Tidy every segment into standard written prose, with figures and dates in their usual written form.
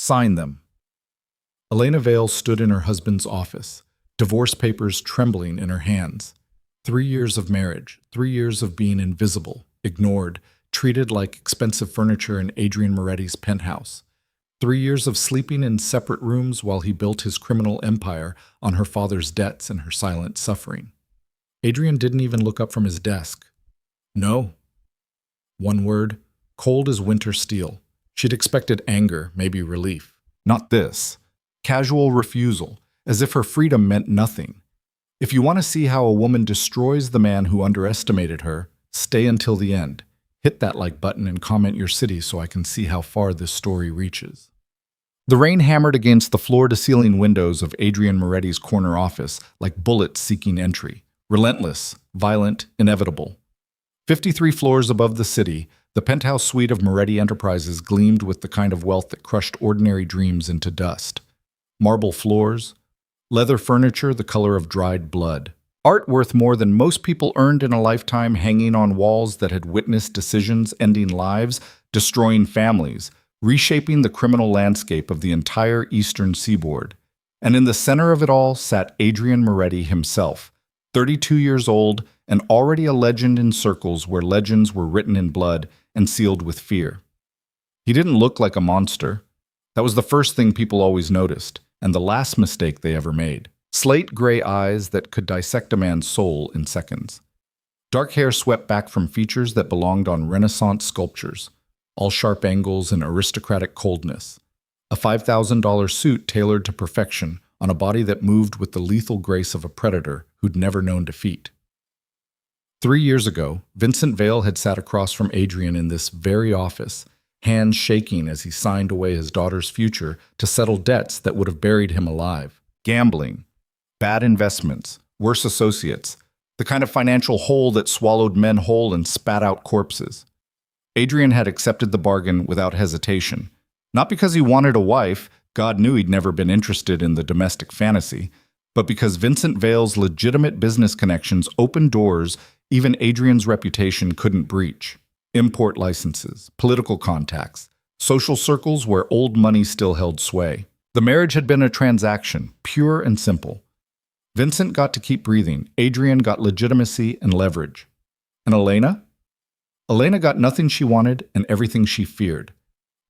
Sign them. Elena Vale stood in her husband's office, divorce papers trembling in her hands. 3 years of marriage, 3 years of being invisible, ignored, treated like expensive furniture in Adrian Moretti's penthouse. 3 years of sleeping in separate rooms while he built his criminal empire on her father's debts and her silent suffering. Adrian didn't even look up from his desk. No. One word, cold as winter steel. She'd expected anger, maybe relief. Not this. Casual refusal, as if her freedom meant nothing. If you want to see how a woman destroys the man who underestimated her, stay until the end. Hit that like button and comment your city so I can see how far this story reaches. The rain hammered against the floor-to-ceiling windows of Adrian Moretti's corner office like bullets seeking entry. Relentless, violent, inevitable. 53 floors above the city, the penthouse suite of Moretti Enterprises gleamed with the kind of wealth that crushed ordinary dreams into dust. Marble floors, leather furniture the color of dried blood. Art worth more than most people earned in a lifetime hanging on walls that had witnessed decisions ending lives, destroying families, reshaping the criminal landscape of the entire eastern seaboard. And in the center of it all sat Adrian Moretti himself, 32 years old and already a legend in circles where legends were written in blood and sealed with fear. He didn't look like a monster. That was the first thing people always noticed, and the last mistake they ever made. Slate gray eyes that could dissect a man's soul in seconds. Dark hair swept back from features that belonged on Renaissance sculptures, all sharp angles and aristocratic coldness. A $5,000 suit tailored to perfection on a body that moved with the lethal grace of a predator who'd never known defeat. 3 years ago, Vincent Vale had sat across from Adrian in this very office, hands shaking as he signed away his daughter's future to settle debts that would have buried him alive. Gambling. Bad investments, worse associates, the kind of financial hole that swallowed men whole and spat out corpses. Adrian had accepted the bargain without hesitation. Not because he wanted a wife, God knew he'd never been interested in the domestic fantasy, but because Vincent Vale's legitimate business connections opened doors even Adrian's reputation couldn't breach. Import licenses, political contacts, social circles where old money still held sway. The marriage had been a transaction, pure and simple. Vincent got to keep breathing. Adrian got legitimacy and leverage. And Elena? Elena got nothing she wanted and everything she feared.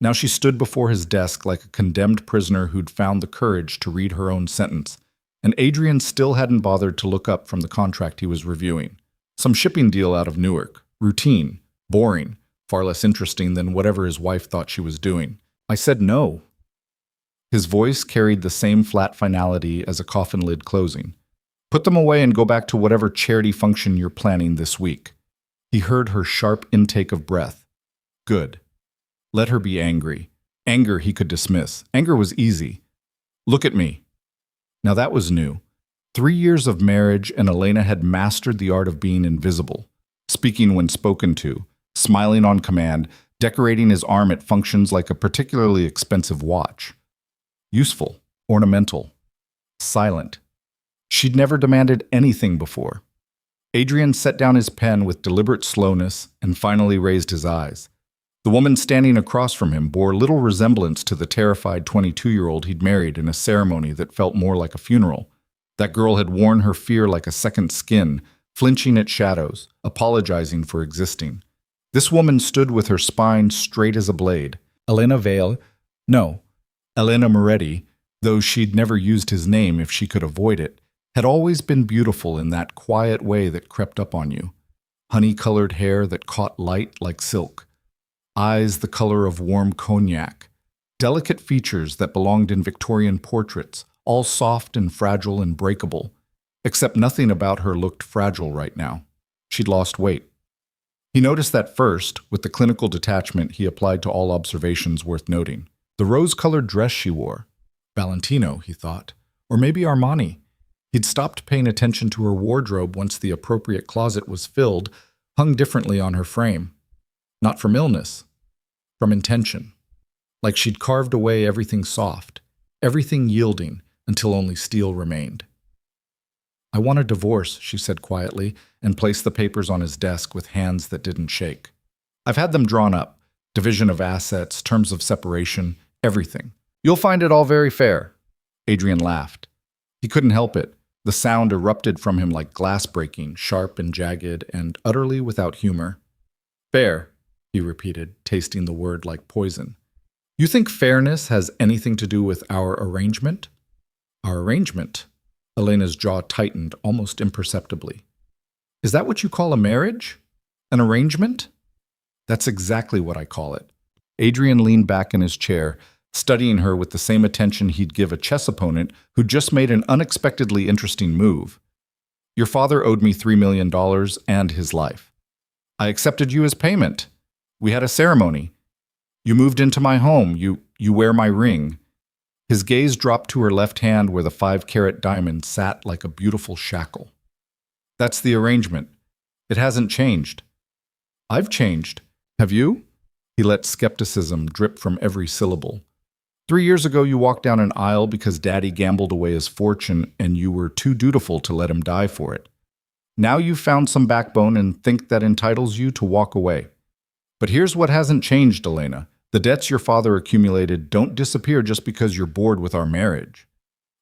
Now she stood before his desk like a condemned prisoner who'd found the courage to read her own sentence. And Adrian still hadn't bothered to look up from the contract he was reviewing. Some shipping deal out of Newark. Routine. Boring. Far less interesting than whatever his wife thought she was doing. I said no. His voice carried the same flat finality as a coffin lid closing. Put them away and go back to whatever charity function you're planning this week. He heard her sharp intake of breath. Good. Let her be angry. Anger he could dismiss. Anger was easy. Look at me. Now that was new. 3 years of marriage and Elena had mastered the art of being invisible. Speaking when spoken to, smiling on command, decorating his arm at functions like a particularly expensive watch. Useful, ornamental, silent. She'd never demanded anything before. Adrian set down his pen with deliberate slowness and finally raised his eyes. The woman standing across from him bore little resemblance to the terrified 22-year-old he'd married in a ceremony that felt more like a funeral. That girl had worn her fear like a second skin, flinching at shadows, apologizing for existing. This woman stood with her spine straight as a blade. Elena Vale? No. Elena Moretti, though she'd never used his name if she could avoid it, had always been beautiful in that quiet way that crept up on you. Honey-colored hair that caught light like silk. Eyes the color of warm cognac. Delicate features that belonged in Victorian portraits, all soft and fragile and breakable. Except nothing about her looked fragile right now. She'd lost weight. He noticed that first, with the clinical detachment he applied to all observations worth noting. The rose-colored dress she wore. Valentino, he thought. Or maybe Armani. He'd stopped paying attention to her wardrobe once the appropriate closet was filled, hung differently on her frame. Not from illness. From intention. Like she'd carved away everything soft, everything yielding, until only steel remained. I want a divorce, she said quietly, and placed the papers on his desk with hands that didn't shake. I've had them drawn up. Division of assets, terms of separation, everything. You'll find it all very fair. Adrian laughed. He couldn't help it. The sound erupted from him like glass breaking, sharp and jagged, and utterly without humor. Fair, he repeated, tasting the word like poison. You think fairness has anything to do with our arrangement? Our arrangement? Elena's jaw tightened almost imperceptibly. Is that what you call a marriage? An arrangement? That's exactly what I call it. Adrian leaned back in his chair, studying her with the same attention he'd give a chess opponent who just made an unexpectedly interesting move. Your father owed me $3 million and his life. I accepted you as payment. We had a ceremony. You moved into my home. You wear my ring. His gaze dropped to her left hand where the 5-carat diamond sat like a beautiful shackle. That's the arrangement. It hasn't changed. I've changed. Have you? He let skepticism drip from every syllable. 3 years ago, you walked down an aisle because Daddy gambled away his fortune and you were too dutiful to let him die for it. Now you've found some backbone and think that entitles you to walk away. But here's what hasn't changed, Elena. The debts your father accumulated don't disappear just because you're bored with our marriage.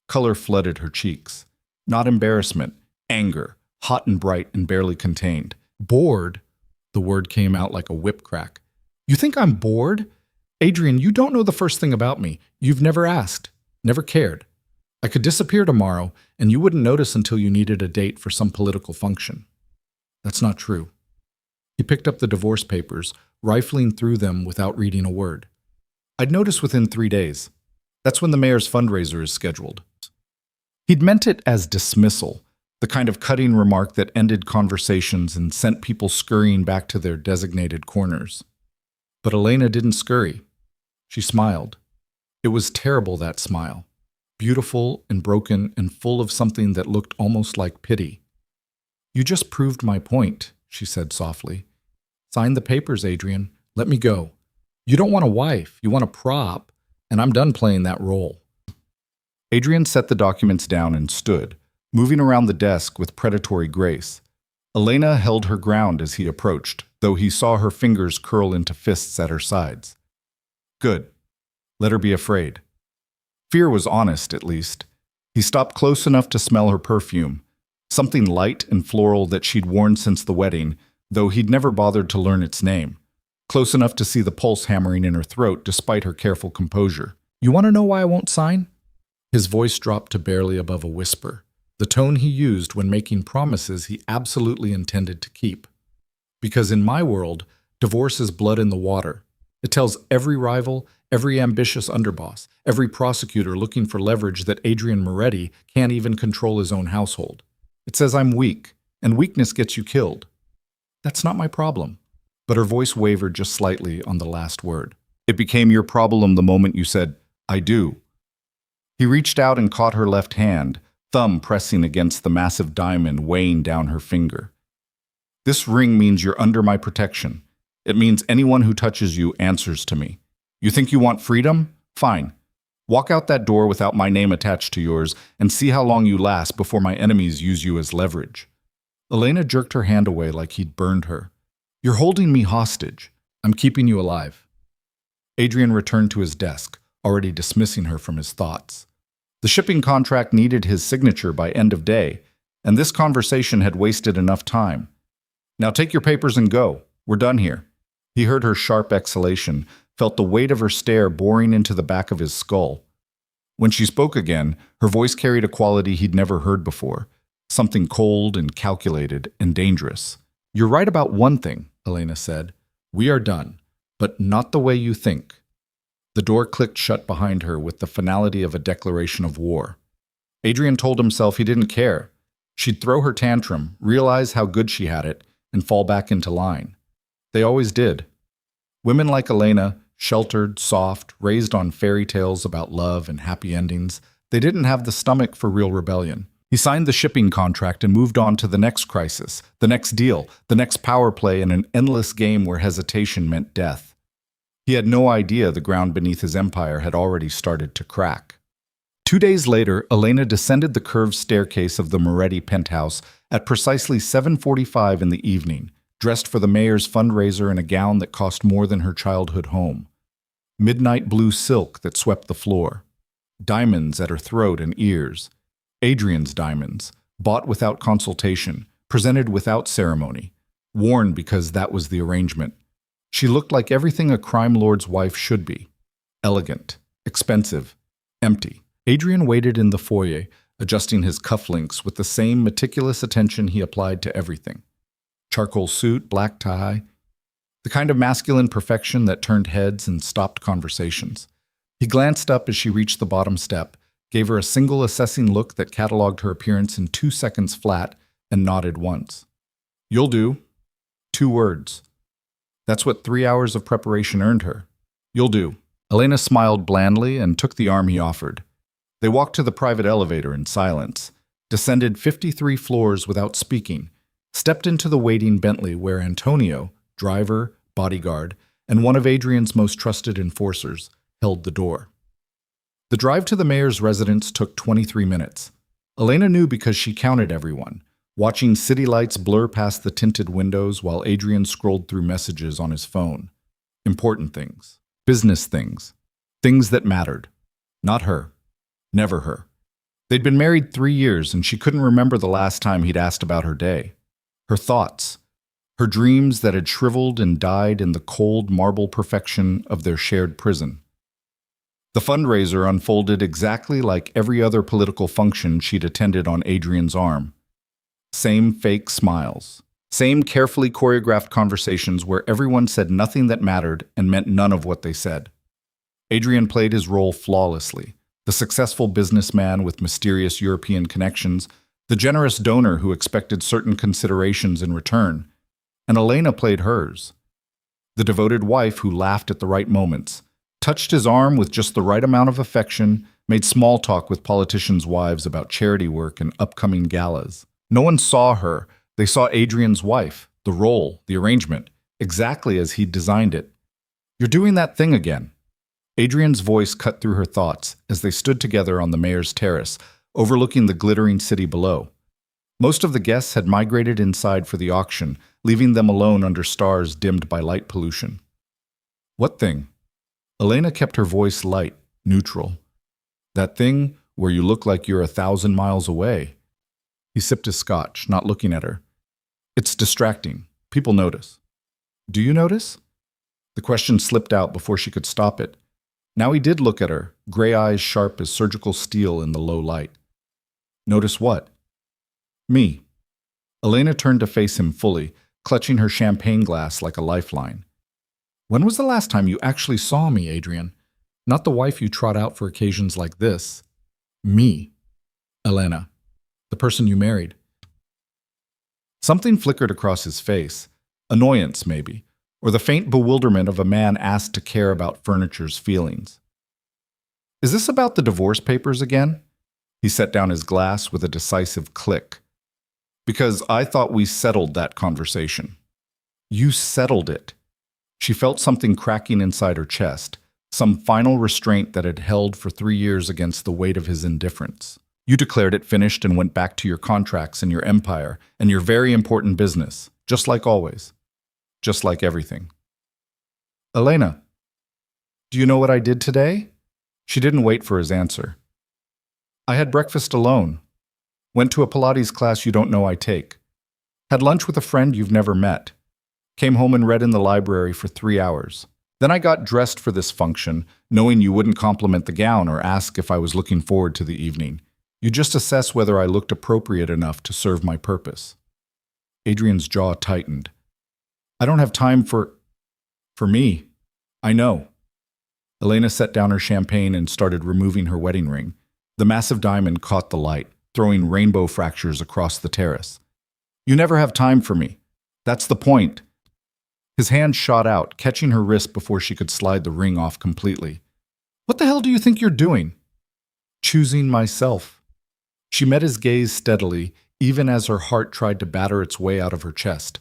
Color flooded her cheeks. Not embarrassment, anger, hot and bright and barely contained. Bored? The word came out like a whip crack. You think I'm bored? Adrian, you don't know the first thing about me. You've never asked, never cared. I could disappear tomorrow, and you wouldn't notice until you needed a date for some political function. That's not true. He picked up the divorce papers, rifling through them without reading a word. I'd notice within 3 days. That's when the mayor's fundraiser is scheduled. He'd meant it as dismissal, the kind of cutting remark that ended conversations and sent people scurrying back to their designated corners. But Elena didn't scurry. She smiled. It was terrible, that smile. Beautiful and broken and full of something that looked almost like pity. You just proved my point, she said softly. Sign the papers, Adrian. Let me go. You don't want a wife, you want a prop, and I'm done playing that role. Adrian set the documents down and stood, moving around the desk with predatory grace. Elena held her ground as he approached, though he saw her fingers curl into fists at her sides. Good. Let her be afraid. Fear was honest, at least. He stopped close enough to smell her perfume, something light and floral that she'd worn since the wedding, though he'd never bothered to learn its name. Close enough to see the pulse hammering in her throat despite her careful composure. You want to know why I won't sign? His voice dropped to barely above a whisper, the tone he used when making promises he absolutely intended to keep. Because in my world, divorce is blood in the water. It tells every rival, every ambitious underboss, every prosecutor looking for leverage that Adrian Moretti can't even control his own household. It says I'm weak, and weakness gets you killed. That's not my problem. But her voice wavered just slightly on the last word. It became your problem the moment you said, I do. He reached out and caught her left hand, thumb pressing against the massive diamond weighing down her finger. This ring means you're under my protection. It means anyone who touches you answers to me. You think you want freedom? Fine. Walk out that door without my name attached to yours and see how long you last before my enemies use you as leverage. Elena jerked her hand away like he'd burned her. You're holding me hostage. I'm keeping you alive. Adrian returned to his desk, already dismissing her from his thoughts. The shipping contract needed his signature by end of day, and this conversation had wasted enough time. Now take your papers and go. We're done here. He heard her sharp exhalation, felt the weight of her stare boring into the back of his skull. When she spoke again, her voice carried a quality he'd never heard before, something cold and calculated and dangerous. You're right about one thing, Elena said. We are done, but not the way you think. The door clicked shut behind her with the finality of a declaration of war. Adrian told himself he didn't care. She'd throw her tantrum, realize how good she had it, and fall back into line. They always did. Women like Elena, sheltered, soft, raised on fairy tales about love and happy endings, they didn't have the stomach for real rebellion. He signed the shipping contract and moved on to the next crisis, the next deal, the next power play in an endless game where hesitation meant death. He had no idea the ground beneath his empire had already started to crack. 2 days later, Elena descended the curved staircase of the Moretti penthouse at precisely 7:45 in the evening, dressed for the mayor's fundraiser in a gown that cost more than her childhood home. midnight blue silk that swept the floor, diamonds at her throat and ears, Adrian's diamonds, bought without consultation, presented without ceremony, worn because that was the arrangement. She looked like everything a crime lord's wife should be: elegant, expensive, empty. Adrian waited in the foyer, adjusting his cufflinks with the same meticulous attention he applied to everything. Charcoal suit, black tie, the kind of masculine perfection that turned heads and stopped conversations. He glanced up as she reached the bottom step, gave her a single assessing look that cataloged her appearance in 2 seconds flat, and nodded once. "You'll do." 2 words. That's what 3 hours of preparation earned her. "You'll do." Elena smiled blandly and took the arm he offered. They walked to the private elevator in silence, descended 53 floors without speaking, stepped into the waiting Bentley where Antonio, driver, bodyguard, and one of Adrian's most trusted enforcers, held the door. The drive to the mayor's residence took 23 minutes. Elena knew because she counted everyone, watching city lights blur past the tinted windows while Adrian scrolled through messages on his phone. Important things, business things, things that mattered. Not her. Never her. They'd been married 3 years and she couldn't remember the last time he'd asked about her day. Her thoughts, her dreams that had shriveled and died in the cold marble perfection of their shared prison. The fundraiser unfolded exactly like every other political function she'd attended on Adrian's arm. Same fake smiles. Same carefully choreographed conversations where everyone said nothing that mattered and meant none of what they said. Adrian played his role flawlessly. The successful businessman with mysterious European connections, the generous donor who expected certain considerations in return. And Elena played hers. The devoted wife who laughed at the right moments, touched his arm with just the right amount of affection, made small talk with politicians' wives about charity work and upcoming galas. No one saw her. They saw Adrian's wife, the role, the arrangement, exactly as he'd designed it. "You're doing that thing again." Adrian's voice cut through her thoughts as they stood together on the mayor's terrace, overlooking the glittering city below. Most of the guests had migrated inside for the auction, leaving them alone under stars dimmed by light pollution. "What thing?" Elena kept her voice light, neutral. "That thing where you look like you're 1,000 miles away." He sipped his scotch, not looking at her. "It's distracting. People notice." "Do you notice?" The question slipped out before she could stop it. Now he did look at her, gray eyes sharp as surgical steel in the low light. "Notice what?" "Me." Elena turned to face him fully, clutching her champagne glass like a lifeline. "When was the last time you actually saw me, Adrian? Not the wife you trot out for occasions like this. Me. Elena. The person you married." Something flickered across his face. Annoyance, maybe, or the faint bewilderment of a man asked to care about furniture's feelings. "Is this about the divorce papers again?" He set down his glass with a decisive click. "Because I thought we settled that conversation." "You settled it." She felt something cracking inside her chest, some final restraint that had held for 3 years against the weight of his indifference. "You declared it finished and went back to your contracts and your empire and your very important business, just like always. Just like everything." "Elena, do you know what I did today?" She didn't wait for his answer. "I had breakfast alone. Went to a Pilates class you don't know I take. Had lunch with a friend you've never met. Came home and read in the library for 3 hours. Then I got dressed for this function, knowing you wouldn't compliment the gown or ask if I was looking forward to the evening. You just assess whether I looked appropriate enough to serve my purpose." Adrian's jaw tightened. "I don't have time for me. I know." Elena set down her champagne and started removing her wedding ring. The massive diamond caught the light, throwing rainbow fractures across the terrace. "You never have time for me. That's the point." His hand shot out, catching her wrist before she could slide the ring off completely. "What the hell do you think you're doing?" "Choosing myself." She met his gaze steadily, even as her heart tried to batter its way out of her chest.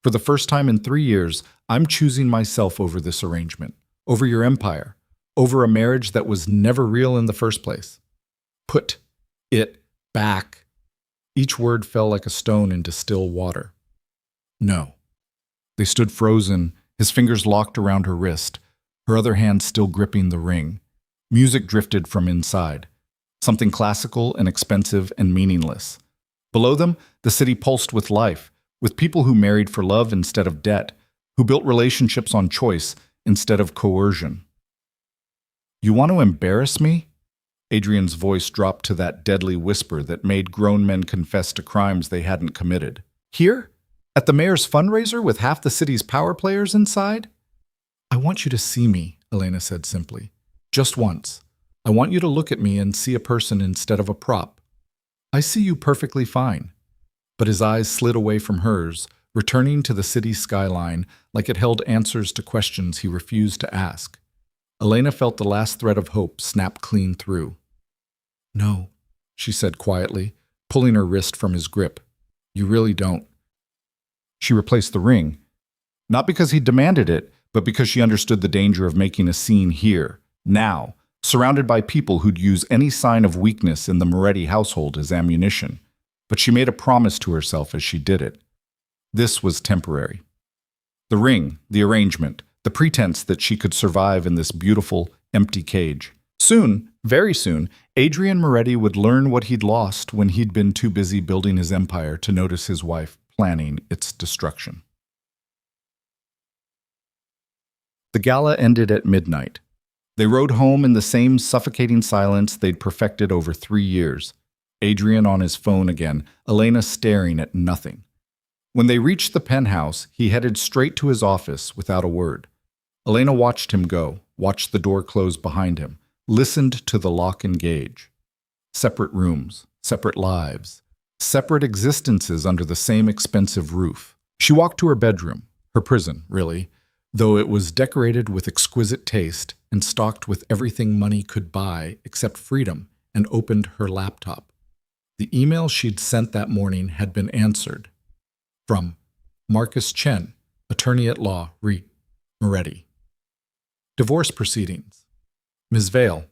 "For the first time in 3 years, I'm choosing myself over this arrangement, over your empire, over a marriage that was never real in the first place. Put it back." Each word fell like a stone into still water. "No." They stood frozen, his fingers locked around her wrist. her other hand still gripping the ring. Music drifted from inside, something classical and expensive and meaningless. Below them, the city pulsed with life, with people who married for love instead of debt, who built relationships on choice instead of coercion. "You want to embarrass me?" Adrian's voice dropped to that deadly whisper that made grown men confess to crimes they hadn't committed. "Here? At the mayor's fundraiser with half the city's power players inside?" "I want you to see me," Elena said simply. "Just once. I want you to look at me and see a person instead of a prop. I see you perfectly fine." But his eyes slid away from hers, returning to the city's skyline like it held answers to questions he refused to ask. Elena felt the last thread of hope snap clean through. "No," she said quietly, pulling her wrist from his grip. "You really don't." She replaced the ring, not because he demanded it, but because she understood the danger of making a scene here, now, surrounded by people who'd use any sign of weakness in the Moretti household as ammunition. But she made a promise to herself as she did it. This was temporary. The ring, the arrangement, the pretense that she could survive in this beautiful, empty cage. Soon, very soon, Adrian Moretti would learn what he'd lost when he'd been too busy building his empire to notice his wife planning its destruction. The gala ended at midnight. They rode home in the same suffocating silence they'd perfected over 3 years. Adrian on his phone again, Elena staring at nothing. When they reached the penthouse, he headed straight to his office without a word. Elena watched him go, watched the door close behind him, listened to the lock engage. Separate rooms, separate lives, separate existences under the same expensive roof. She walked to her bedroom, her prison, really, though it was decorated with exquisite taste and stocked with everything money could buy except freedom, and opened her laptop. The email she'd sent that morning had been answered. From Marcus Chen, attorney at law, Moretti. Divorce proceedings. Ms. Vale,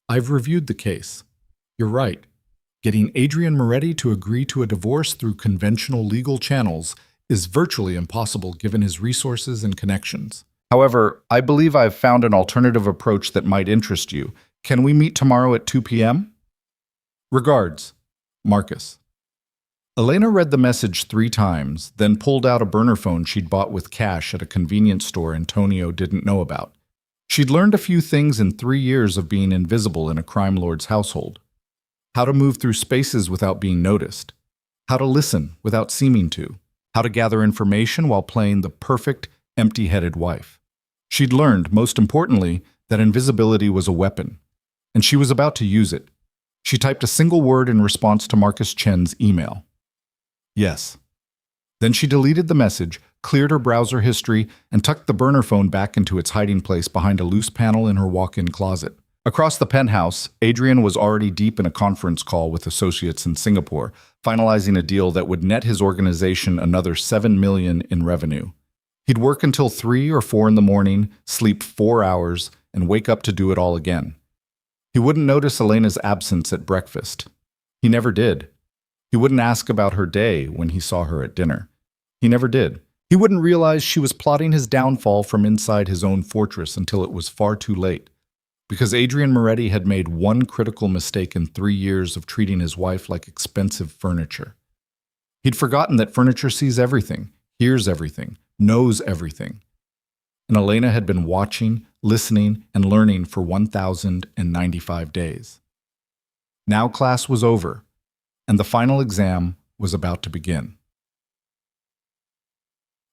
I've reviewed the case. You're right. Getting Adrian Moretti to agree to a divorce through conventional legal channels is virtually impossible given his resources and connections. However, I believe I've found an alternative approach that might interest you. Can we meet tomorrow at 2 p.m.? Regards, Marcus. Elena read the message 3 times, then pulled out a burner phone she'd bought with cash at a convenience store Antonio didn't know about. She'd learned a few things in 3 years of being invisible in a crime lord's household. How to move through spaces without being noticed. How to listen without seeming to. How to gather information while playing the perfect, empty-headed wife. She'd learned, most importantly, that invisibility was a weapon, and she was about to use it. She typed a single word in response to Marcus Chen's email. Yes. Then she deleted the message, cleared her browser history, and tucked the burner phone back into its hiding place behind a loose panel in her walk-in closet. Across the penthouse, Adrian was already deep in a conference call with associates in Singapore, finalizing a deal that would net his organization another $7 million in revenue. He'd work until 3 or 4 in the morning, sleep 4 hours, and wake up to do it all again. He wouldn't notice Elena's absence at breakfast. He never did. He wouldn't ask about her day when he saw her at dinner. He never did. He wouldn't realize she was plotting his downfall from inside his own fortress until it was far too late. Because Adrian Moretti had made one critical mistake in 3 years of treating his wife like expensive furniture. He'd forgotten that furniture sees everything, hears everything, knows everything. And Elena had been watching, listening, and learning for 1,095 days. Now class was over, and the final exam was about to begin.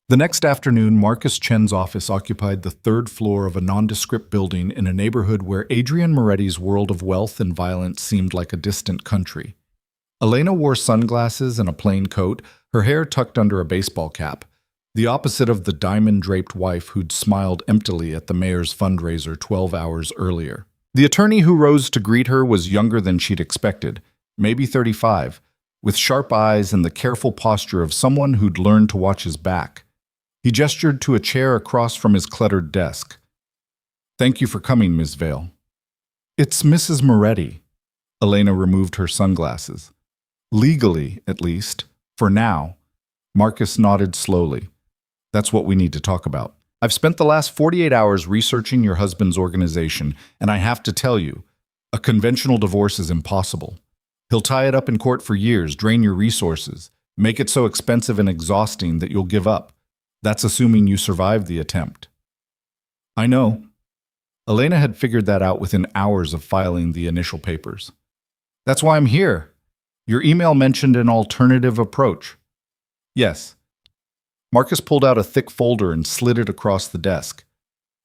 The next afternoon, Marcus Chen's office occupied the 3rd floor of a nondescript building in a neighborhood where Adrian Moretti's world of wealth and violence seemed like a distant country. Elena wore sunglasses and a plain coat, her hair tucked under a baseball cap, the opposite of the diamond-draped wife who'd smiled emptily at the mayor's fundraiser 12 hours earlier. The attorney who rose to greet her was younger than she'd expected, maybe 35, with sharp eyes and the careful posture of someone who'd learned to watch his back. He gestured to a chair across from his cluttered desk. "Thank you for coming, Ms. Vale." "It's Mrs. Moretti." Elena removed her sunglasses. "Legally, at least, for now." Marcus nodded slowly. "That's what we need to talk about." I've spent the last 48 hours researching your husband's organization, and I have to tell you, a conventional divorce is impossible. He'll tie it up in court for years, drain your resources, make it so expensive and exhausting that you'll give up. That's assuming you survive the attempt. I know. Elena had figured that out within hours of filing the initial papers. That's why I'm here. Your email mentioned an alternative approach. Yes. Marcus pulled out a thick folder and slid it across the desk.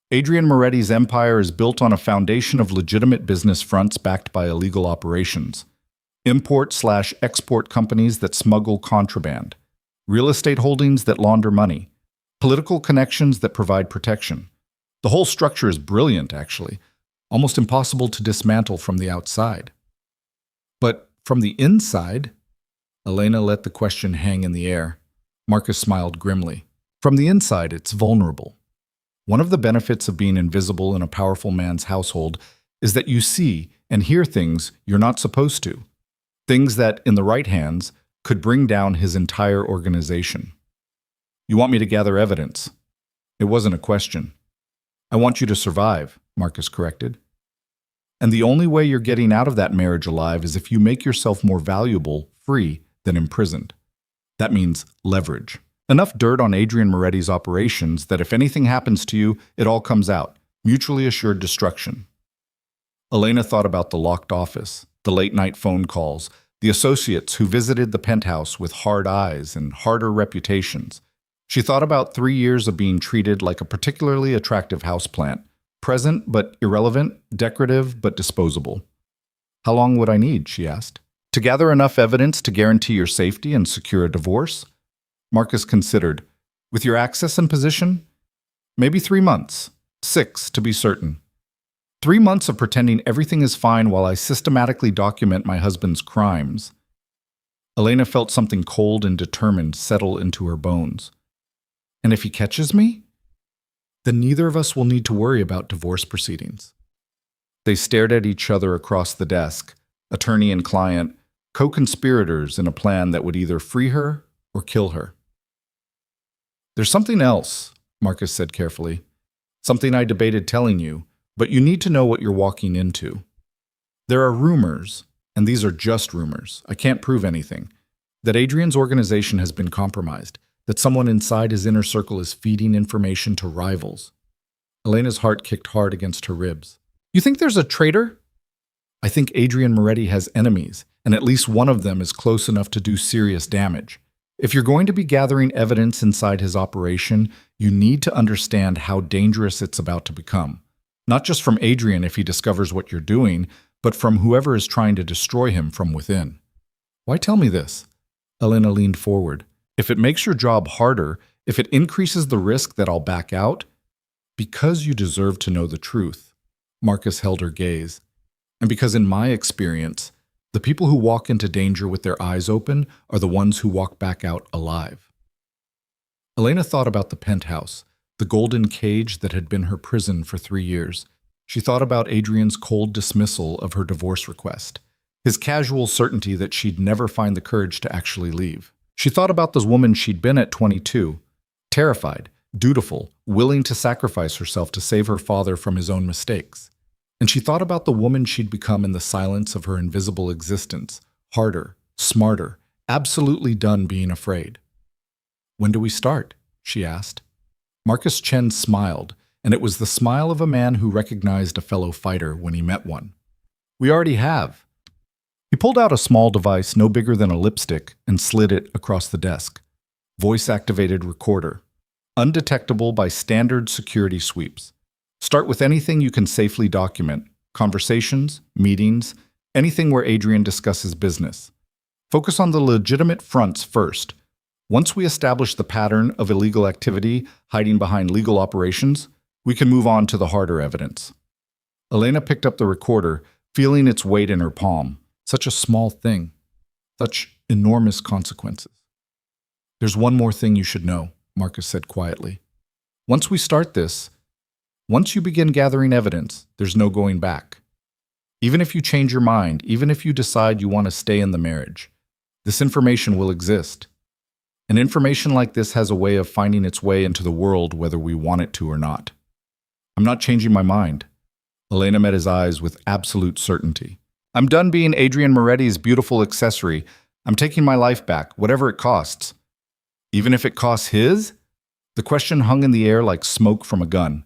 Adrian Moretti's empire is built on a foundation of legitimate business fronts backed by illegal operations. Import/export companies that smuggle contraband. Real estate holdings that launder money. Political connections that provide protection. The whole structure is brilliant, actually. Almost impossible to dismantle from the outside. But from the inside? Elena let the question hang in the air. Marcus smiled grimly. From the inside, it's vulnerable. One of the benefits of being invisible in a powerful man's household is that you see and hear things you're not supposed to. Things that, in the right hands, could bring down his entire organization. You want me to gather evidence? It wasn't a question. I want you to survive, Marcus corrected. And the only way you're getting out of that marriage alive is if you make yourself more valuable, free, than imprisoned. That means leverage. Enough dirt on Adrian Moretti's operations that if anything happens to you, it all comes out. Mutually assured destruction. Elena thought about the locked office, the late-night phone calls, the associates who visited the penthouse with hard eyes and harder reputations. She thought about 3 years of being treated like a particularly attractive houseplant, present but irrelevant, decorative but disposable. How long would I need, she asked, to gather enough evidence to guarantee your safety and secure a divorce? Marcus considered. With your access and position? Maybe 3 months. 6, to be certain. 3 months of pretending everything is fine while I systematically document my husband's crimes. Elena felt something cold and determined settle into her bones. And if he catches me? Then neither of us will need to worry about divorce proceedings. They stared at each other across the desk, attorney and client, co-conspirators in a plan that would either free her or kill her. There's something else, Marcus said carefully. Something I debated telling you, but you need to know what you're walking into. There are rumors, and these are just rumors, I can't prove anything, that Adrian's organization has been compromised, that someone inside his inner circle is feeding information to rivals. Elena's heart kicked hard against her ribs. You think there's a traitor? I think Adrian Moretti has enemies, and at least one of them is close enough to do serious damage. If you're going to be gathering evidence inside his operation, you need to understand how dangerous it's about to become. Not just from Adrian if he discovers what you're doing, but from whoever is trying to destroy him from within. Why tell me this? Elena leaned forward. If it makes your job harder, if it increases the risk that I'll back out, because you deserve to know the truth. Marcus held her gaze. And because in my experience, the people who walk into danger with their eyes open are the ones who walk back out alive. Elena thought about the penthouse, the golden cage that had been her prison for 3 years. She thought about Adrian's cold dismissal of her divorce request, his casual certainty that she'd never find the courage to actually leave. She thought about the woman she'd been at 22, terrified, dutiful, willing to sacrifice herself to save her father from his own mistakes. And she thought about the woman she'd become in the silence of her invisible existence, harder, smarter, absolutely done being afraid. When do we start? She asked. Marcus Chen smiled, and it was the smile of a man who recognized a fellow fighter when he met one. We already have. He pulled out a small device no bigger than a lipstick and slid it across the desk. Voice-activated recorder. Undetectable by standard security sweeps. Start with anything you can safely document. Conversations, meetings, anything where Adrian discusses business. Focus on the legitimate fronts first. Once we establish the pattern of illegal activity hiding behind legal operations, we can move on to the harder evidence. Elena picked up the recorder, feeling its weight in her palm. Such a small thing. Such enormous consequences. There's one more thing you should know, Marcus said quietly. Once we start this, once you begin gathering evidence, there's no going back. Even if you change your mind, even if you decide you want to stay in the marriage, this information will exist. And information like this has a way of finding its way into the world whether we want it to or not. I'm not changing my mind. Elena met his eyes with absolute certainty. I'm done being Adrian Moretti's beautiful accessory. I'm taking my life back, whatever it costs. Even if it costs his? The question hung in the air like smoke from a gun.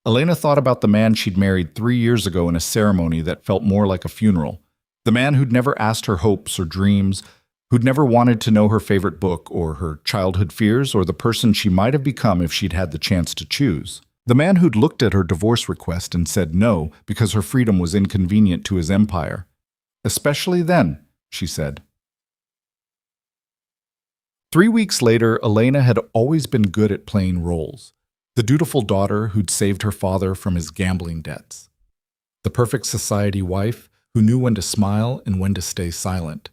Elena thought about the man she'd married 3 years ago in a ceremony that felt more like a funeral. The man who'd never asked her hopes or dreams, who'd never wanted to know her favorite book or her childhood fears or the person she might have become if she'd had the chance to choose. The man who'd looked at her divorce request and said no because her freedom was inconvenient to his empire. Especially then, she said. 3 weeks later, Elena had always been good at playing roles. The dutiful daughter who'd saved her father from his gambling debts. The perfect society wife who knew when to smile and when to stay silent.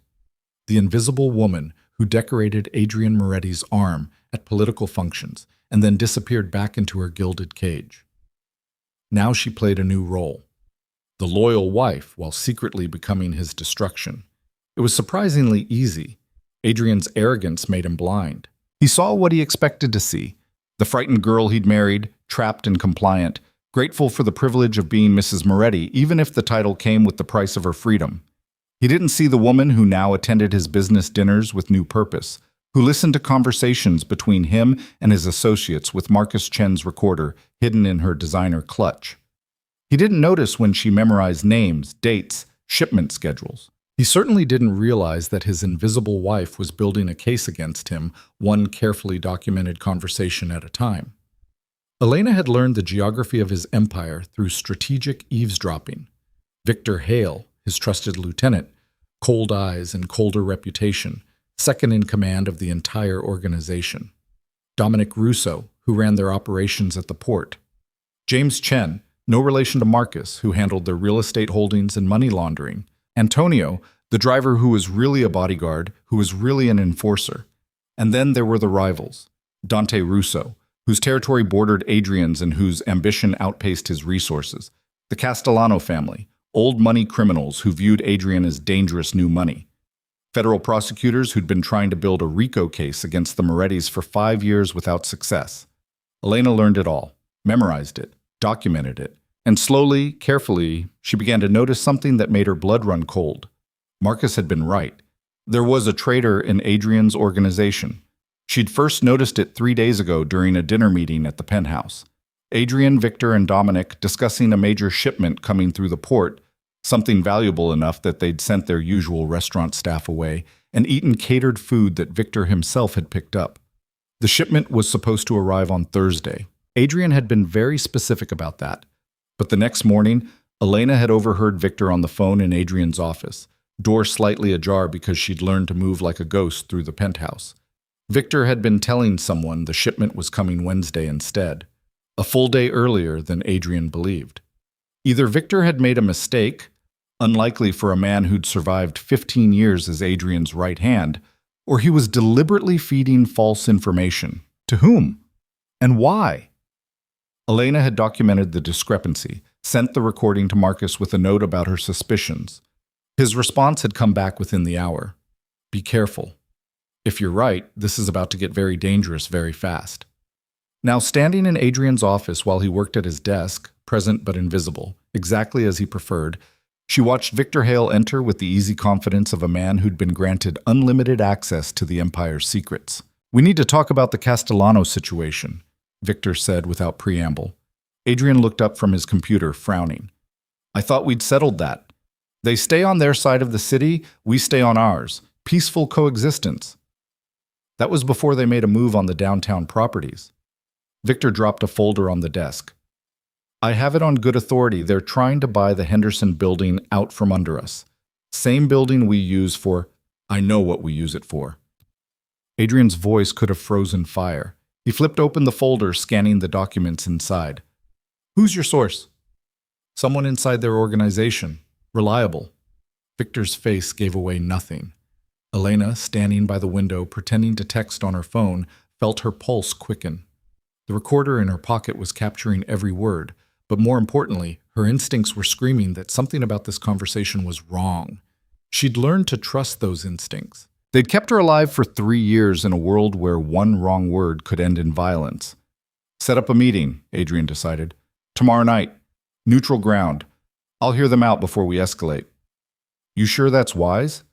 The invisible woman who decorated Adrian Moretti's arm at political functions and then disappeared back into her gilded cage. Now she played a new role. The loyal wife while secretly becoming his destruction. It was surprisingly easy. Adrian's arrogance made him blind. He saw what he expected to see. The frightened girl he'd married, trapped and compliant, grateful for the privilege of being Mrs. Moretti, even if the title came with the price of her freedom. He didn't see the woman who now attended his business dinners with new purpose, who listened to conversations between him and his associates with Marcus Chen's recorder hidden in her designer clutch. He didn't notice when she memorized names, dates, shipment schedules. He certainly didn't realize that his invisible wife was building a case against him, one carefully documented conversation at a time. Elena had learned the geography of his empire through strategic eavesdropping. Victor Hale, his trusted lieutenant, cold eyes and colder reputation, second in command of the entire organization. Dominic Russo, who ran their operations at the port. James Chen, no relation to Marcus, who handled their real estate holdings and money laundering. Antonio, the driver who was really a bodyguard, who was really an enforcer. And then there were the rivals. Dante Russo, whose territory bordered Adrian's and whose ambition outpaced his resources. The Castellano family, old money criminals who viewed Adrian as dangerous new money. Federal prosecutors who'd been trying to build a RICO case against the Morettis for 5 years without success. Elena learned it all, memorized it, documented it, and slowly, carefully, she began to notice something that made her blood run cold. Marcus had been right. There was a traitor in Adrian's organization. She'd first noticed it 3 days ago during a dinner meeting at the penthouse. Adrian, Victor, and Dominic discussing a major shipment coming through the port, something valuable enough that they'd sent their usual restaurant staff away and eaten catered food that Victor himself had picked up. The shipment was supposed to arrive on Thursday. Adrian had been very specific about that. But the next morning, Elena had overheard Victor on the phone in Adrian's office, door slightly ajar because she'd learned to move like a ghost through the penthouse. Victor had been telling someone the shipment was coming Wednesday instead, a full day earlier than Adrian believed. Either Victor had made a mistake, unlikely for a man who'd survived 15 years as Adrian's right hand, or he was deliberately feeding false information. To whom? And why? Elena had documented the discrepancy, sent the recording to Marcus with a note about her suspicions. His response had come back within the hour. Be careful. If you're right, this is about to get very dangerous very fast. Now, standing in Adrian's office while he worked at his desk, present but invisible, exactly as he preferred, she watched Victor Hale enter with the easy confidence of a man who'd been granted unlimited access to the Empire's secrets. We need to talk about the Castellano situation, Victor said without preamble. Adrian looked up from his computer, frowning. I thought we'd settled that. They stay on their side of the city, we stay on ours. Peaceful coexistence. That was before they made a move on the downtown properties. Victor dropped a folder on the desk. I have it on good authority. They're trying to buy the Henderson building out from under us. Same building we use for... I know what we use it for. Adrian's voice could have frozen fire. He flipped open the folder, scanning the documents inside. Who's your source? Someone inside their organization. Reliable. Victor's face gave away nothing. Elena, standing by the window, pretending to text on her phone, felt her pulse quicken. The recorder in her pocket was capturing every word, but more importantly, her instincts were screaming that something about this conversation was wrong. She'd learned to trust those instincts. They'd kept her alive for 3 years in a world where one wrong word could end in violence. Set up a meeting, Adrian decided. Tomorrow night. Neutral ground. I'll hear them out before we escalate. You sure that's wise?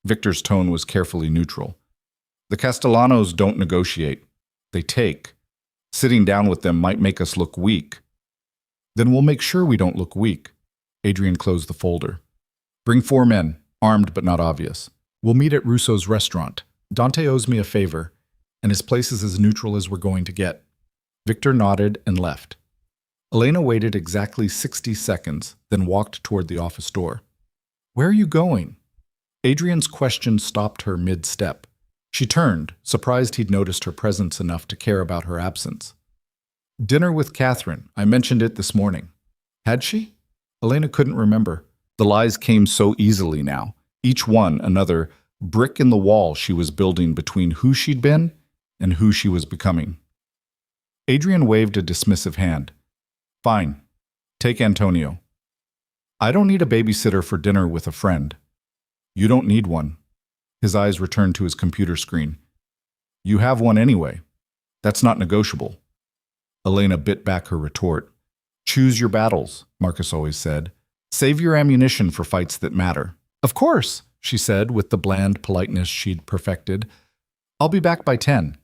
Victor's tone was carefully neutral. The Castellanos don't negotiate. They take. Sitting down with them might make us look weak. Then we'll make sure we don't look weak. Adrian closed the folder. Bring 4 men, armed but not obvious. We'll meet at Russo's restaurant. Dante owes me a favor, and his place is as neutral as we're going to get. Victor nodded and left. Elena waited exactly 60 seconds, then walked toward the office door. Where are you going? Adrian's question stopped her mid-step. She turned, surprised he'd noticed her presence enough to care about her absence. Dinner with Catherine. I mentioned it this morning. Had she? Elena couldn't remember. The lies came so easily now, each one another brick in the wall she was building between who she'd been and who she was becoming. Adrian waved a dismissive hand. Fine. Take Antonio. I don't need a babysitter for dinner with a friend. You don't need one. His eyes returned to his computer screen. You have one anyway. That's not negotiable. Elena bit back her retort. Choose your battles, Marcus always said. Save your ammunition for fights that matter. Of course, she said with the bland politeness she'd perfected. I'll be back by 10.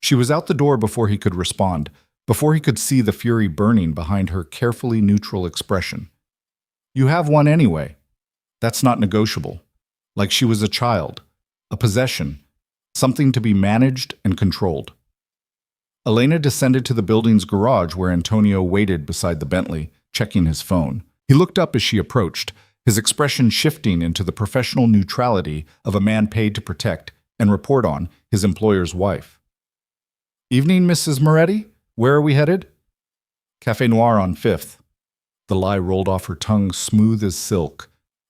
She was out the door before he could respond, before he could see the fury burning behind her carefully neutral expression. You have one anyway. That's not negotiable. Like she was a child, a possession, something to be managed and controlled. Elena descended to the building's garage where Antonio waited beside the Bentley, checking his phone. He looked up as she approached, his expression shifting into the professional neutrality of a man paid to protect and report on his employer's wife. Evening, Mrs. Moretti. Where are we headed? Café Noir on 5th. The lie rolled off her tongue smooth as silk.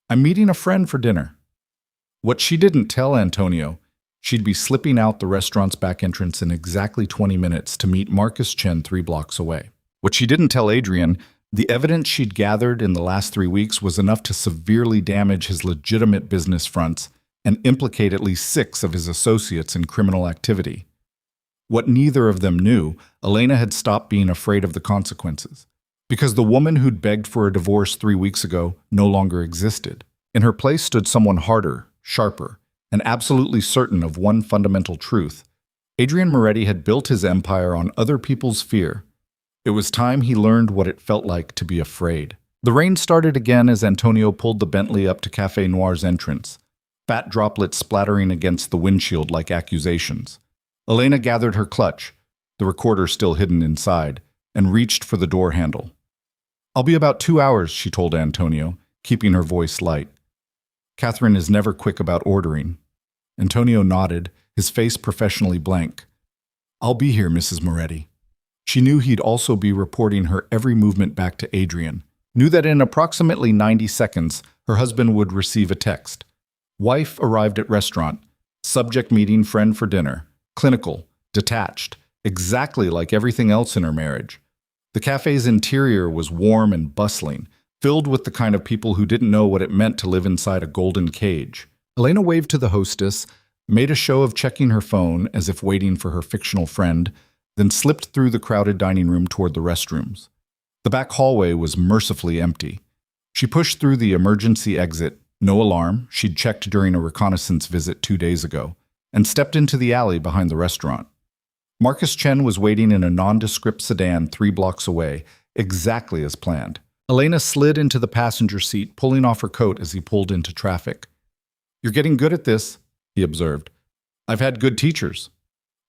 I'm meeting a friend for dinner. What she didn't tell Antonio, she'd be slipping out the restaurant's back entrance in exactly 20 minutes to meet Marcus Chen 3 blocks away. What she didn't tell Adrian, the evidence she'd gathered in the last 3 weeks was enough to severely damage his legitimate business fronts and implicate at least 6 of his associates in criminal activity. What neither of them knew, Elena had stopped being afraid of the consequences. Because the woman who'd begged for a divorce 3 weeks ago no longer existed. In her place stood someone harder, sharper, and absolutely certain of one fundamental truth. Adrian Moretti had built his empire on other people's fear. It was time he learned what it felt like to be afraid. The rain started again as Antonio pulled the Bentley up to Café Noir's entrance, fat droplets splattering against the windshield like accusations. Elena gathered her clutch, the recorder still hidden inside, and reached for the door handle. I'll be about 2 hours, she told Antonio, keeping her voice light. Catherine is never quick about ordering. Antonio nodded, his face professionally blank. I'll be here, Mrs. Moretti. She knew he'd also be reporting her every movement back to Adrian, knew that in approximately 90 seconds, her husband would receive a text. Wife arrived at restaurant. Subject meeting friend for dinner. Clinical. Detached. Exactly like everything else in her marriage. The cafe's interior was warm and bustling, filled with the kind of people who didn't know what it meant to live inside a golden cage. Elena waved to the hostess, made a show of checking her phone as if waiting for her fictional friend, then slipped through the crowded dining room toward the restrooms. The back hallway was mercifully empty. She pushed through the emergency exit, no alarm, she'd checked during a reconnaissance visit 2 days ago, and stepped into the alley behind the restaurant. Marcus Chen was waiting in a nondescript sedan 3 blocks away, exactly as planned. Elena slid into the passenger seat, pulling off her coat as he pulled into traffic. You're getting good at this, he observed. I've had good teachers.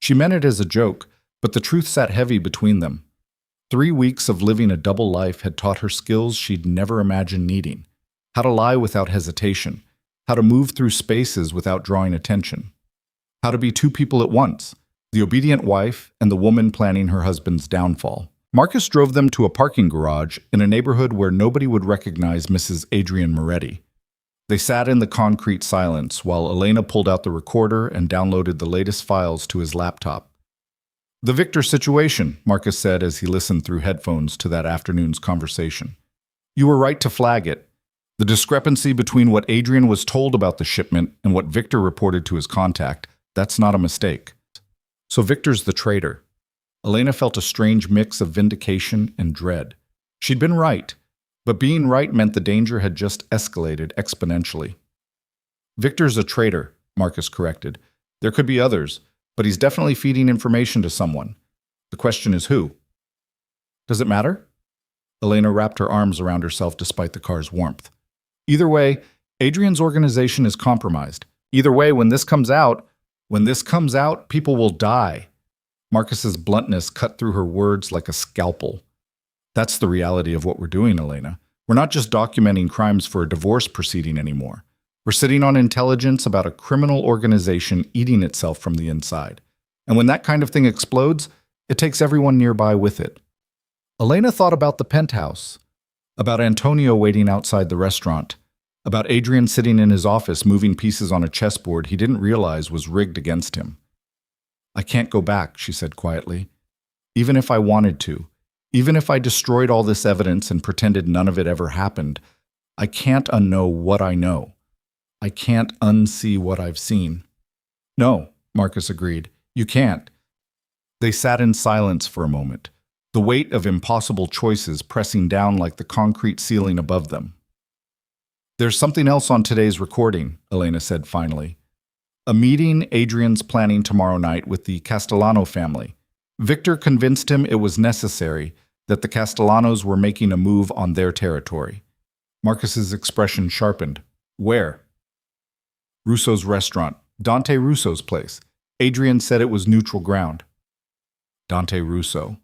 She meant it as a joke, but the truth sat heavy between them. 3 weeks of living a double life had taught her skills she'd never imagined needing. How to lie without hesitation. How to move through spaces without drawing attention. How to be 2 people at once. The obedient wife and the woman planning her husband's downfall. Marcus drove them to a parking garage in a neighborhood where nobody would recognize Mrs. Adrian Moretti. They sat in the concrete silence while Elena pulled out the recorder and downloaded the latest files to his laptop. The Victor situation, Marcus said as he listened through headphones to that afternoon's conversation. You were right to flag it. The discrepancy between what Adrian was told about the shipment and what Victor reported to his contact, that's not a mistake. So Victor's the traitor. Elena felt a strange mix of vindication and dread. She'd been right, but being right meant the danger had just escalated exponentially. Victor's a traitor, Marcus corrected. There could be others, but he's definitely feeding information to someone. The question is who? Does it matter? Elena wrapped her arms around herself despite the car's warmth. Either way, Adrian's organization is compromised. Either way, when this comes out, people will die. Marcus's bluntness cut through her words like a scalpel. That's the reality of what we're doing, Elena. We're not just documenting crimes for a divorce proceeding anymore. We're sitting on intelligence about a criminal organization eating itself from the inside. And when that kind of thing explodes, it takes everyone nearby with it. Elena thought about the penthouse, about Antonio waiting outside the restaurant, about Adrian sitting in his office moving pieces on a chessboard he didn't realize was rigged against him. I can't go back, she said quietly. Even if I wanted to, even if I destroyed all this evidence and pretended none of it ever happened, I can't unknow what I know. I can't unsee what I've seen. No, Marcus agreed. You can't. They sat in silence for a moment, the weight of impossible choices pressing down like the concrete ceiling above them. There's something else on today's recording, Elena said finally. A meeting Adrian's planning tomorrow night with the Castellano family. Victor convinced him it was necessary, that the Castellanos were making a move on their territory. Marcus's expression sharpened. Where? Russo's restaurant. Dante Russo's place. Adrian said it was neutral ground. Dante Russo.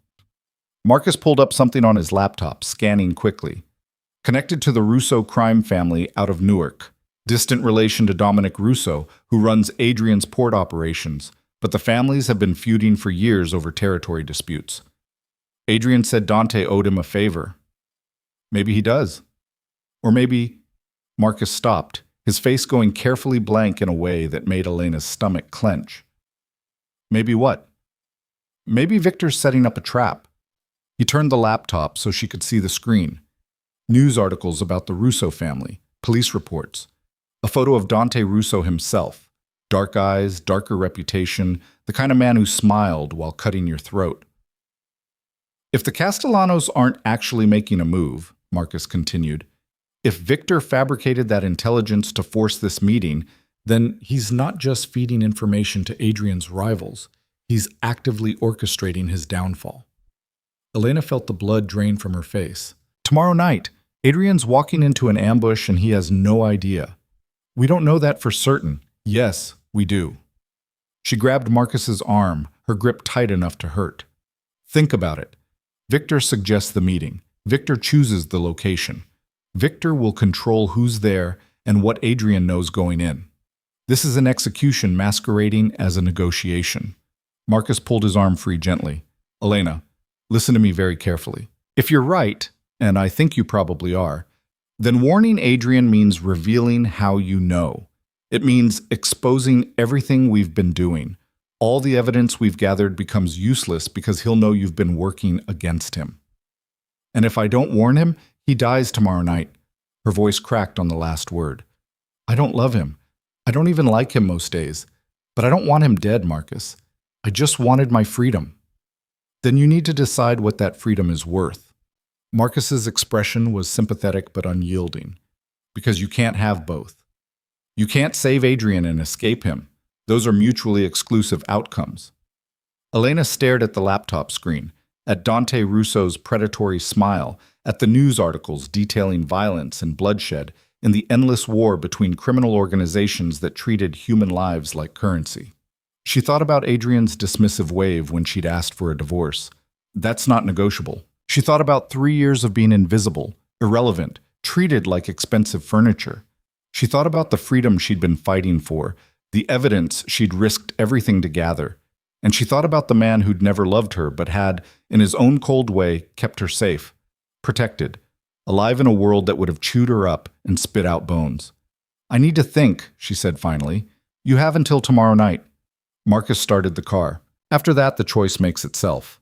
Marcus pulled up something on his laptop, scanning quickly. Connected to the Russo crime family out of Newark. Distant relation to Dominic Russo, who runs Adrian's port operations, but the families have been feuding for years over territory disputes. Adrian said Dante owed him a favor. Maybe he does. Or maybe... Marcus stopped, his face going carefully blank in a way that made Elena's stomach clench. Maybe what? Maybe Victor's setting up a trap. He turned the laptop so she could see the screen. News articles about the Russo family, police reports. A photo of Dante Russo himself. Dark eyes, darker reputation, the kind of man who smiled while cutting your throat. If the Castellanos aren't actually making a move, Marcus continued, if Victor fabricated that intelligence to force this meeting, then he's not just feeding information to Adrian's rivals, he's actively orchestrating his downfall. Elena felt the blood drain from her face. Tomorrow night, Adrian's walking into an ambush and he has no idea. We don't know that for certain. Yes, we do. She grabbed Marcus's arm, her grip tight enough to hurt. Think about it. Victor suggests the meeting. Victor chooses the location. Victor will control who's there and what Adrian knows going in. This is an execution masquerading as a negotiation. Marcus pulled his arm free gently. Elena, listen to me very carefully. If you're right, and I think you probably are, then warning Adrian means revealing how you know. It means exposing everything we've been doing. All the evidence we've gathered becomes useless because he'll know you've been working against him. And if I don't warn him, he dies tomorrow night. Her voice cracked on the last word. I don't love him. I don't even like him most days. But I don't want him dead, Marcus. I just wanted my freedom. Then you need to decide what that freedom is worth. Marcus's expression was sympathetic but unyielding. Because you can't have both. You can't save Adrian and escape him. Those are mutually exclusive outcomes. Elena stared at the laptop screen, at Dante Russo's predatory smile, at the news articles detailing violence and bloodshed in the endless war between criminal organizations that treated human lives like currency. She thought about Adrian's dismissive wave when she'd asked for a divorce. That's not negotiable. She thought about 3 years of being invisible, irrelevant, treated like expensive furniture. She thought about the freedom she'd been fighting for, the evidence she'd risked everything to gather. And she thought about the man who'd never loved her but had, in his own cold way, kept her safe, protected, alive in a world that would have chewed her up and spit out bones. I need to think, she said finally. You have until tomorrow night. Marcus started the car. After that, the choice makes itself.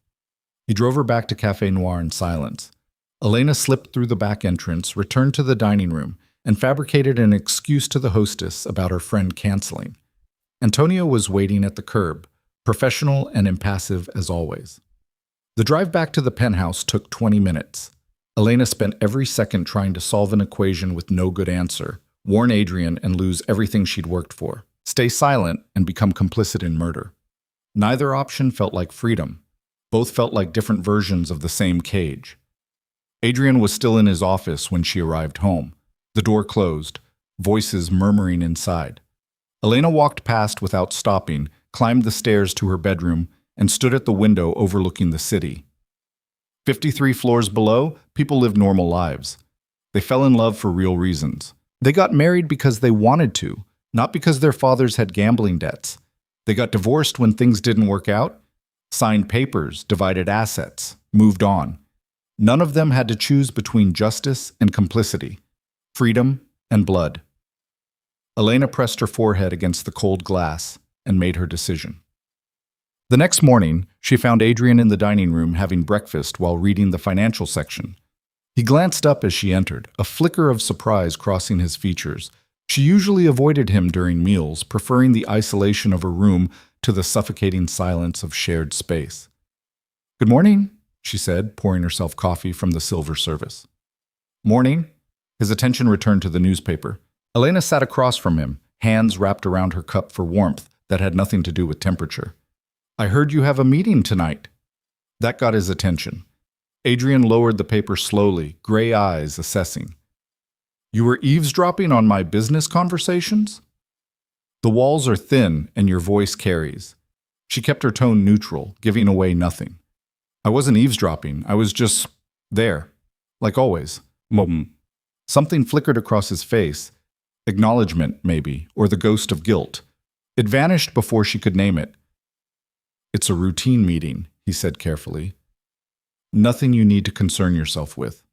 He drove her back to Café Noir in silence. Elena slipped through the back entrance, returned to the dining room, and fabricated an excuse to the hostess about her friend canceling. Antonio was waiting at the curb, professional and impassive as always. The drive back to the penthouse took 20 minutes. Elena spent every second trying to solve an equation with no good answer, warn Adrian and lose everything she'd worked for, stay silent and become complicit in murder. Neither option felt like freedom. Both felt like different versions of the same cage. Adrian was still in his office when she arrived home. The door closed, voices murmuring inside. Elena walked past without stopping, climbed the stairs to her bedroom, and stood at the window overlooking the city. 53 floors below, people lived normal lives. They fell in love for real reasons. They got married because they wanted to, not because their fathers had gambling debts. They got divorced when things didn't work out, signed papers, divided assets, moved on. None of them had to choose between justice and complicity, freedom and blood. Elena pressed her forehead against the cold glass and made her decision. The next morning, she found Adrian in the dining room having breakfast while reading the financial section. He glanced up as she entered, a flicker of surprise crossing his features. She usually avoided him during meals, preferring the isolation of her room to the suffocating silence of shared space. "Good morning," she said, pouring herself coffee from the silver service. "Morning." His attention returned to the newspaper. Elena sat across from him, hands wrapped around her cup for warmth that had nothing to do with temperature. "I heard you have a meeting tonight." That got his attention. Adrian lowered the paper slowly, gray eyes assessing. "You were eavesdropping on my business conversations?" "The walls are thin and your voice carries." She kept her tone neutral, giving away nothing. "I wasn't eavesdropping, I was just there. Like always." Something flickered across his face. Acknowledgement, maybe, or the ghost of guilt. It vanished before she could name it. "It's a routine meeting," he said carefully. "Nothing you need to concern yourself with."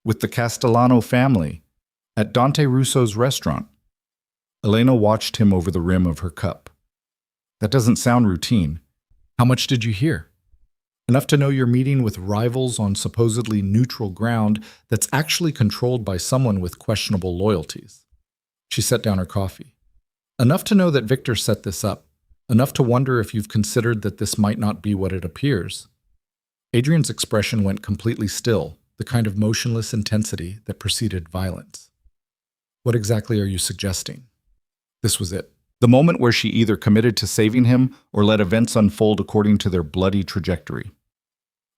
"With the Castellano family, at Dante Russo's restaurant." Elena watched him over the rim of her cup. "That doesn't sound routine. How much did you hear?" "Enough to know you're meeting with rivals on supposedly neutral ground that's actually controlled by someone with questionable loyalties." She set down her coffee. "Enough to know that Victor set this up. Enough to wonder if you've considered that this might not be what it appears." Adrian's expression went completely still, the kind of motionless intensity that preceded violence. "What exactly are you suggesting?" This was it. The moment where she either committed to saving him or let events unfold according to their bloody trajectory.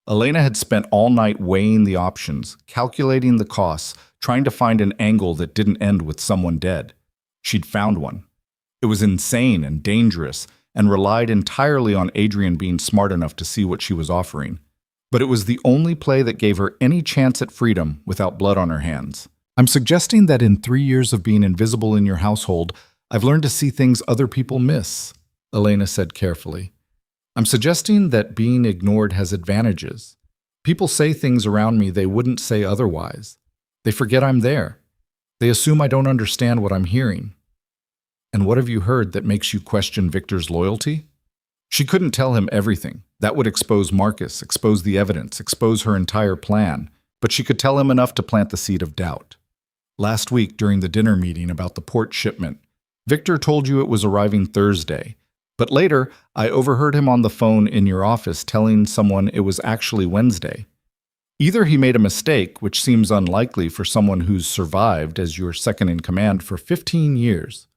Elena had spent all night weighing the options, calculating the costs, trying to find an angle that didn't end with someone dead. She'd found one. It was insane and dangerous, and relied entirely on Adrian being smart enough to see what she was offering. But it was the only play that gave her any chance at freedom without blood on her hands. "I'm suggesting that in 3 years of being invisible in your household, I've learned to see things other people miss," Elena said carefully. "I'm suggesting that being ignored has advantages. People say things around me they wouldn't say otherwise. They forget I'm there. They assume I don't understand what I'm hearing." "And what have you heard that makes you question Victor's loyalty?" She couldn't tell him everything. That would expose Marcus, expose the evidence, expose her entire plan. But she could tell him enough to plant the seed of doubt. "Last week, during the dinner meeting about the port shipment, Victor told you it was arriving Thursday. But later, I overheard him on the phone in your office telling someone it was actually Wednesday. Either he made a mistake, which seems unlikely for someone who's survived as your second in command for 15 years,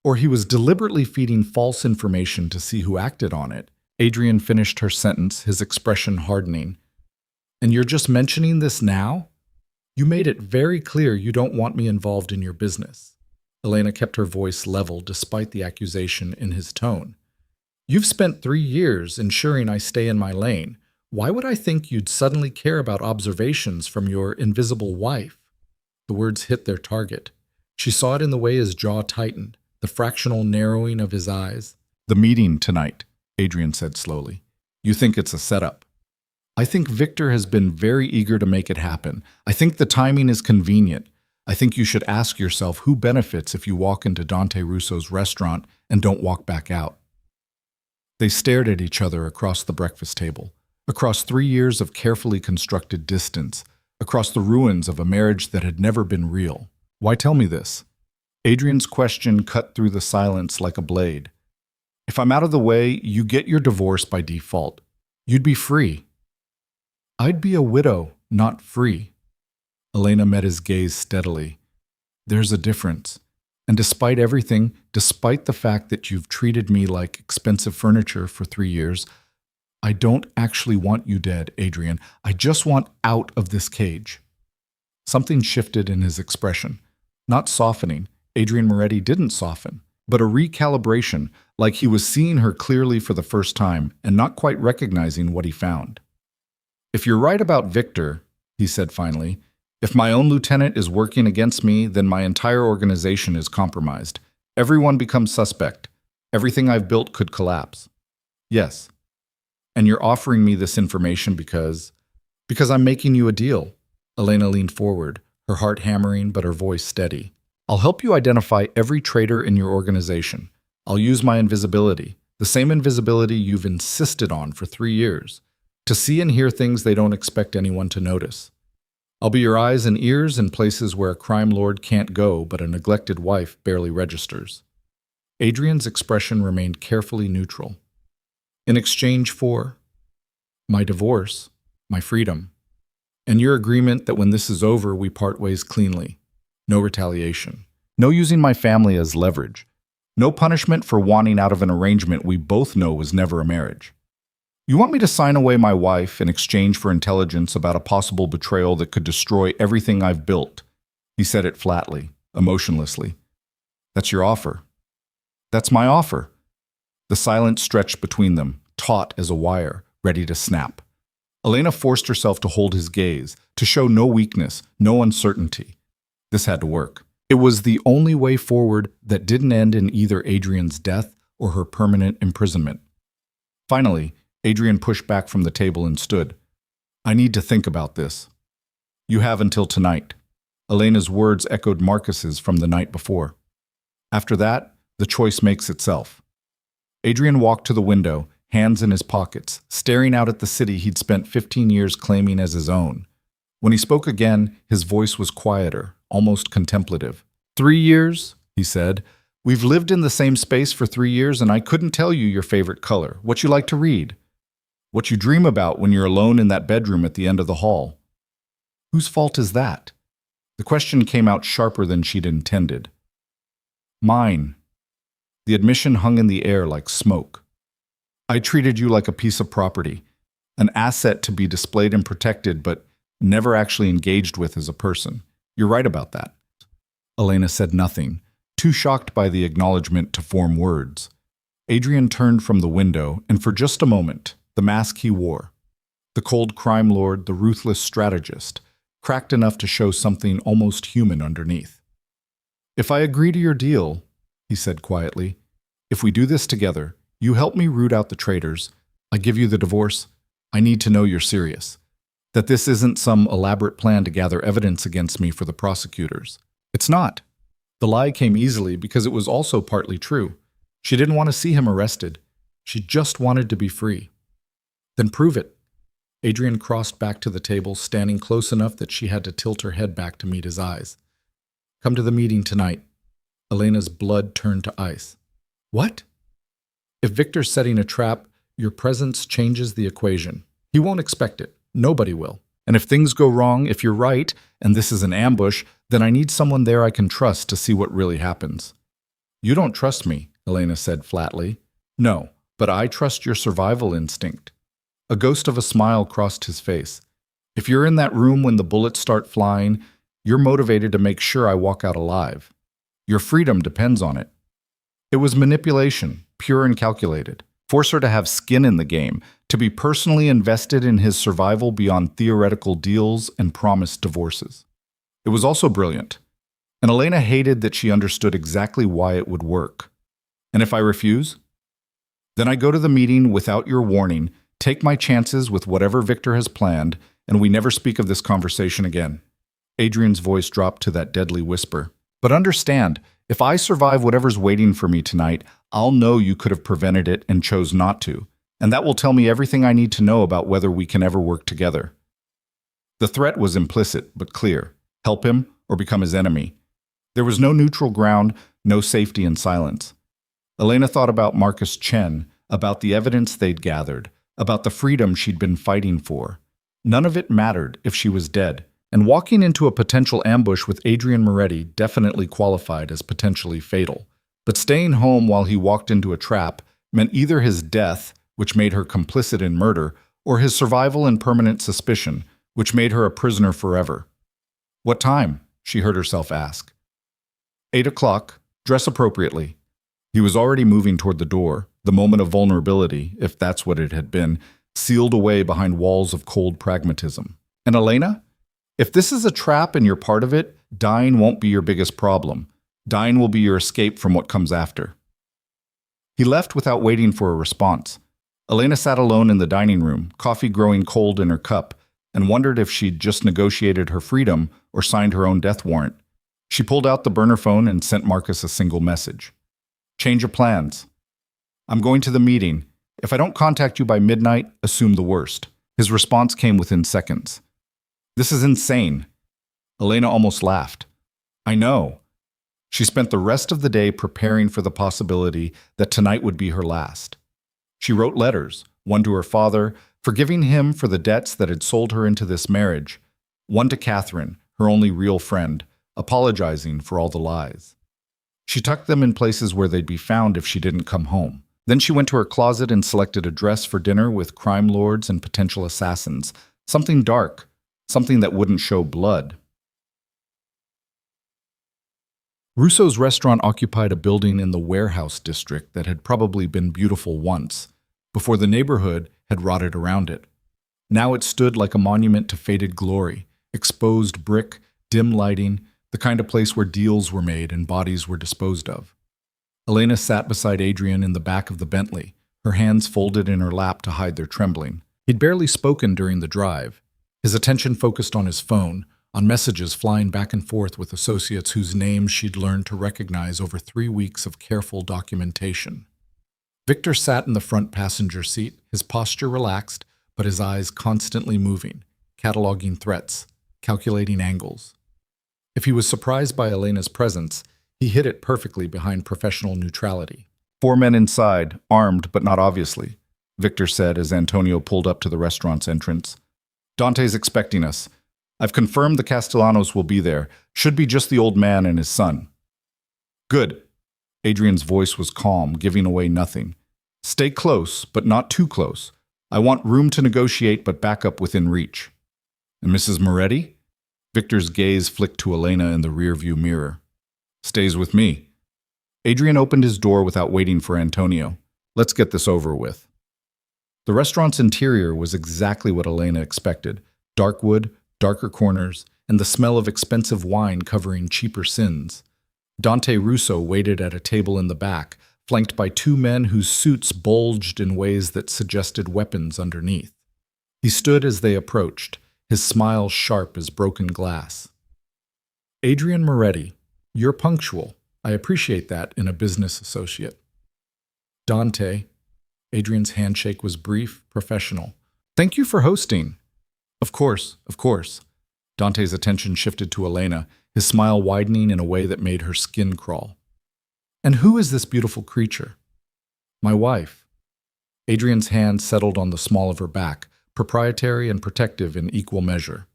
or he was deliberately feeding false information to see who acted on it." Adrian finished her sentence, his expression hardening. "And you're just mentioning this now? You made it very clear you don't want me involved in your business." Elena kept her voice level despite the accusation in his tone. "You've spent 3 years ensuring I stay in my lane. Why would I think you'd suddenly care about observations from your invisible wife?" The words hit their target. She saw it in the way his jaw tightened, the fractional narrowing of his eyes. "The meeting tonight," Adrian said slowly. "You think it's a setup?" "I think Victor has been very eager to make it happen. I think the timing is convenient. I think you should ask yourself who benefits if you walk into Dante Russo's restaurant and don't walk back out." They stared at each other across the breakfast table, across 3 years of carefully constructed distance, across the ruins of a marriage that had never been real. Why tell me this? Adrian's question cut through the silence like a blade. If I'm out of the way, you get your divorce by default. You'd be free. I'd be a widow, not free. Elena met his gaze steadily. There's a difference. And despite everything, despite the fact that you've treated me like expensive furniture for 3 years, I don't actually want you dead, Adrian. I just want out of this cage. Something shifted in his expression. Not softening. Adrian Moretti didn't soften, but a recalibration, like he was seeing her clearly for the first time and not quite recognizing what he found. If you're right about Victor, he said finally, if my own lieutenant is working against me, then my entire organization is compromised. Everyone becomes suspect. Everything I've built could collapse. Yes. And you're offering me this information because I'm making you a deal. Elena leaned forward, her heart hammering but her voice steady. I'll help you identify every traitor in your organization. I'll use my invisibility, the same invisibility you've insisted on for 3 years, to see and hear things they don't expect anyone to notice. I'll be your eyes and ears in places where a crime lord can't go but a neglected wife barely registers. Adrian's expression remained carefully neutral. In exchange for my divorce, my freedom, and your agreement that when this is over we part ways cleanly. No retaliation. No using my family as leverage. No punishment for wanting out of an arrangement we both know was never a marriage. You want me to sign away my wife in exchange for intelligence about a possible betrayal that could destroy everything I've built? He said it flatly, emotionlessly. That's your offer. That's my offer. The silence stretched between them, taut as a wire, ready to snap. Elena forced herself to hold his gaze, to show no weakness, no uncertainty. This had to work. It was the only way forward that didn't end in either Adrian's death or her permanent imprisonment. Finally, Adrian pushed back from the table and stood. I need to think about this. You have until tonight. Elena's words echoed Marcus's from the night before. After that, the choice makes itself. Adrian walked to the window, hands in his pockets, staring out at the city he'd spent 15 years claiming as his own. When he spoke again, his voice was quieter, almost contemplative. 3 years, he said. We've lived in the same space for 3 years and I couldn't tell you your favorite color, what you like to read, what you dream about when you're alone in that bedroom at the end of the hall. Whose fault is that? The question came out sharper than she'd intended. Mine. The admission hung in the air like smoke. I treated you like a piece of property, an asset to be displayed and protected, but never actually engaged with as a person. You're right about that. Elena said nothing, too shocked by the acknowledgement to form words. Adrian turned from the window, and for just a moment, the mask he wore, the cold crime lord, the ruthless strategist, cracked enough to show something almost human underneath. If I agree to your deal, he said quietly, if we do this together, you help me root out the traitors, I give you the divorce, I need to know you're serious. That this isn't some elaborate plan to gather evidence against me for the prosecutors. It's not. The lie came easily because it was also partly true. She didn't want to see him arrested. She just wanted to be free. Then prove it. Adrian crossed back to the table, standing close enough that she had to tilt her head back to meet his eyes. Come to the meeting tonight. Elena's blood turned to ice. What? If Victor's setting a trap, your presence changes the equation. He won't expect it. Nobody will. And if things go wrong, if you're right, and this is an ambush, then I need someone there I can trust to see what really happens. You don't trust me, Elena said flatly. No, but I trust your survival instinct. A ghost of a smile crossed his face. If you're in that room when the bullets start flying, you're motivated to make sure I walk out alive. Your freedom depends on it. It was manipulation, pure and calculated. Force her to have skin in the game, to be personally invested in his survival beyond theoretical deals and promised divorces. It was also brilliant, and Elena hated that she understood exactly why it would work. And if I refuse? Then I go to the meeting without your warning, take my chances with whatever Victor has planned, and we never speak of this conversation again. Adrian's voice dropped to that deadly whisper. But understand, if I survive whatever's waiting for me tonight, I'll know you could have prevented it and chose not to, and that will tell me everything I need to know about whether we can ever work together. The threat was implicit but clear. Help him or become his enemy. There was no neutral ground, no safety in silence. Elena thought about Marcus Chen, about the evidence they'd gathered, about the freedom she'd been fighting for. None of it mattered if she was dead, and walking into a potential ambush with Adrian Moretti definitely qualified as potentially fatal. But staying home while he walked into a trap meant either his death, which made her complicit in murder, or his survival in permanent suspicion, which made her a prisoner forever. "What time?" she heard herself ask. 8 o'clock. Dress appropriately. He was already moving toward the door, the moment of vulnerability, if that's what it had been, sealed away behind walls of cold pragmatism. And Elena? If this is a trap and you're part of it, dying won't be your biggest problem. Dying will be your escape from what comes after. He left without waiting for a response. Elena sat alone in the dining room, coffee growing cold in her cup, and wondered if she'd just negotiated her freedom or signed her own death warrant. She pulled out the burner phone and sent Marcus a single message. "Change of plans. I'm going to the meeting. If I don't contact you by midnight, assume the worst." His response came within seconds. "This is insane." Elena almost laughed. "I know." She spent the rest of the day preparing for the possibility that tonight would be her last. She wrote letters, one to her father, forgiving him for the debts that had sold her into this marriage, one to Catherine, her only real friend, apologizing for all the lies. She tucked them in places where they'd be found if she didn't come home. Then she went to her closet and selected a dress for dinner with crime lords and potential assassins, something dark, something that wouldn't show blood. Russo's restaurant occupied a building in the warehouse district that had probably been beautiful once, before the neighborhood had rotted around it. Now it stood like a monument to faded glory, exposed brick, dim lighting, the kind of place where deals were made and bodies were disposed of. Elena sat beside Adrian in the back of the Bentley, her hands folded in her lap to hide their trembling. He'd barely spoken during the drive, his attention focused on his phone, on messages flying back and forth with associates whose names she'd learned to recognize over 3 weeks of careful documentation. Victor sat in the front passenger seat, his posture relaxed, but his eyes constantly moving, cataloging threats, calculating angles. If he was surprised by Elena's presence, he hid it perfectly behind professional neutrality. "4 men inside, armed but not obviously," Victor said as Antonio pulled up to the restaurant's entrance. "Dante's expecting us. I've confirmed the Castellanos will be there. Should be just the old man and his son." "Good." Adrian's voice was calm, giving away nothing. "Stay close, but not too close. I want room to negotiate, but backup within reach." "And Mrs. Moretti?" Victor's gaze flicked to Elena in the rearview mirror. "Stays with me." Adrian opened his door without waiting for Antonio. "Let's get this over with." The restaurant's interior was exactly what Elena expected. Dark wood, darker corners, and the smell of expensive wine covering cheaper sins. Dante Russo waited at a table in the back, flanked by 2 men whose suits bulged in ways that suggested weapons underneath. He stood as they approached, his smile sharp as broken glass. "Adrian Moretti, you're punctual. I appreciate that in a business associate." "Dante." Adrian's handshake was brief, professional. "Thank you for hosting." Of course, of course." Dante's attention shifted to Elena, his smile widening in a way that made her skin crawl. "And who is this beautiful creature?" "My wife." Adrian's hand settled on the small of her back, proprietary and protective in equal measure.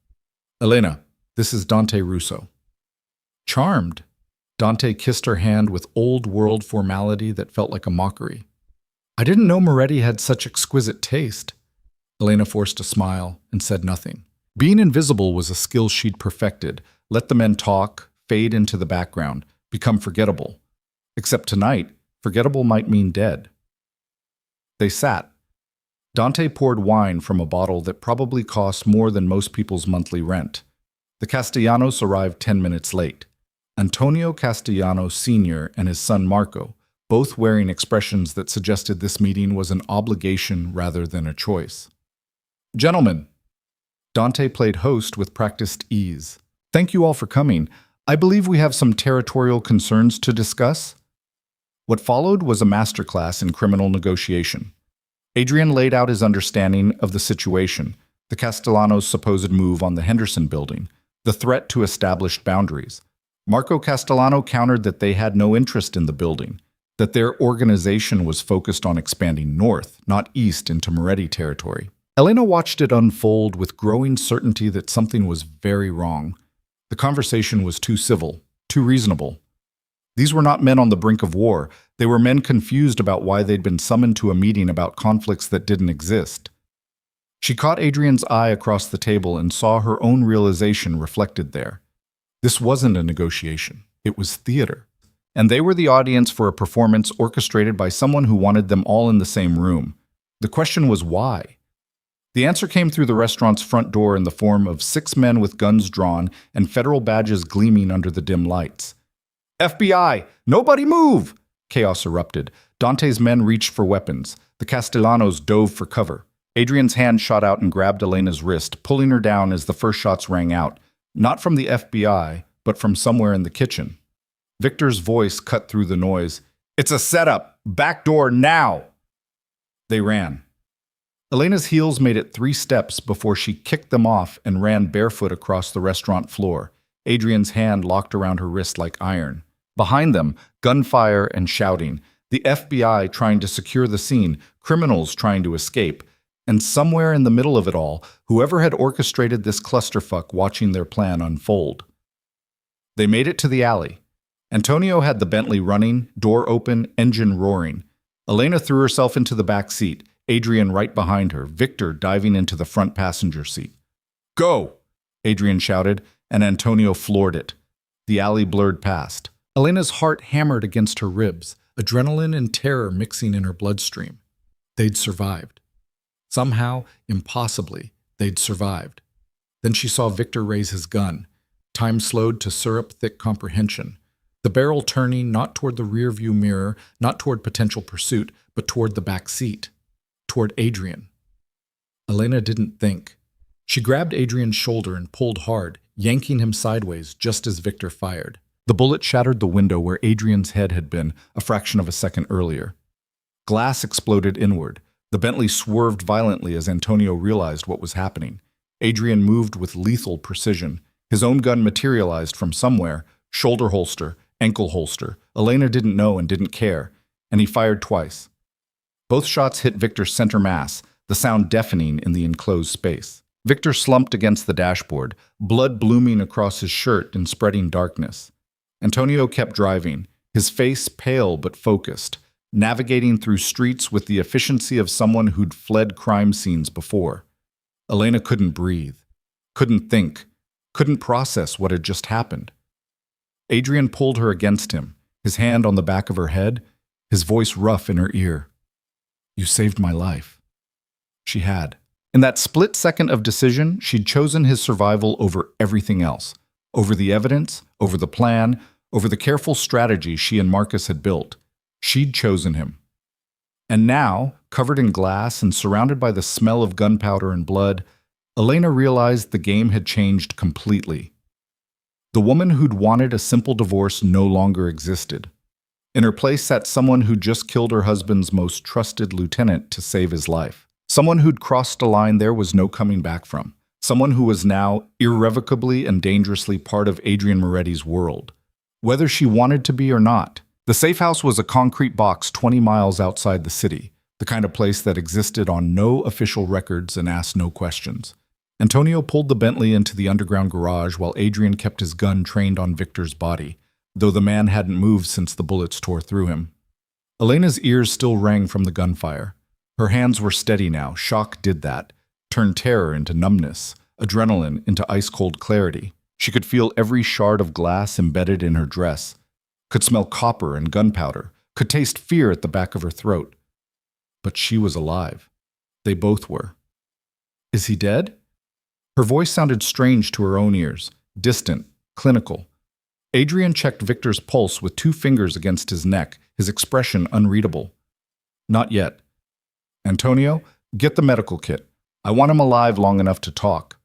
"Elena, this is Dante Russo." "Charmed." Dante kissed her hand with old-world formality that felt like a mockery. "I didn't know Moretti had such exquisite taste." Elena forced a smile and said nothing. Being invisible was a skill she'd perfected. Let the men talk, fade into the background, become forgettable. Except tonight, forgettable might mean dead. They sat. Dante poured wine from a bottle that probably cost more than most people's monthly rent. The Castellanos arrived 10 minutes late. Antonio Castellanos Sr. and his son Marco, both wearing expressions that suggested this meeting was an obligation rather than a choice. "Gentlemen," Dante played host with practiced ease. "Thank you all for coming. I believe we have some territorial concerns to discuss." What followed was a masterclass in criminal negotiation. Adrian laid out his understanding of the situation, the Castellanos' supposed move on the Henderson building, the threat to established boundaries. Marco Castellano countered that they had no interest in the building, that their organization was focused on expanding north, not east into Moretti territory. Elena watched it unfold with growing certainty that something was very wrong. The conversation was too civil, too reasonable. These were not men on the brink of war. They were men confused about why they'd been summoned to a meeting about conflicts that didn't exist. She caught Adrian's eye across the table and saw her own realization reflected there. This wasn't a negotiation. It was theater. And they were the audience for a performance orchestrated by someone who wanted them all in the same room. The question was why? The answer came through the restaurant's front door in the form of 6 men with guns drawn and federal badges gleaming under the dim lights. FBI! Nobody move! Chaos erupted. Dante's men reached for weapons. The Castellanos dove for cover. Adrian's hand shot out and grabbed Elena's wrist, pulling her down as the first shots rang out. Not from the FBI, but from somewhere in the kitchen. Victor's voice cut through the noise. It's a setup! Back door now! They ran. Elena's heels made it 3 steps before she kicked them off and ran barefoot across the restaurant floor. Adrian's hand locked around her wrist like iron. Behind them, gunfire and shouting. The FBI trying to secure the scene, criminals trying to escape. And somewhere in the middle of it all, whoever had orchestrated this clusterfuck watching their plan unfold. They made it to the alley. Antonio had the Bentley running, door open, engine roaring. Elena threw herself into the back seat, Adrian right behind her, Victor diving into the front passenger seat. Go! Adrian shouted, and Antonio floored it. The alley blurred past. Elena's heart hammered against her ribs, adrenaline and terror mixing in her bloodstream. They'd survived. Somehow, impossibly, they'd survived. Then she saw Victor raise his gun. Time slowed to syrup-thick comprehension. The barrel turning not toward the rearview mirror, not toward potential pursuit, but toward the back seat. Toward Adrian. Elena didn't think. She grabbed Adrian's shoulder and pulled hard, yanking him sideways just as Victor fired. The bullet shattered the window where Adrian's head had been a fraction of a second earlier. Glass exploded inward. The Bentley swerved violently as Antonio realized what was happening. Adrian moved with lethal precision. His own gun materialized from somewhere, shoulder holster, ankle holster. Elena didn't know and didn't care, and he fired twice. Both shots hit Victor's center mass, the sound deafening in the enclosed space. Victor slumped against the dashboard, blood blooming across his shirt in spreading darkness. Antonio kept driving, his face pale but focused, navigating through streets with the efficiency of someone who'd fled crime scenes before. Elena couldn't breathe, couldn't think, couldn't process what had just happened. Adrian pulled her against him, his hand on the back of her head, his voice rough in her ear. You saved my life. She had. In that split second of decision, she'd chosen his survival over everything else, over the evidence, over the plan, over the careful strategy she and Marcus had built. She'd chosen him. And now, covered in glass and surrounded by the smell of gunpowder and blood, Elena realized the game had changed completely. The woman who'd wanted a simple divorce no longer existed. In her place sat someone who'd just killed her husband's most trusted lieutenant to save his life. Someone who'd crossed a line there was no coming back from. Someone who was now irrevocably and dangerously part of Adrian Moretti's world. Whether she wanted to be or not. The safe house was a concrete box 20 miles outside the city, the kind of place that existed on no official records and asked no questions. Antonio pulled the Bentley into the underground garage while Adrian kept his gun trained on Victor's body, though the man hadn't moved since the bullets tore through him. Elena's ears still rang from the gunfire. Her hands were steady now. Shock did that, turned terror into numbness, adrenaline into ice-cold clarity. She could feel every shard of glass embedded in her dress, could smell copper and gunpowder, could taste fear at the back of her throat. But she was alive. They both were. Is he dead? Her voice sounded strange to her own ears, distant, clinical. Adrian checked Victor's pulse with 2 fingers against his neck, his expression unreadable. Not yet. Antonio, get the medical kit. I want him alive long enough to talk.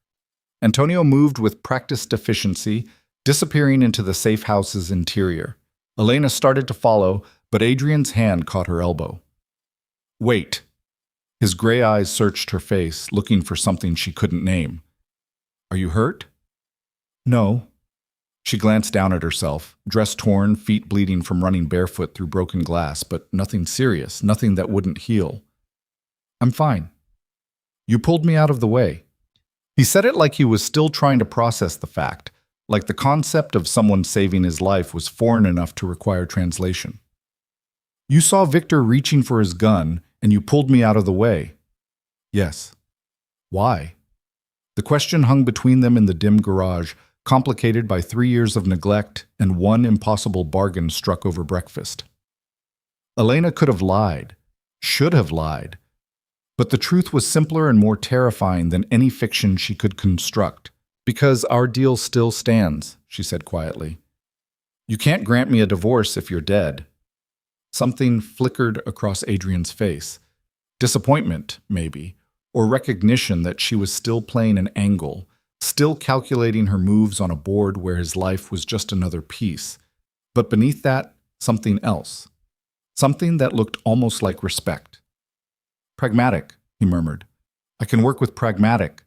Antonio moved with practiced efficiency, disappearing into the safe house's interior. Elena started to follow, but Adrian's hand caught her elbow. Wait. His gray eyes searched her face, looking for something she couldn't name. Are you hurt? No. She glanced down at herself, dress torn, feet bleeding from running barefoot through broken glass, but nothing serious, nothing that wouldn't heal. I'm fine. You pulled me out of the way. He said it like he was still trying to process the fact, like the concept of someone saving his life was foreign enough to require translation. You saw Victor reaching for his gun, and you pulled me out of the way. Yes. Why? The question hung between them in the dim garage, complicated by 3 years of neglect and one impossible bargain struck over breakfast. Elena could have lied, should have lied, but the truth was simpler and more terrifying than any fiction she could construct. Because our deal still stands, she said quietly. You can't grant me a divorce if you're dead. Something flickered across Adrian's face. Disappointment, maybe, or recognition that she was still playing an angle, still calculating her moves on a board where his life was just another piece. But beneath that, something else. Something that looked almost like respect. Pragmatic, he murmured. I can work with pragmatic.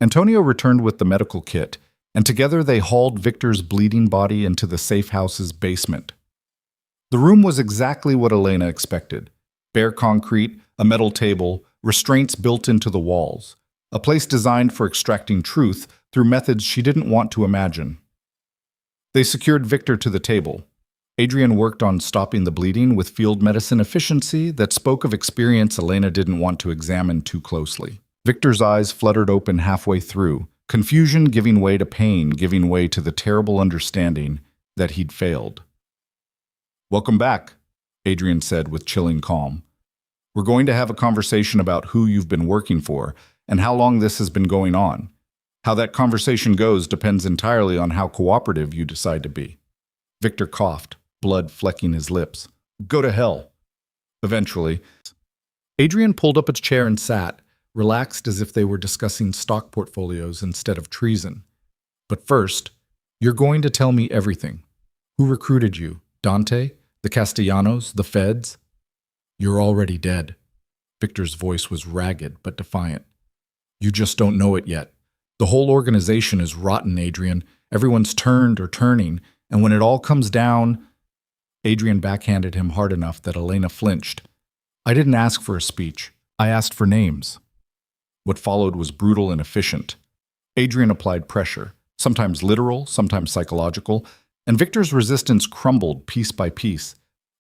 Antonio returned with the medical kit, and together they hauled Victor's bleeding body into the safe house's basement. The room was exactly what Elena expected. Bare concrete, a metal table, restraints built into the walls. A place designed for extracting truth through methods she didn't want to imagine. They secured Victor to the table. Adrian worked on stopping the bleeding with field medicine efficiency that spoke of experience Elena didn't want to examine too closely. Victor's eyes fluttered open halfway through, confusion giving way to pain, giving way to the terrible understanding that he'd failed. Welcome back, Adrian said with chilling calm. We're going to have a conversation about who you've been working for and how long this has been going on. How that conversation goes depends entirely on how cooperative you decide to be. Victor coughed, blood flecking his lips. Go to hell. Eventually, Adrian pulled up a chair and sat, relaxed as if they were discussing stock portfolios instead of treason. But first, you're going to tell me everything. Who recruited you? Dante? The Castellanos? The feds? You're already dead. Victor's voice was ragged but defiant. You just don't know it yet. The whole organization is rotten, Adrian. Everyone's turned or turning, and when it all comes down... Adrian backhanded him hard enough that Elena flinched. I didn't ask for a speech. I asked for names. What followed was brutal and efficient. Adrian applied pressure, sometimes literal, sometimes psychological, and Victor's resistance crumbled piece by piece.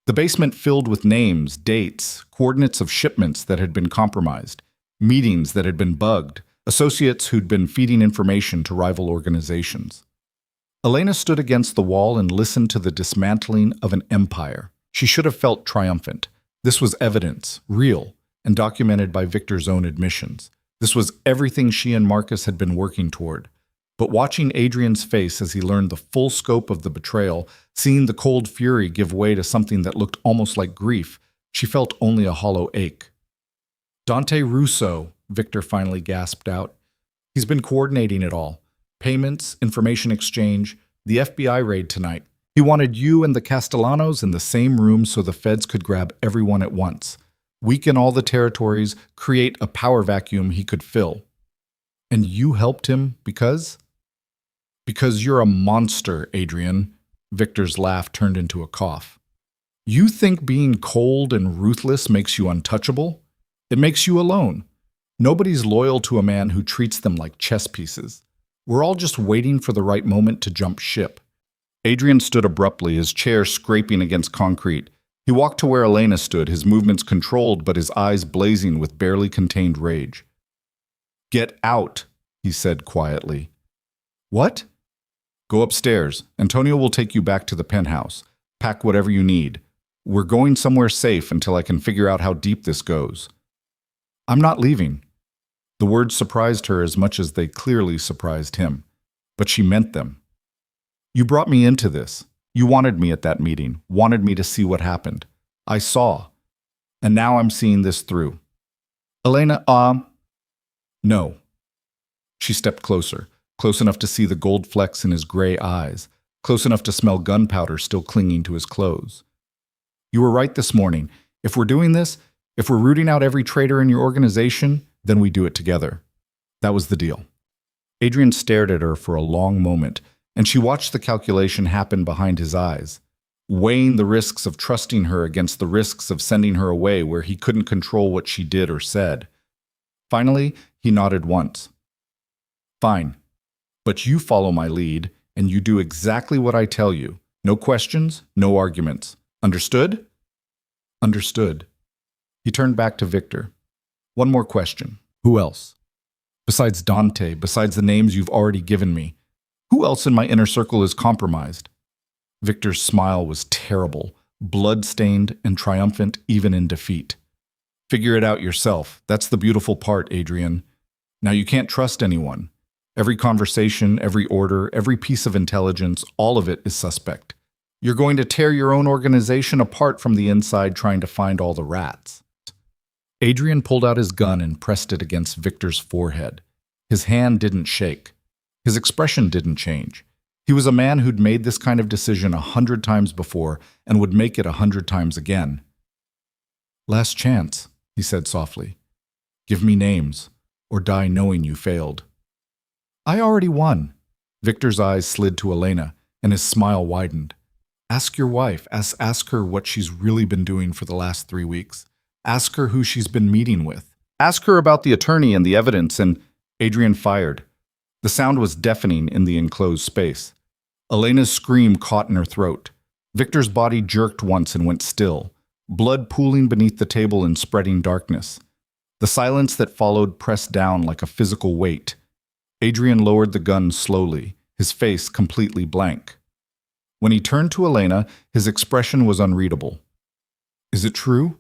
The basement filled with names, dates, coordinates of shipments that had been compromised, meetings that had been bugged, associates who'd been feeding information to rival organizations. Elena stood against the wall and listened to the dismantling of an empire. She should have felt triumphant. This was evidence, real, and documented by Victor's own admissions. This was everything she and Marcus had been working toward. But watching Adrian's face as he learned the full scope of the betrayal, seeing the cold fury give way to something that looked almost like grief, she felt only a hollow ache. Dante Russo, Victor finally gasped out. He's been coordinating it all. Payments, information exchange, the FBI raid tonight. He wanted you and the Castellanos in the same room so the feds could grab everyone at once. Weaken all the territories, create a power vacuum he could fill. And you helped him because? Because you're a monster, Adrian. Victor's laugh turned into a cough. You think being cold and ruthless makes you untouchable? It makes you alone. Nobody's loyal to a man who treats them like chess pieces. We're all just waiting for the right moment to jump ship. Adrian stood abruptly, his chair scraping against concrete. He walked to where Elena stood, his movements controlled but his eyes blazing with barely contained rage. Get out, he said quietly. What? Go upstairs. Antonio will take you back to the penthouse. Pack whatever you need. We're going somewhere safe until I can figure out how deep this goes. I'm not leaving. The words surprised her as much as they clearly surprised him. But she meant them. You brought me into this. You wanted me at that meeting, wanted me to see what happened. I saw. And now I'm seeing this through. Elena, No. She stepped closer, close enough to see the gold flecks in his gray eyes, close enough to smell gunpowder still clinging to his clothes. You were right this morning. If we're doing this, if we're rooting out every traitor in your organization, then we do it together. That was the deal. Adrian stared at her for a long moment, and she watched the calculation happen behind his eyes, weighing the risks of trusting her against the risks of sending her away where he couldn't control what she did or said. Finally, he nodded once. Fine, but you follow my lead, and you do exactly what I tell you. No questions, no arguments. Understood? Understood. He turned back to Victor. One more question. Who else? Besides Dante, besides the names you've already given me, who else in my inner circle is compromised? Victor's smile was terrible, blood-stained and triumphant even in defeat. Figure it out yourself. That's the beautiful part, Adrian. Now you can't trust anyone. Every conversation, every order, every piece of intelligence, all of it is suspect. You're going to tear your own organization apart from the inside trying to find all the rats. Adrian pulled out his gun and pressed it against Victor's forehead. His hand didn't shake. His expression didn't change. He was a man who'd made this kind of decision 100 times before and would make it 100 times again. Last chance, he said softly. Give me names, or die knowing you failed. I already won. Victor's eyes slid to Elena, and his smile widened. Ask your wife. Ask her what she's really been doing for the last 3 weeks. Ask her who she's been meeting with. Ask her about the attorney and the evidence, and Adrian fired. The sound was deafening in the enclosed space. Elena's scream caught in her throat. Victor's body jerked once and went still, blood pooling beneath the table in spreading darkness. The silence that followed pressed down like a physical weight. Adrian lowered the gun slowly, his face completely blank. When he turned to Elena, his expression was unreadable. Is it true?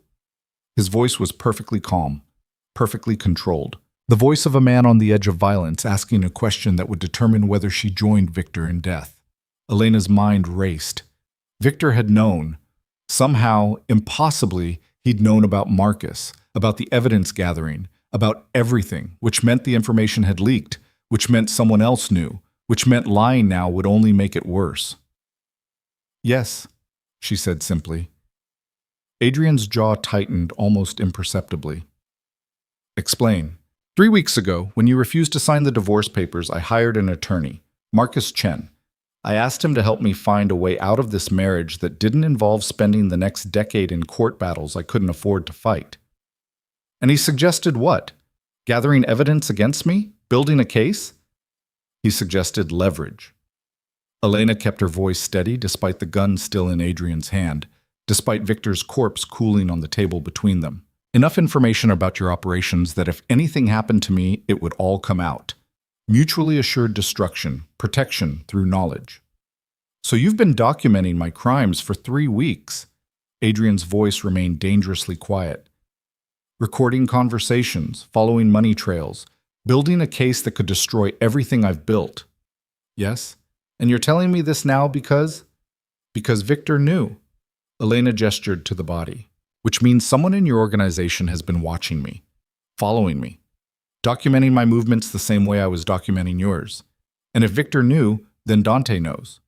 His voice was perfectly calm, perfectly controlled. The voice of a man on the edge of violence asking a question that would determine whether she joined Victor in death. Elena's mind raced. Victor had known. Somehow, impossibly, he'd known about Marcus, about the evidence gathering, about everything, which meant the information had leaked, which meant someone else knew, which meant lying now would only make it worse. Yes, she said simply. Adrian's jaw tightened almost imperceptibly. Explain. 3 weeks ago, when you refused to sign the divorce papers, I hired an attorney, Marcus Chen. I asked him to help me find a way out of this marriage that didn't involve spending the next decade in court battles I couldn't afford to fight. And he suggested what? Gathering evidence against me? Building a case? He suggested leverage. Elena kept her voice steady despite the gun still in Adrian's hand, despite Victor's corpse cooling on the table between them. Enough information about your operations that if anything happened to me, it would all come out. Mutually assured destruction, protection through knowledge. So you've been documenting my crimes for 3 weeks. Adrian's voice remained dangerously quiet. Recording conversations, following money trails, building a case that could destroy everything I've built. Yes? And you're telling me this now because? Because Victor knew. Elena gestured to the body, which means someone in your organization has been watching me, following me, documenting my movements the same way I was documenting yours. And if Victor knew, then Dante knows.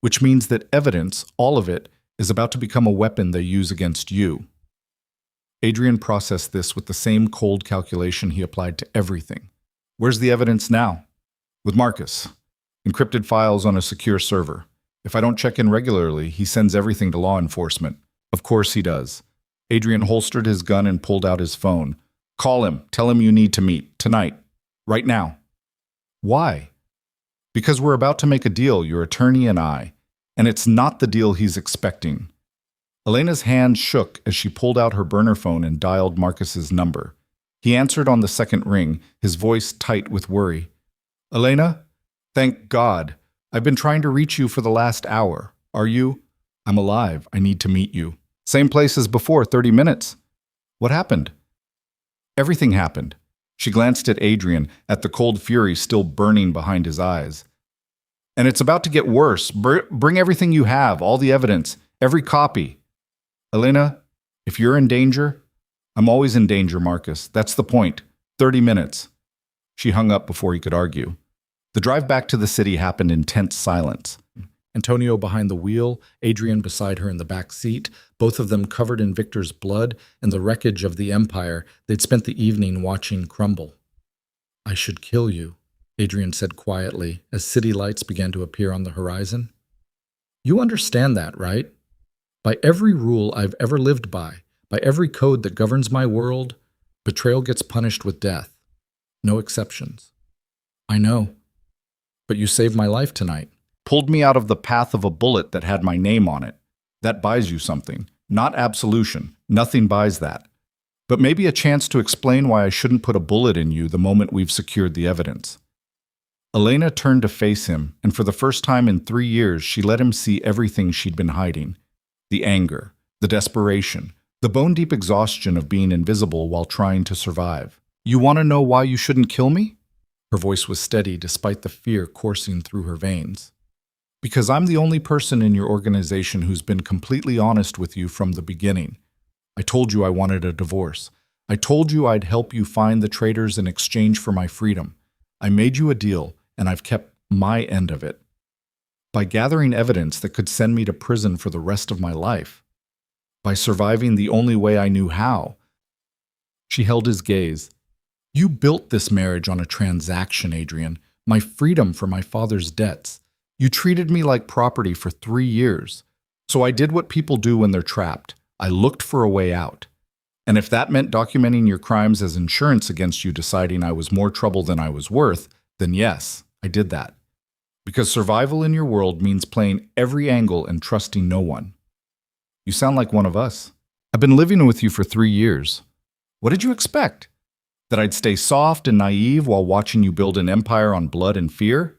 Which means that evidence, all of it, is about to become a weapon they use against you. Adrian processed this with the same cold calculation he applied to everything. Where's the evidence now? With Marcus. Encrypted files on a secure server. If I don't check in regularly, he sends everything to law enforcement. Of course he does. Adrian holstered his gun and pulled out his phone. Call him. Tell him you need to meet. Tonight. Right now. Why? Because we're about to make a deal, your attorney and I. And it's not the deal he's expecting. Elena's hand shook as she pulled out her burner phone and dialed Marcus's number. He answered on the second ring, his voice tight with worry. Elena? Thank God. I've been trying to reach you for the last hour. Are you? I'm alive. I need to meet you. Same place as before, 30 minutes. What happened? Everything happened. She glanced at Adrian, at the cold fury still burning behind his eyes. And it's about to get worse. Bring everything you have, all the evidence, every copy. Elena, if you're in danger, I'm always in danger, Marcus. That's the point. 30 minutes. She hung up before he could argue. The drive back to the city happened in tense silence. Antonio behind the wheel, Adrian beside her in the back seat, both of them covered in Victor's blood and the wreckage of the empire they'd spent the evening watching crumble. I should kill you, Adrian said quietly as city lights began to appear on the horizon. You understand that, right? By every rule I've ever lived by every code that governs my world, betrayal gets punished with death. No exceptions. I know. But you saved my life tonight. Pulled me out of the path of a bullet that had my name on it. That buys you something. Not absolution. Nothing buys that. But maybe a chance to explain why I shouldn't put a bullet in you the moment we've secured the evidence. Elena turned to face him, and for the first time in 3 years, she let him see everything she'd been hiding. The anger, the desperation, the bone-deep exhaustion of being invisible while trying to survive. You want to know why you shouldn't kill me? Her voice was steady despite the fear coursing through her veins. Because I'm the only person in your organization who's been completely honest with you from the beginning. I told you I wanted a divorce. I told you I'd help you find the traitors in exchange for my freedom. I made you a deal, and I've kept my end of it. By gathering evidence that could send me to prison for the rest of my life. By surviving the only way I knew how. She held his gaze. You built this marriage on a transaction, Adrian. My freedom for my father's debts. You treated me like property for 3 years. So I did what people do when they're trapped. I looked for a way out. And if that meant documenting your crimes as insurance against you deciding I was more trouble than I was worth, then yes, I did that. Because survival in your world means playing every angle and trusting no one. You sound like one of us. I've been living with you for 3 years. What did you expect? That I'd stay soft and naive while watching you build an empire on blood and fear?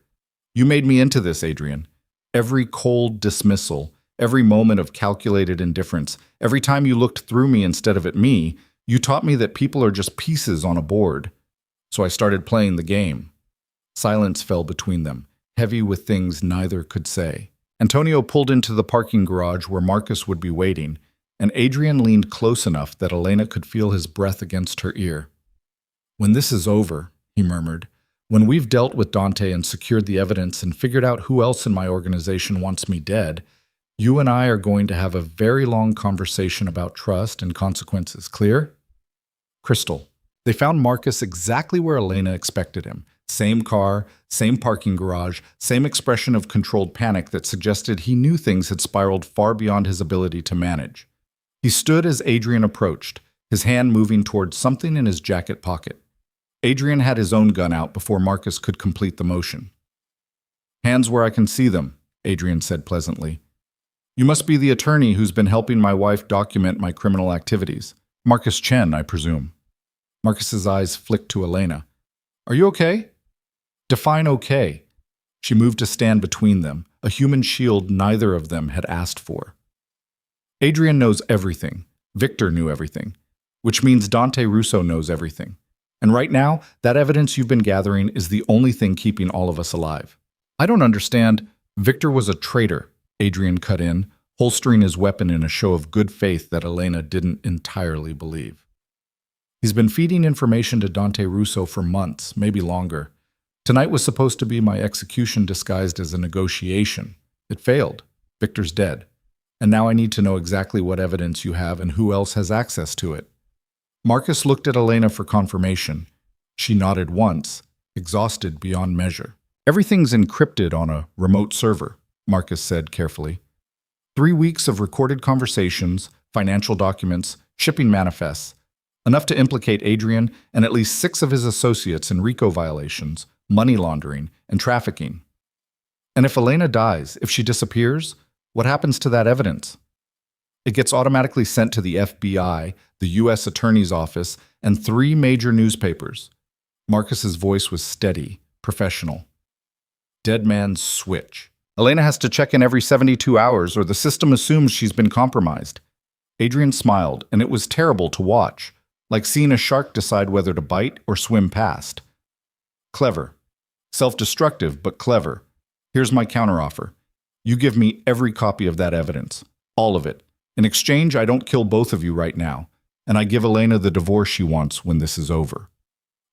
You made me into this, Adrian. Every cold dismissal, every moment of calculated indifference, every time you looked through me instead of at me, you taught me that people are just pieces on a board. So I started playing the game. Silence fell between them, heavy with things neither could say. Antonio pulled into the parking garage where Marcus would be waiting, and Adrian leaned close enough that Elena could feel his breath against her ear. When this is over, he murmured, when we've dealt with Dante and secured the evidence and figured out who else in my organization wants me dead, you and I are going to have a very long conversation about trust and consequences. Clear? Crystal. They found Marcus exactly where Elena expected him. Same car, same parking garage, same expression of controlled panic that suggested he knew things had spiraled far beyond his ability to manage. He stood as Adrian approached, his hand moving towards something in his jacket pocket. Adrian had his own gun out before Marcus could complete the motion. Hands where I can see them, Adrian said pleasantly. You must be the attorney who's been helping my wife document my criminal activities. Marcus Chen, I presume. Marcus's eyes flicked to Elena. Are you okay? Define okay. She moved to stand between them, a human shield neither of them had asked for. Adrian knows everything. Victor knew everything. Which means Dante Russo knows everything. And right now, that evidence you've been gathering is the only thing keeping all of us alive. I don't understand. Victor was a traitor, Adrian cut in, holstering his weapon in a show of good faith that Elena didn't entirely believe. He's been feeding information to Dante Russo for months, maybe longer. Tonight was supposed to be my execution disguised as a negotiation. It failed. Victor's dead. And now I need to know exactly what evidence you have and who else has access to it. Marcus looked at Elena for confirmation. She nodded once, exhausted beyond measure. Everything's encrypted on a remote server, Marcus said carefully. 3 weeks of recorded conversations, financial documents, shipping manifests, enough to implicate Adrian and at least 6 of his associates in RICO violations, money laundering, and trafficking. And if Elena dies, if she disappears, what happens to that evidence? It gets automatically sent to the FBI, the U.S. Attorney's Office, and 3 major newspapers. Marcus's voice was steady, professional. Dead man's switch. Elena has to check in every 72 hours or the system assumes she's been compromised. Adrian smiled, and it was terrible to watch, like seeing a shark decide whether to bite or swim past. Clever. Self-destructive, but clever. Here's my counteroffer. You give me every copy of that evidence. All of it. In exchange, I don't kill both of you right now, and I give Elena the divorce she wants when this is over.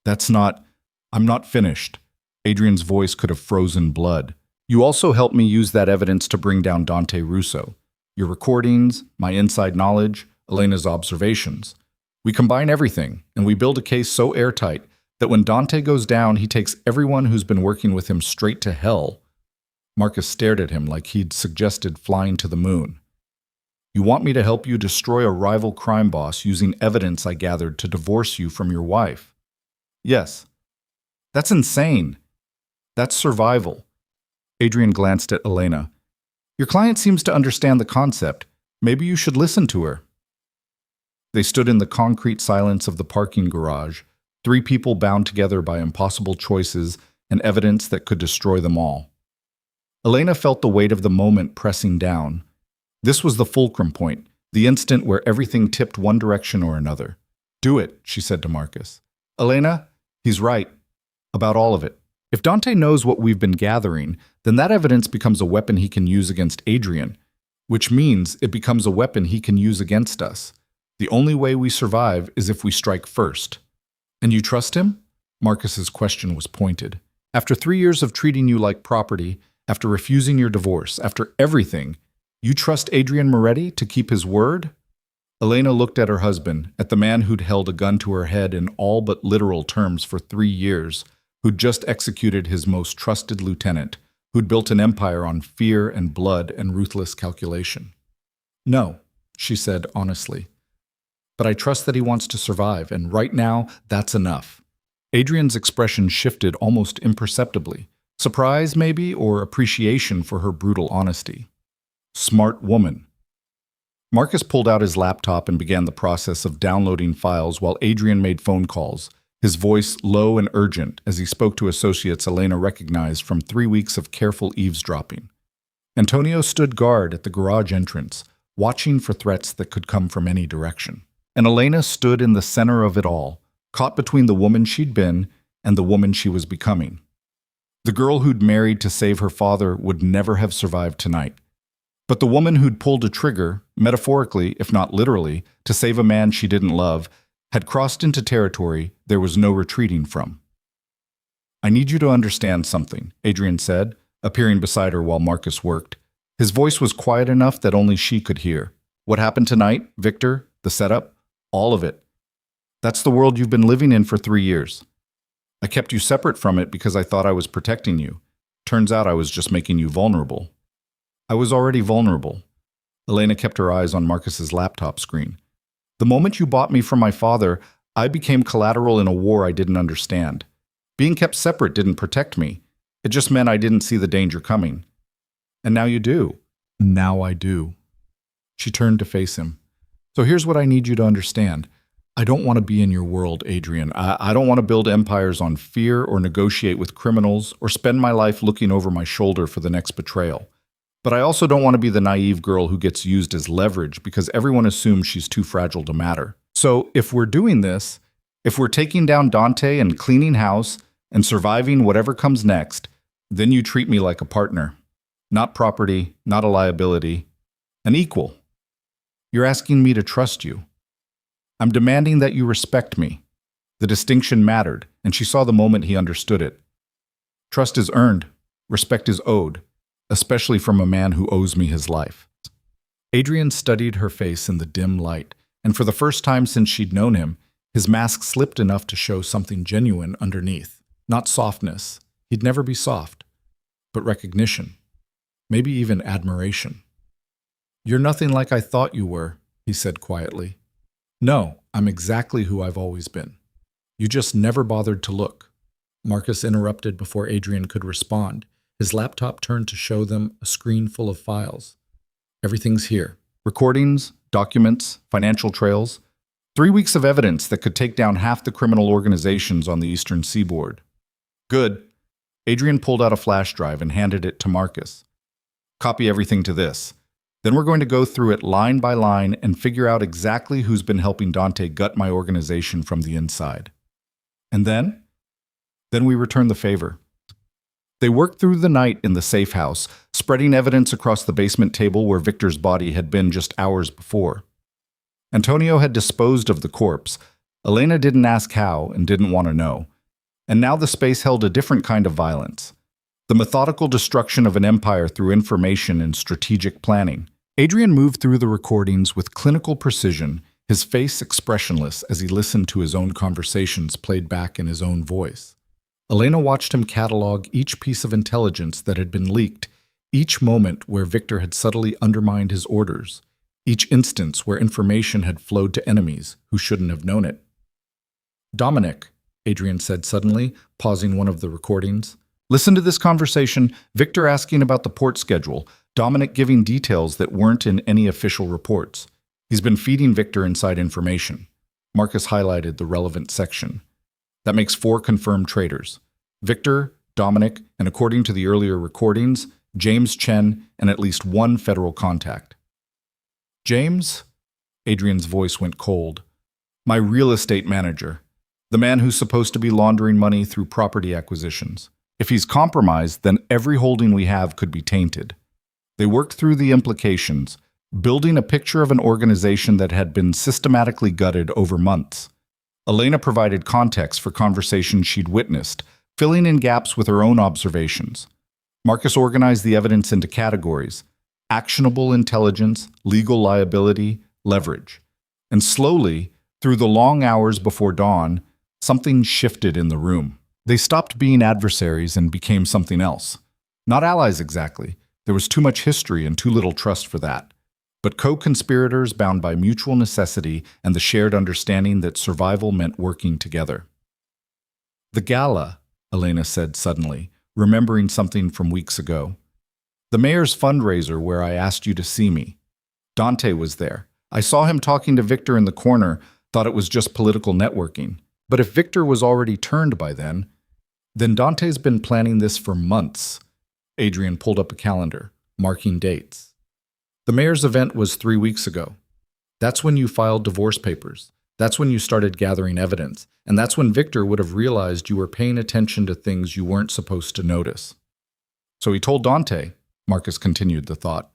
I'm not finished. Adrian's voice could have frozen blood. You also helped me use that evidence to bring down Dante Russo. Your recordings, my inside knowledge, Elena's observations. We combine everything, and we build a case so airtight, That when Dante goes down, he takes everyone who's been working with him straight to hell. Marcus stared at him like he'd suggested flying to the moon. You want me to help you destroy a rival crime boss using evidence I gathered to divorce you from your wife? Yes. That's insane. That's survival. Adrian glanced at Elena. Your client seems to understand the concept. Maybe you should listen to her. They stood in the concrete silence of the parking garage, three people bound together by impossible choices and evidence that could destroy them all. Elena felt the weight of the moment pressing down. This was the fulcrum point, the instant where everything tipped one direction or another. Do it, she said to Marcus. Elena, he's right. About all of it. If Dante knows what we've been gathering, then that evidence becomes a weapon he can use against Adrian, which means it becomes a weapon he can use against us. The only way we survive is if we strike first. And you trust him? Marcus's question was pointed. After 3 years of treating you like property, after refusing your divorce, after everything, you trust Adrian Moretti to keep his word? Elena looked at her husband, at the man who'd held a gun to her head in all but literal terms for 3 years, who'd just executed his most trusted lieutenant, who'd built an empire on fear and blood and ruthless calculation. No, she said honestly. But I trust that he wants to survive, and right now, that's enough. Adrian's expression shifted almost imperceptibly. Surprise, maybe, or appreciation for her brutal honesty. Smart woman. Marcus pulled out his laptop and began the process of downloading files while Adrian made phone calls, his voice low and urgent as he spoke to associates Elena recognized from 3 weeks of careful eavesdropping. Antonio stood guard at the garage entrance, watching for threats that could come from any direction. And Elena stood in the center of it all, caught between the woman she'd been and the woman she was becoming. The girl who'd married to save her father would never have survived tonight. But the woman who'd pulled a trigger, metaphorically, if not literally, to save a man she didn't love, had crossed into territory there was no retreating from. I need you to understand something, Adrian said, appearing beside her while Marcus worked. His voice was quiet enough that only she could hear. What happened tonight, Victor, the setup, all of it. That's the world you've been living in for 3 years. I kept you separate from it because I thought I was protecting you. Turns out I was just making you vulnerable. I was already vulnerable. Elena kept her eyes on Marcus's laptop screen. The moment you bought me from my father, I became collateral in a war I didn't understand. Being kept separate didn't protect me. It just meant I didn't see the danger coming. And now you do. Now I do. She turned to face him. So here's what I need you to understand. I don't want to be in your world, Adrian. I don't want to build empires on fear or negotiate with criminals or spend my life looking over my shoulder for the next betrayal. But I also don't want to be the naive girl who gets used as leverage because everyone assumes she's too fragile to matter. So if we're doing this, if we're taking down Dante and cleaning house and surviving whatever comes next, then you treat me like a partner. Not property, not a liability, an equal. You're asking me to trust you. I'm demanding that you respect me. The distinction mattered, and she saw the moment he understood it. Trust is earned, respect is owed. Especially from a man who owes me his life. Adrian studied her face in the dim light, and for the first time since she'd known him, his mask slipped enough to show something genuine underneath. Not softness. He'd never be soft. But recognition. Maybe even admiration. You're nothing like I thought you were, he said quietly. No, I'm exactly who I've always been. You just never bothered to look. Marcus interrupted before Adrian could respond. His laptop turned to show them a screen full of files. Everything's here. Recordings, documents, financial trails. 3 weeks of evidence that could take down half the criminal organizations on the Eastern Seaboard. Good. Adrian pulled out a flash drive and handed it to Marcus. Copy everything to this. Then we're going to go through it line by line and figure out exactly who's been helping Dante gut my organization from the inside. And then we return the favor. They worked through the night in the safe house, spreading evidence across the basement table where Victor's body had been just hours before. Antonio had disposed of the corpse. Elena didn't ask how and didn't want to know. And now the space held a different kind of violence. The methodical destruction of an empire through information and strategic planning. Adrian moved through the recordings with clinical precision, his face expressionless as he listened to his own conversations played back in his own voice. Elena watched him catalog each piece of intelligence that had been leaked, each moment where Victor had subtly undermined his orders, each instance where information had flowed to enemies who shouldn't have known it. "Dominic," Adrian said suddenly, pausing one of the recordings. "Listen to this conversation, Victor asking about the port schedule, Dominic giving details that weren't in any official reports. He's been feeding Victor inside information." Marcus highlighted the relevant section. "That makes 4 confirmed traitors. Victor, Dominic, and according to the earlier recordings, James Chen and at least 1 federal contact." "James?" Adrian's voice went cold. "My real estate manager. The man who's supposed to be laundering money through property acquisitions. If he's compromised, then every holding we have could be tainted." They worked through the implications, building a picture of an organization that had been systematically gutted over months. Elena provided context for conversations she'd witnessed, filling in gaps with her own observations. Marcus organized the evidence into categories: actionable intelligence, legal liability, leverage. And slowly, through the long hours before dawn, something shifted in the room. They stopped being adversaries and became something else. Not allies exactly. There was too much history and too little trust for that. But co-conspirators bound by mutual necessity and the shared understanding that survival meant working together. "The gala," Elena said suddenly, remembering something from weeks ago. "The mayor's fundraiser where I asked you to see me. Dante was there. I saw him talking to Victor in the corner, thought it was just political networking. But if Victor was already turned by then Dante's been planning this for months." Adrian pulled up a calendar, marking dates. "The mayor's event was 3 weeks ago. That's when you filed divorce papers. That's when you started gathering evidence. And that's when Victor would have realized you were paying attention to things you weren't supposed to notice." "So he told Dante," Marcus continued the thought.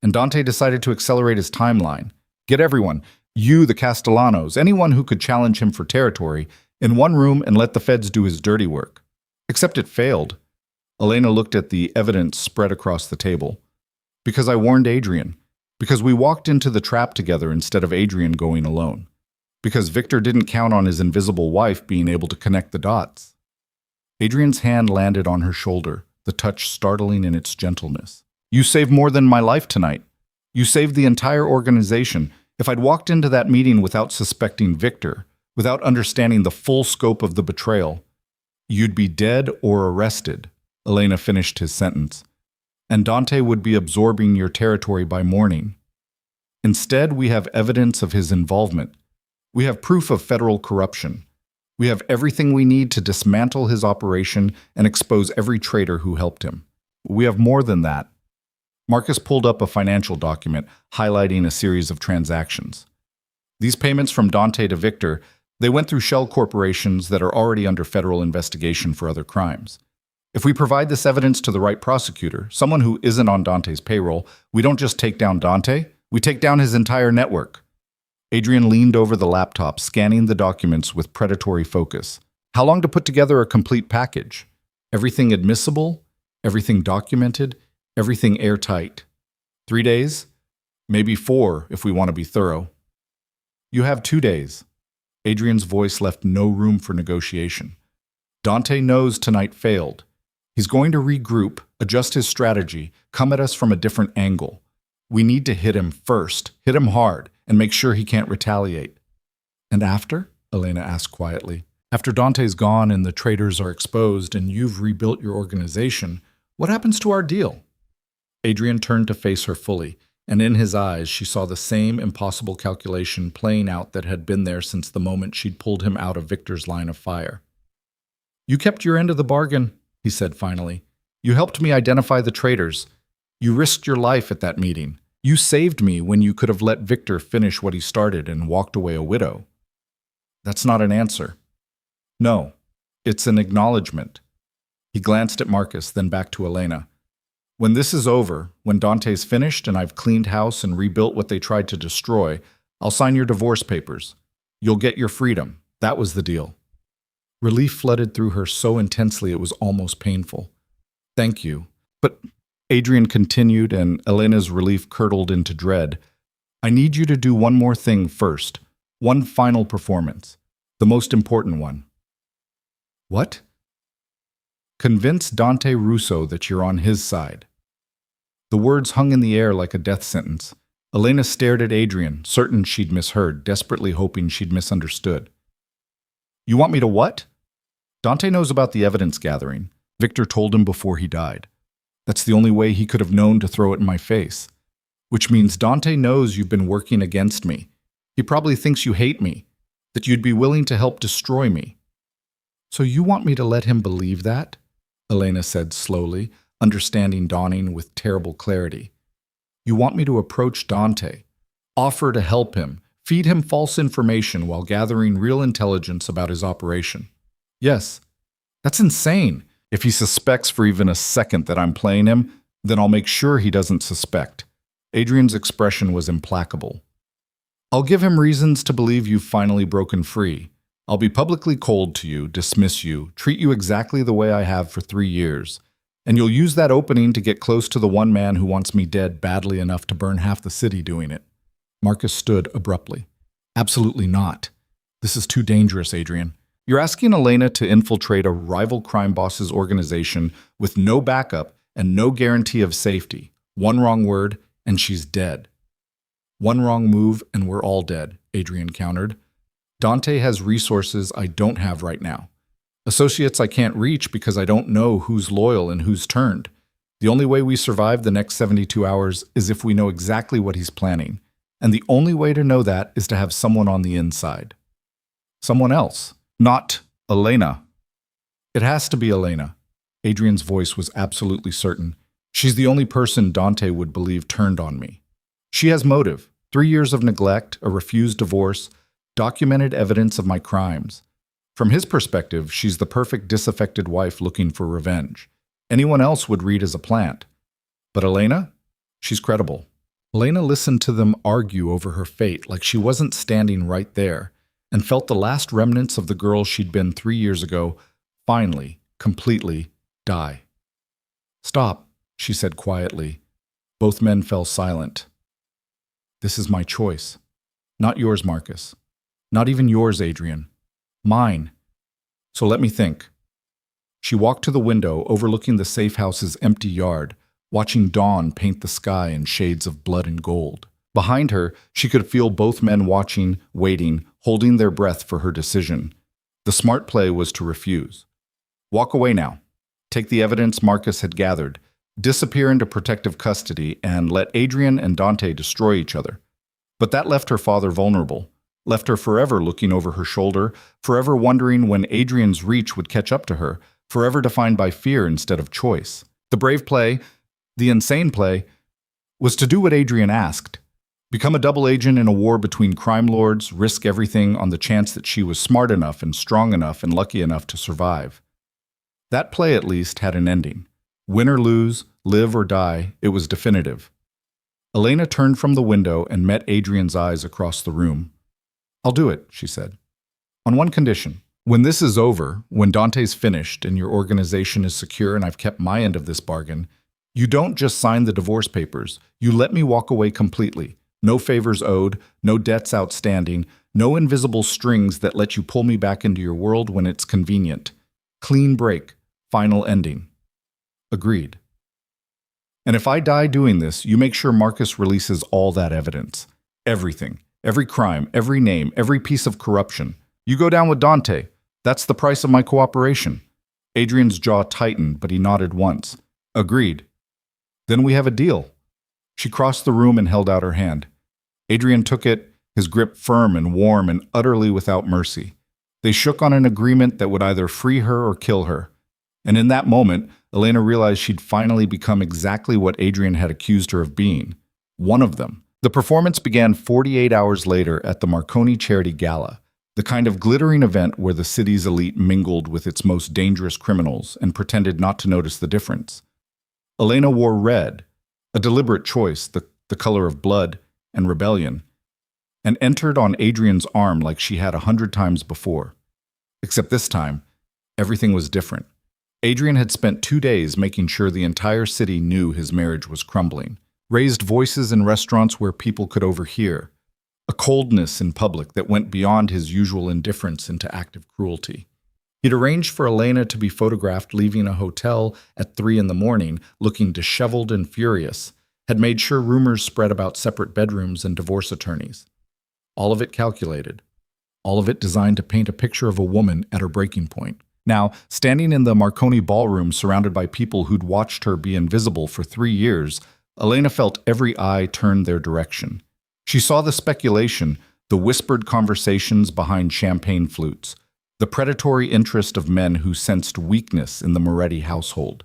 "And Dante decided to accelerate his timeline. Get everyone, you, the Castellanos, anyone who could challenge him for territory, in one room and let the feds do his dirty work. Except it failed." Elena looked at the evidence spread across the table. "Because I warned Adrian. Because we walked into the trap together instead of Adrian going alone. Because Victor didn't count on his invisible wife being able to connect the dots." Adrian's hand landed on her shoulder, the touch startling in its gentleness. "You saved more than my life tonight. You saved the entire organization. If I'd walked into that meeting without suspecting Victor, without understanding the full scope of the betrayal, you'd be dead or arrested," Elena finished his sentence. "And Dante would be absorbing your territory by morning. Instead, we have evidence of his involvement. We have proof of federal corruption. We have everything we need to dismantle his operation and expose every traitor who helped him. We have more than that." Marcus pulled up a financial document highlighting a series of transactions. "These payments from Dante to Victor, they went through shell corporations that are already under federal investigation for other crimes. If we provide this evidence to the right prosecutor, someone who isn't on Dante's payroll, we don't just take down Dante, we take down his entire network." Adrian leaned over the laptop, scanning the documents with predatory focus. How long to put together a complete package? Everything admissible? Everything documented? Everything airtight? 3 days? Maybe 4 if we want to be thorough. "You have 2 days." Adrian's voice left no room for negotiation. "Dante knows tonight failed. He's going to regroup, adjust his strategy, come at us from a different angle. We need to hit him first, hit him hard, and make sure he can't retaliate." "And after?" Elena asked quietly. "After Dante's gone and the traitors are exposed and you've rebuilt your organization, what happens to our deal?" Adrian turned to face her fully, and in his eyes she saw the same impossible calculation playing out that had been there since the moment she'd pulled him out of Victor's line of fire. "You kept your end of the bargain," he said finally. "You helped me identify the traitors. You risked your life at that meeting. You saved me when you could have let Victor finish what he started and walked away a widow." "That's not an answer." "No, it's an acknowledgement." He glanced at Marcus, then back to Elena. "When this is over, when Dante's finished and I've cleaned house and rebuilt what they tried to destroy, I'll sign your divorce papers. You'll get your freedom. That was the deal." Relief flooded through her so intensely it was almost painful. "Thank you. But," Adrian continued, and Elena's relief curdled into dread, I need you to do one more thing first. One final performance. The most important one. What? Convince Dante Russo that you're on his side. The words hung in the air like a death sentence. Elena stared at Adrian, certain she'd misheard, desperately hoping she'd misunderstood. You want me to what? Dante knows about the evidence gathering. Victor told him before he died. That's the only way he could have known to throw it in my face. Which means Dante knows you've been working against me. He probably thinks you hate me, that you'd be willing to help destroy me. So you want me to let him believe that? Elena said slowly, understanding dawning with terrible clarity. You want me to approach Dante, offer to help him, feed him false information while gathering real intelligence about his operation. Yes, that's insane. If he suspects for even a second that I'm playing him, then I'll make sure he doesn't suspect. Adrian's expression was implacable. I'll give him reasons to believe you've finally broken free. I'll be publicly cold to you, dismiss you, treat you exactly the way I have for 3 years. And you'll use that opening to get close to the one man who wants me dead badly enough to burn half the city doing it. Marcus stood abruptly. Absolutely not. This is too dangerous, Adrian. You're asking Elena to infiltrate a rival crime boss's organization with no backup and no guarantee of safety. One wrong word, and she's dead. One wrong move, and we're all dead, Adrian countered. Dante has resources I don't have right now. Associates I can't reach because I don't know who's loyal and who's turned. The only way we survive the next 72 hours is if we know exactly what he's planning. And the only way to know that is to have someone on the inside. Someone else, not Elena. It has to be Elena. Adrian's voice was absolutely certain. She's the only person Dante would believe turned on me. She has motive. 3 years of neglect, a refused divorce, documented evidence of my crimes. From his perspective, she's the perfect disaffected wife looking for revenge. Anyone else would read as a plant. But Elena? She's credible. Elena listened to them argue over her fate like she wasn't standing right there, and felt the last remnants of the girl she'd been 3 years ago finally, completely, die. Stop, she said quietly. Both men fell silent. This is my choice. Not yours, Marcus. Not even yours, Adrian. Mine. So let me think. She walked to the window overlooking the safe house's empty yard, watching dawn paint the sky in shades of blood and gold. Behind her, she could feel both men watching, waiting, holding their breath for her decision. The smart play was to refuse. Walk away now. Take the evidence Marcus had gathered, disappear into protective custody, and let Adrian and Dante destroy each other. But that left her father vulnerable. Left her forever looking over her shoulder, forever wondering when Adrian's reach would catch up to her, forever defined by fear instead of choice. The brave play, the insane play, was to do what Adrian asked. Become a double agent in a war between crime lords, risk everything on the chance that she was smart enough and strong enough and lucky enough to survive. That play at least had an ending. Win or lose, live or die, it was definitive. Elena turned from the window and met Adrian's eyes across the room. I'll do it, she said. On one condition. When this is over, when Dante's finished and your organization is secure and I've kept my end of this bargain, you don't just sign the divorce papers. You let me walk away completely. No favors owed, no debts outstanding, no invisible strings that let you pull me back into your world when it's convenient. Clean break. Final ending. Agreed. And if I die doing this, you make sure Marcus releases all that evidence. Everything. Every crime, every name, every piece of corruption. You go down with Dante. That's the price of my cooperation. Adrian's jaw tightened, but he nodded once. Agreed. Then we have a deal. She crossed the room and held out her hand. Adrian took it, his grip firm and warm and utterly without mercy. They shook on an agreement that would either free her or kill her. And in that moment, Elena realized she'd finally become exactly what Adrian had accused her of being. One of them. The performance began 48 hours later at the Marconi Charity Gala, the kind of glittering event where the city's elite mingled with its most dangerous criminals and pretended not to notice the difference. Elena wore red, a deliberate choice, the color of blood and rebellion, and entered on Adrian's arm like she had 100 times before. Except this time, everything was different. Adrian had spent 2 days making sure the entire city knew his marriage was crumbling. raised voices in restaurants where people could overhear, a coldness in public that went beyond his usual indifference into active cruelty. He'd arranged for Elena to be photographed leaving a hotel at 3 in the morning, looking disheveled and furious, had made sure rumors spread about separate bedrooms and divorce attorneys. All of it calculated. All of it designed to paint a picture of a woman at her breaking point. Now, standing in the Marconi ballroom surrounded by people who'd watched her be invisible for 3 years, Elena felt every eye turned their direction. She saw the speculation, the whispered conversations behind champagne flutes, the predatory interest of men who sensed weakness in the Moretti household.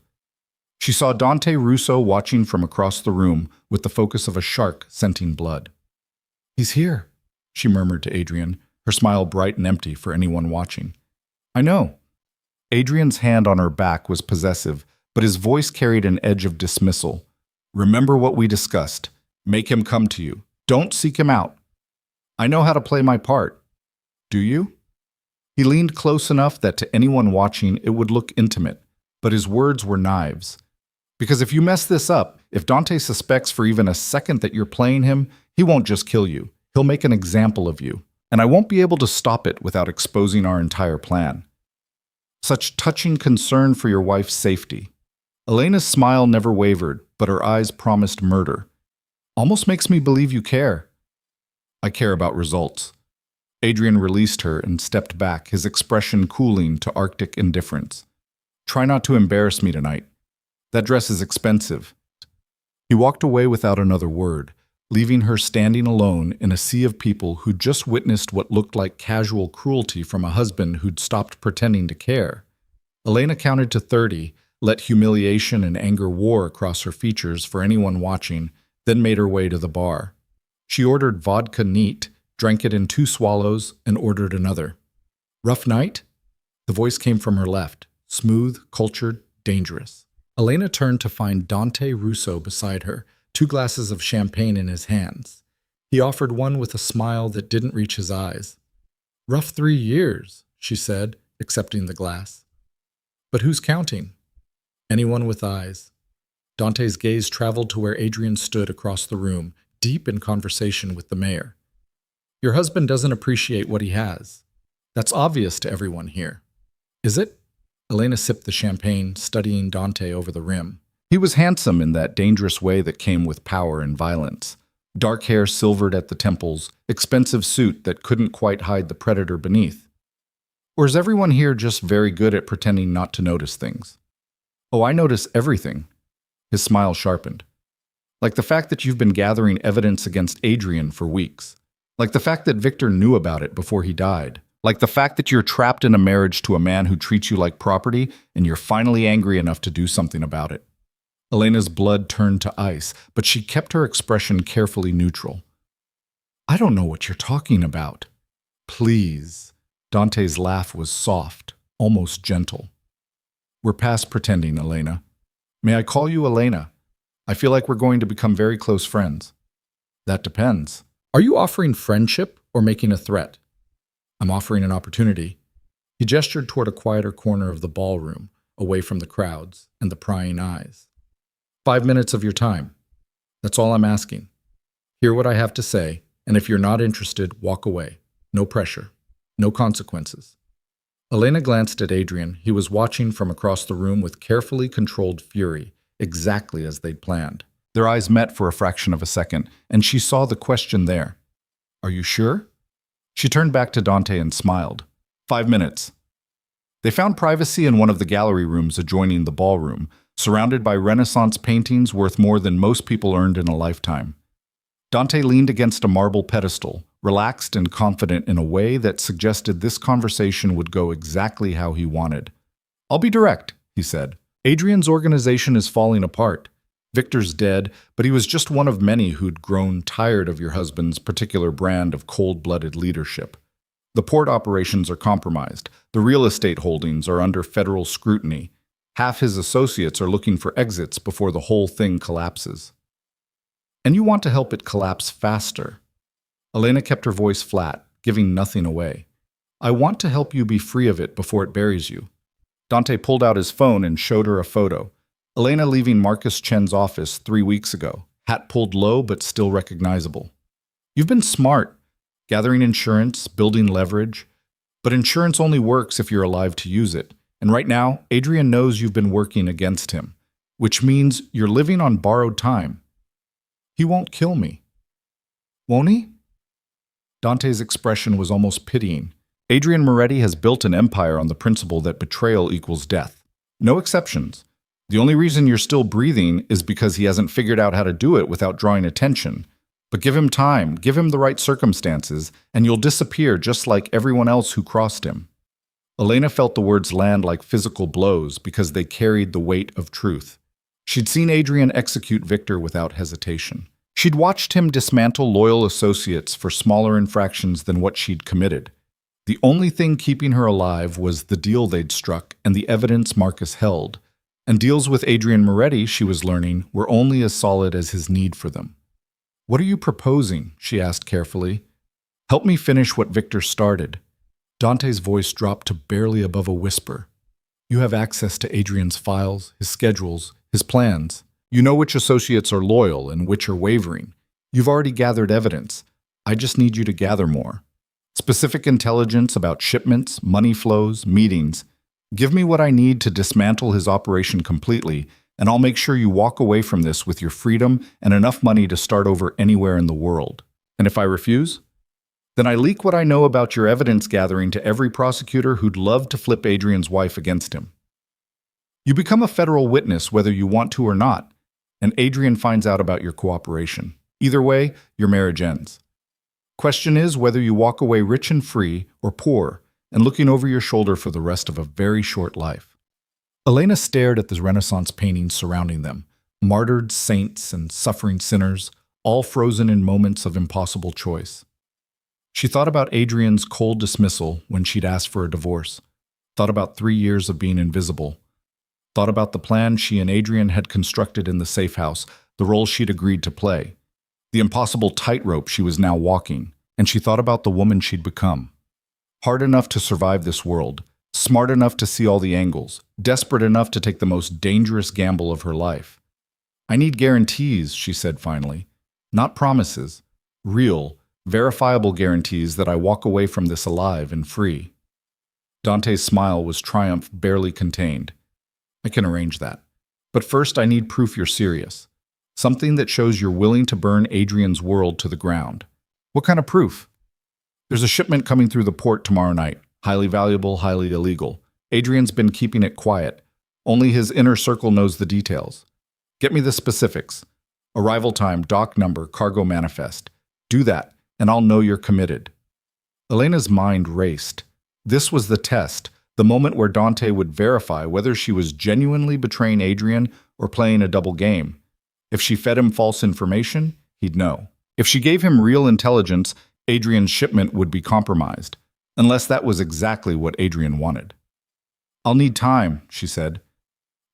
She saw Dante Russo watching from across the room with the focus of a shark scenting blood. "He's here," she murmured to Adrian, her smile bright and empty for anyone watching. "I know." Adrian's hand on her back was possessive, but his voice carried an edge of dismissal. "Remember what we discussed. Make him come to you. Don't seek him out. I know how to play my part. Do you?" He leaned close enough that to anyone watching it would look intimate, but his words were knives. Because if you mess this up, if Dante suspects for even a second that you're playing him, he won't just kill you. He'll make an example of you, and I won't be able to stop it without exposing our entire plan. Such touching concern for your wife's safety. Elena's smile never wavered, but her eyes promised murder. "Almost makes me believe you care." "I care about results." Adrian released her and stepped back, his expression cooling to Arctic indifference. "Try not to embarrass me tonight. That dress is expensive." He walked away without another word, leaving her standing alone in a sea of people who'd just witnessed what looked like casual cruelty from a husband who'd stopped pretending to care. Elena counted to 30, let humiliation and anger war across her features for anyone watching, then made her way to the bar. She ordered vodka neat, drank it in 2 swallows, and ordered another. "Rough night?" The voice came from her left, smooth, cultured, dangerous. Elena turned to find Dante Russo beside her, 2 glasses of champagne in his hands. He offered one with a smile that didn't reach his eyes. "Rough 3 years," she said, accepting the glass. "But who's counting?" "Anyone with eyes." Dante's gaze traveled to where Adrian stood across the room, deep in conversation with the mayor. "Your husband doesn't appreciate what he has. That's obvious to everyone here." "Is it?" Elena sipped the champagne, studying Dante over the rim. He was handsome in that dangerous way that came with power and violence. Dark hair silvered at the temples, expensive suit that couldn't quite hide the predator beneath. Or is everyone here just very good at pretending not to notice things? "Oh, I notice everything." His smile sharpened. "Like the fact that you've been gathering evidence against Adrian for weeks. Like the fact that Victor knew about it before he died. Like the fact that you're trapped in a marriage to a man who treats you like property and you're finally angry enough to do something about it." Elena's blood turned to ice, but she kept her expression carefully neutral. "I don't know what you're talking about." "Please." Dante's laugh was soft, almost gentle. "We're past pretending, Elena. May I call you Elena? I feel like we're going to become very close friends." "That depends." "Are you offering friendship or making a threat?" "I'm offering an opportunity." He gestured toward a quieter corner of the ballroom, away from the crowds and the prying eyes. 5 minutes of your time. That's all I'm asking. Hear what I have to say, and if you're not interested, walk away. No pressure. No consequences. Elena glanced at Adrian. He was watching from across the room with carefully controlled fury, exactly as they'd planned. Their eyes met for a fraction of a second, and she saw the question there. "Are you sure?" She turned back to Dante and smiled. 5 minutes. They found privacy in one of the gallery rooms adjoining the ballroom, surrounded by Renaissance paintings worth more than most people earned in a lifetime. Dante leaned against a marble pedestal, relaxed and confident in a way that suggested this conversation would go exactly how he wanted. "I'll be direct," he said. "Adrian's organization is falling apart. Victor's dead, but he was just one of many who'd grown tired of your husband's particular brand of cold-blooded leadership. The port operations are compromised. The real estate holdings are under federal scrutiny. Half his associates are looking for exits before the whole thing collapses. And you want to help it collapse faster." Elena kept her voice flat, giving nothing away. "I want to help you be free of it before it buries you." Dante pulled out his phone and showed her a photo. Elena leaving Marcus Chen's office 3 weeks ago, hat pulled low but still recognizable. You've been smart, gathering insurance, building leverage, but insurance only works if you're alive to use it. And right now, Adrian knows you've been working against him, which means you're living on borrowed time. He won't kill me. Won't he? Dante's expression was almost pitying. Adrian Moretti has built an empire on the principle that betrayal equals death. No exceptions. The only reason you're still breathing is because he hasn't figured out how to do it without drawing attention. But give him time, give him the right circumstances, and you'll disappear just like everyone else who crossed him. Elena felt the words land like physical blows because they carried the weight of truth. She'd seen Adrian execute Victor without hesitation. She'd watched him dismantle loyal associates for smaller infractions than what she'd committed. The only thing keeping her alive was the deal they'd struck and the evidence Marcus held. And deals with Adrian Moretti, she was learning, were only as solid as his need for them. "What are you proposing?" she asked carefully. "Help me finish what Victor started." Dante's voice dropped to barely above a whisper. "You have access to Adrian's files, his schedules, his plans. You know which associates are loyal and which are wavering. You've already gathered evidence. I just need you to gather more. Specific intelligence about shipments, money flows, meetings. Give me what I need to dismantle his operation completely, and I'll make sure you walk away from this with your freedom and enough money to start over anywhere in the world. And if I refuse? Then I leak what I know about your evidence gathering to every prosecutor who'd love to flip Adrian's wife against him. You become a federal witness whether you want to or not, and Adrian finds out about your cooperation. Either way, your marriage ends. Question is whether you walk away rich and free or poor and looking over your shoulder for the rest of a very short life." Elena stared at the Renaissance paintings surrounding them, martyred saints and suffering sinners, all frozen in moments of impossible choice. She thought about Adrian's cold dismissal when she'd asked for a divorce, thought about 3 years of being invisible, thought about the plan she and Adrian had constructed in the safe house, the role she'd agreed to play, the impossible tightrope she was now walking, and she thought about the woman she'd become. Hard enough to survive this world, smart enough to see all the angles, desperate enough to take the most dangerous gamble of her life. "I need guarantees," she said finally. "Not promises. Real, verifiable guarantees that I walk away from this alive and free." Dante's smile was triumph barely contained. "I can arrange that. But first I need proof you're serious. Something that shows you're willing to burn Adrian's world to the ground." "What kind of proof?" "There's a shipment coming through the port tomorrow night. Highly valuable, highly illegal. Adrian's been keeping it quiet. Only his inner circle knows the details. Get me the specifics. Arrival time, dock number, cargo manifest. Do that, and I'll know you're committed." Elena's mind raced. This was the test, the moment where Dante would verify whether she was genuinely betraying Adrian or playing a double game. If she fed him false information, he'd know. If she gave him real intelligence, Adrian's shipment would be compromised, unless that was exactly what Adrian wanted. "I'll need time," she said.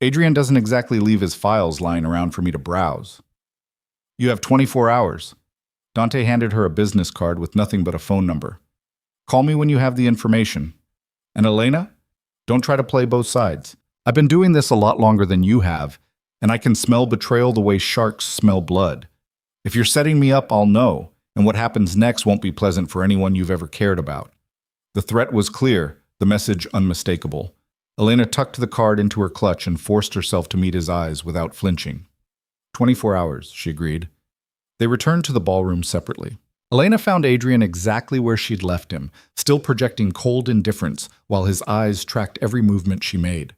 "Adrian doesn't exactly leave his files lying around for me to browse." "You have 24 hours. Dante handed her a business card with nothing but a phone number. "Call me when you have the information. And Elena, don't try to play both sides. I've been doing this a lot longer than you have, and I can smell betrayal the way sharks smell blood. If you're setting me up, I'll know, and what happens next won't be pleasant for anyone you've ever cared about." The threat was clear, the message unmistakable. Elena tucked the card into her clutch and forced herself to meet his eyes without flinching. 24 hours, she agreed. They returned to the ballroom separately. Elena found Adrian exactly where she'd left him, still projecting cold indifference while his eyes tracked every movement she made.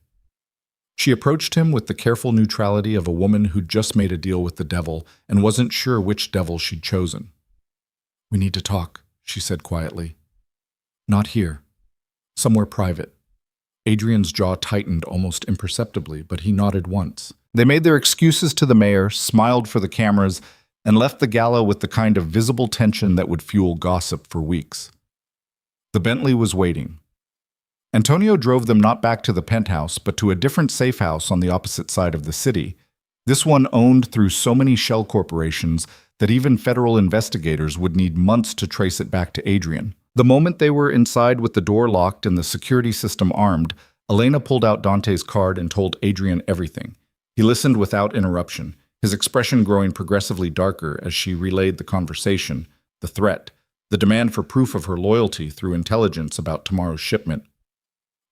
She approached him with the careful neutrality of a woman who'd just made a deal with the devil and wasn't sure which devil she'd chosen. "We need to talk," she said quietly. "Not here. Somewhere private." Adrian's jaw tightened almost imperceptibly, but he nodded once. They made their excuses to the mayor, smiled for the cameras, and left the gala with the kind of visible tension that would fuel gossip for weeks. The Bentley was waiting. Antonio drove them not back to the penthouse, but to a different safe house on the opposite side of the city. This one owned through so many shell corporations that even federal investigators would need months to trace it back to Adrian. The moment they were inside with the door locked and the security system armed, Elena pulled out Dante's card and told Adrian everything. He listened without interruption, his expression growing progressively darker as she relayed the conversation, the threat, the demand for proof of her loyalty through intelligence about tomorrow's shipment.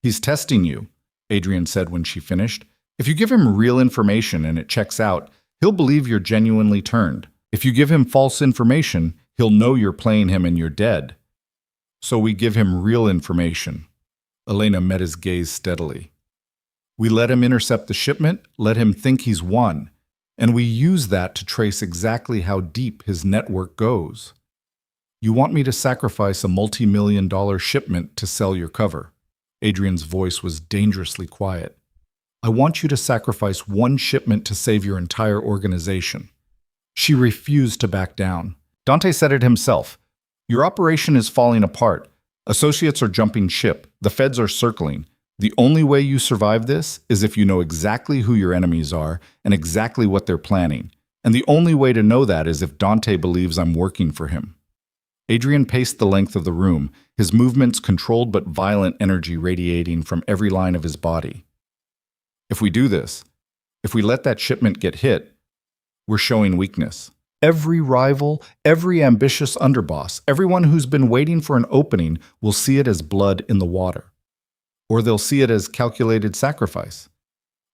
"He's testing you," Adrian said when she finished. "If you give him real information and it checks out, he'll believe you're genuinely turned. If you give him false information, he'll know you're playing him and you're dead. So we give him real information." Elena met his gaze steadily. "We let him intercept the shipment, let him think he's won, and we use that to trace exactly how deep his network goes. You want me to sacrifice a multi-million-dollar shipment to sell your cover?" Adrian's voice was dangerously quiet. "I want you to sacrifice one shipment to save your entire organization." She refused to back down. Dante said it himself. "Your operation is falling apart. Associates are jumping ship. The feds are circling. The only way you survive this is if you know exactly who your enemies are and exactly what they're planning. And the only way to know that is if Dante believes I'm working for him." Adrian paced the length of the room, his movements controlled but violent energy radiating from every line of his body. "If we do this, if we let that shipment get hit, we're showing weakness. Every rival, every ambitious underboss, everyone who's been waiting for an opening will see it as blood in the water. Or they'll see it as calculated sacrifice."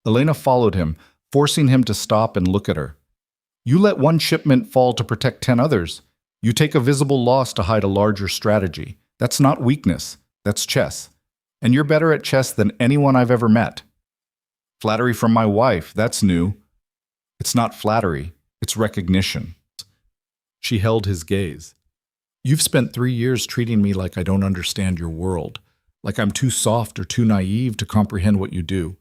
Elena followed him, forcing him to stop and look at her. "You let one shipment fall to protect 10 others. You take a visible loss to hide a larger strategy. That's not weakness, that's chess. And you're better at chess than anyone I've ever met." "Flattery from my wife, that's new." "It's not flattery, it's recognition." She held his gaze. "You've spent 3 years treating me like I don't understand your world, like I'm too soft or too naive to comprehend what you do.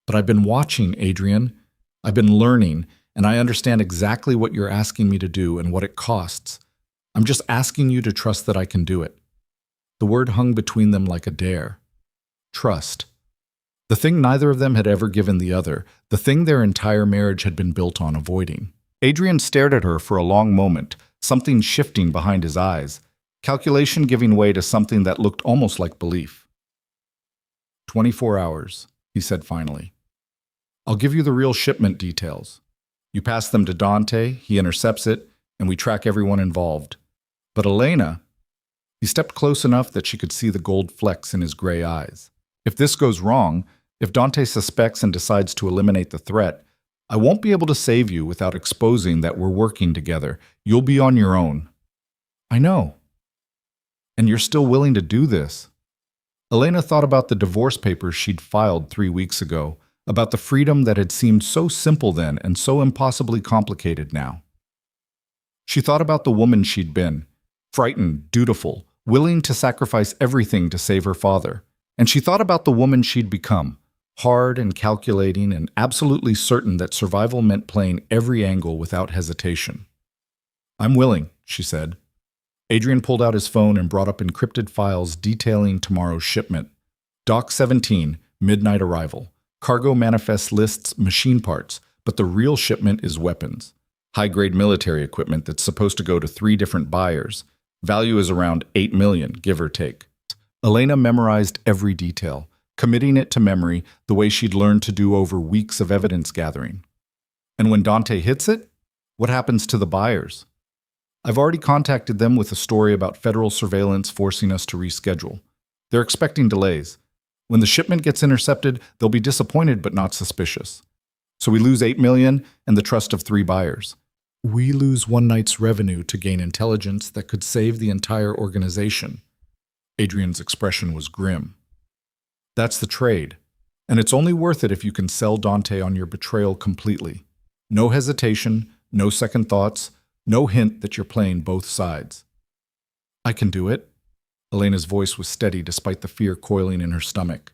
But I've been watching, Adrian. I've been learning, and I understand exactly what you're asking me to do and what it costs. I'm just asking you to trust that I can do it." The word hung between them like a dare. Trust. The thing neither of them had ever given the other, the thing their entire marriage had been built on avoiding. Adrian stared at her for a long moment, something shifting behind his eyes, calculation giving way to something that looked almost like belief. 24 hours, he said finally. "I'll give you the real shipment details. You pass them to Dante, he intercepts it, and we track everyone involved. But Elena..." He stepped close enough that she could see the gold flecks in his gray eyes. "If this goes wrong, if Dante suspects and decides to eliminate the threat, I won't be able to save you without exposing that we're working together. You'll be on your own." "I know." "And you're still willing to do this?" Elena thought about the divorce papers she'd filed 3 weeks ago, about the freedom that had seemed so simple then and so impossibly complicated now. She thought about the woman she'd been, frightened, dutiful, willing to sacrifice everything to save her father. And she thought about the woman she'd become, hard and calculating and absolutely certain that survival meant playing every angle without hesitation. "I'm willing," she said. Adrian pulled out his phone and brought up encrypted files detailing tomorrow's shipment. Dock 17, midnight arrival. Cargo manifest lists machine parts, but the real shipment is weapons. High-grade military equipment that's supposed to go to 3 different buyers. Value is around $8 million, give or take. Elena memorized every detail, committing it to memory the way she'd learned to do over weeks of evidence gathering. "And when Dante hits it, what happens to the buyers?" "I've already contacted them with a story about federal surveillance forcing us to reschedule. They're expecting delays. When the shipment gets intercepted, they'll be disappointed but not suspicious. So we lose $8 million and the trust of 3 buyers. We lose one night's revenue to gain intelligence that could save the entire organization." Adrian's expression was grim. "That's the trade, and it's only worth it if you can sell Dante on your betrayal completely. No hesitation, no second thoughts, no hint that you're playing both sides." "I can do it." Elena's voice was steady despite the fear coiling in her stomach.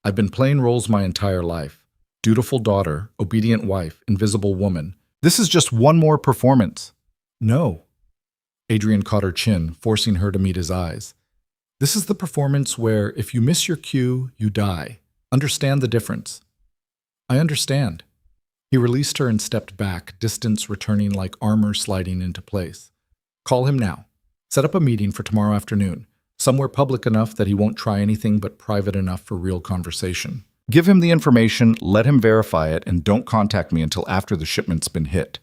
"I've been playing roles my entire life. Dutiful daughter, obedient wife, invisible woman. This is just one more performance." "No." Adrian caught her chin, forcing her to meet his eyes. "This is the performance where if you miss your cue, you die. Understand the difference." "I understand." He released her and stepped back, distance returning like armor sliding into place. "Call him now. Set up a meeting for tomorrow afternoon, somewhere public enough that he won't try anything but private enough for real conversation." Give him the information, let him verify it, and don't contact me until after the shipment's been hit.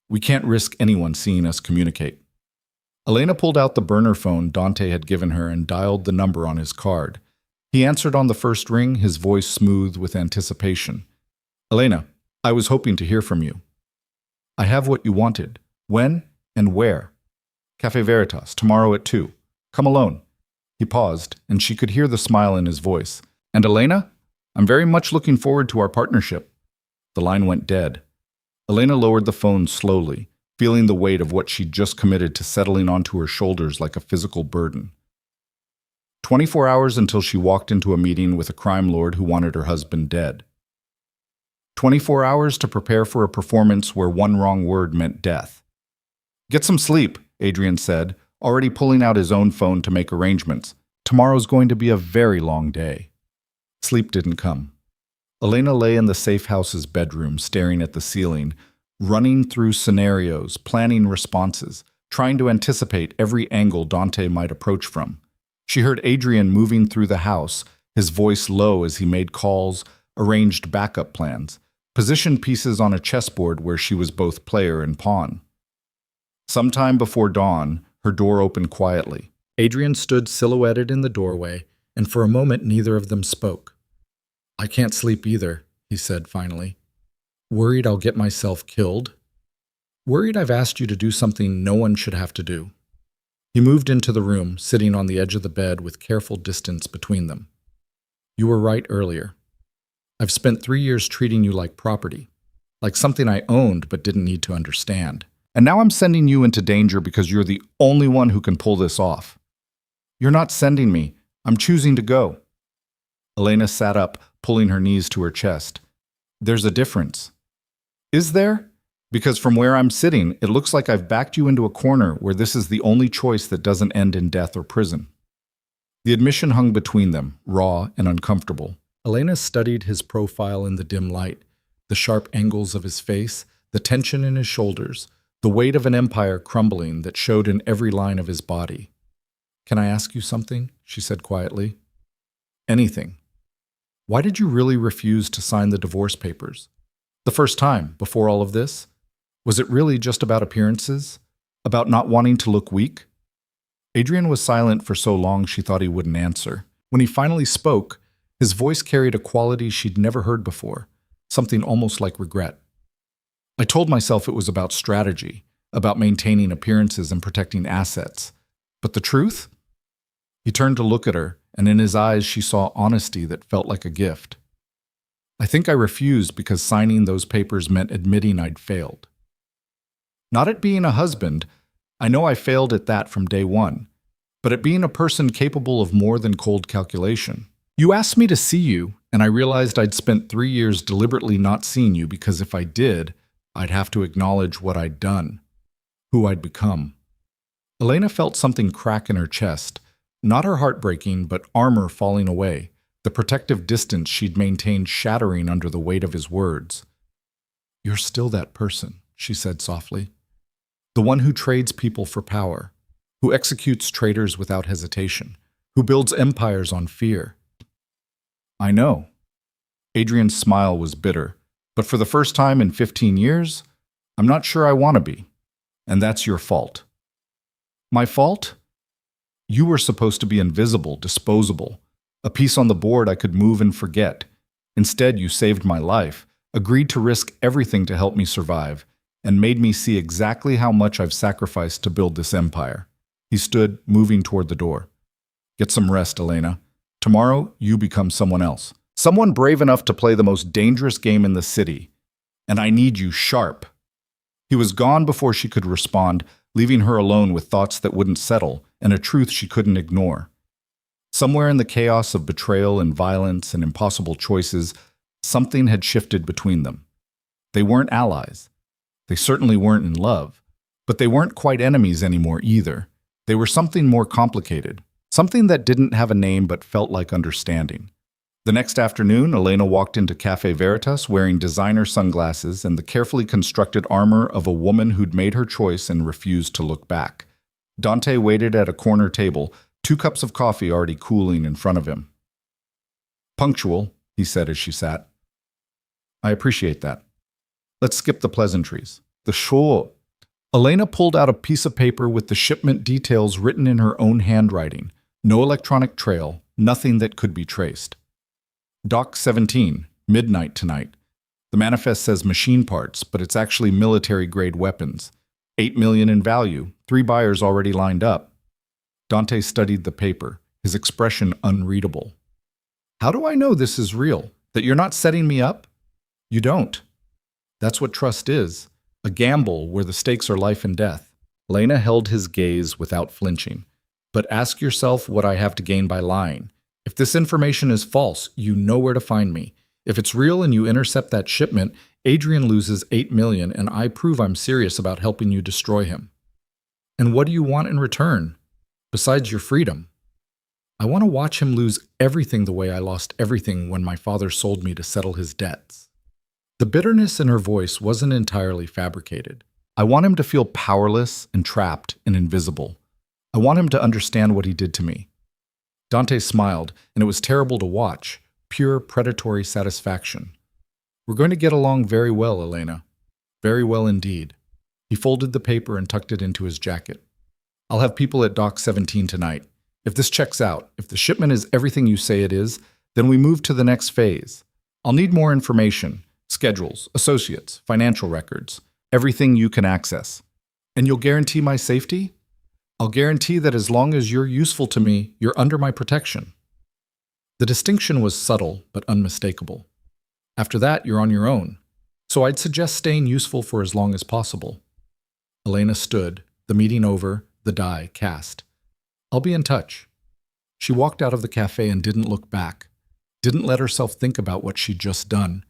We can't risk anyone seeing us communicate. Elena pulled out the burner phone Dante had given her and dialed the number on his card. He answered on the first ring, his voice smooth with anticipation. Elena, I was hoping to hear from you. I have what you wanted. When and where? Cafe Veritas, tomorrow at 2. Come alone. He paused, and she could hear the smile in his voice. And Elena? I'm very much looking forward to our partnership. The line went dead. Elena lowered the phone slowly, feeling the weight of what she'd just committed to settling onto her shoulders like a physical burden. 24 hours until she walked into a meeting with a crime lord who wanted her husband dead. 24 hours to prepare for a performance where one wrong word meant death. Get some sleep, Adrian said, already pulling out his own phone to make arrangements. Tomorrow's going to be a very long day. Sleep didn't come. Elena lay in the safe house's bedroom, staring at the ceiling, running through scenarios, planning responses, trying to anticipate every angle Dante might approach from. She heard Adrian moving through the house, his voice low as he made calls, arranged backup plans, positioned pieces on a chessboard where she was both player and pawn. Sometime before dawn, her door opened quietly. Adrian stood silhouetted in the doorway, and for a moment neither of them spoke. I can't sleep either, he said finally. Worried I'll get myself killed? Worried I've asked you to do something no one should have to do. He moved into the room, sitting on the edge of the bed with careful distance between them. You were right earlier. I've spent 3 years treating you like property, like something I owned but didn't need to understand. And now I'm sending you into danger because you're the only one who can pull this off. You're not sending me. I'm choosing to go. Elena sat up, pulling her knees to her chest. There's a difference. Is there? Because from where I'm sitting, it looks like I've backed you into a corner where this is the only choice that doesn't end in death or prison. The admission hung between them, raw and uncomfortable. Elena studied his profile in the dim light, the sharp angles of his face, the tension in his shoulders, the weight of an empire crumbling that showed in every line of his body. Can I ask you something? She said quietly. Anything. Why did you really refuse to sign the divorce papers? The first time, before all of this? Was it really just about appearances? About not wanting to look weak? Adrian was silent for so long she thought he wouldn't answer. When he finally spoke, his voice carried a quality she'd never heard before, something almost like regret. I told myself it was about strategy, about maintaining appearances and protecting assets. But the truth? He turned to look at her, and in his eyes she saw honesty that felt like a gift. I think I refused because signing those papers meant admitting I'd failed. Not at being a husband, I know I failed at that from day one, but at being a person capable of more than cold calculation. You asked me to see you, and I realized I'd spent 3 years deliberately not seeing you because if I did, I'd have to acknowledge what I'd done, who I'd become. Elena felt something crack in her chest, not her heart breaking, but armor falling away, the protective distance she'd maintained shattering under the weight of his words. You're still that person, she said softly. The one who trades people for power, who executes traitors without hesitation, who builds empires on fear. I know. Adrian's smile was bitter, but for the first time in 15 years, I'm not sure I want to be. And that's your fault. My fault? You were supposed to be invisible, disposable, a piece on the board I could move and forget. Instead, you saved my life, agreed to risk everything to help me survive, and made me see exactly how much I've sacrificed to build this empire. He stood, moving toward the door. Get some rest, Elena. Tomorrow, you become someone else. Someone brave enough to play the most dangerous game in the city. And I need you sharp. He was gone before she could respond, leaving her alone with thoughts that wouldn't settle and a truth she couldn't ignore. Somewhere in the chaos of betrayal and violence and impossible choices, something had shifted between them. They weren't allies. They certainly weren't in love. But they weren't quite enemies anymore either. They were something more complicated, something that didn't have a name but felt like understanding. The next afternoon, Elena walked into Cafe Veritas wearing designer sunglasses and the carefully constructed armor of a woman who'd made her choice and refused to look back. Dante waited at a corner table, 2 cups of coffee already cooling in front of him. Punctual, he said as she sat. I appreciate that. Let's skip the pleasantries. The sure. Elena pulled out a piece of paper with the shipment details written in her own handwriting. No electronic trail, nothing that could be traced. Dock 17, midnight tonight. The manifest says machine parts, but it's actually military-grade weapons. 8 million in value, 3 buyers already lined up. Dante studied the paper, his expression unreadable. How do I know this is real? That you're not setting me up? You don't. That's what trust is, a gamble where the stakes are life and death. Lena held his gaze without flinching. But ask yourself what I have to gain by lying. If this information is false, you know where to find me. If it's real and you intercept that shipment, Adrian loses 8 million and I prove I'm serious about helping you destroy him. And what do you want in return? Besides your freedom? I want to watch him lose everything the way I lost everything when my father sold me to settle his debts. The bitterness in her voice wasn't entirely fabricated. I want him to feel powerless and trapped and invisible. I want him to understand what he did to me. Dante smiled, and it was terrible to watch. Pure predatory satisfaction. We're going to get along very well, Elena. Very well indeed. He folded the paper and tucked it into his jacket. I'll have people at Dock 17 tonight. If this checks out, if the shipment is everything you say it is, then we move to the next phase. I'll need more information, schedules, associates, financial records, everything you can access. And you'll guarantee my safety? I'll guarantee that as long as you're useful to me, you're under my protection. The distinction was subtle but unmistakable. After that, you're on your own. So I'd suggest staying useful for as long as possible. Elena stood, the meeting over, the die cast. I'll be in touch. She walked out of the cafe and didn't look back. Didn't let herself think about what she'd just done.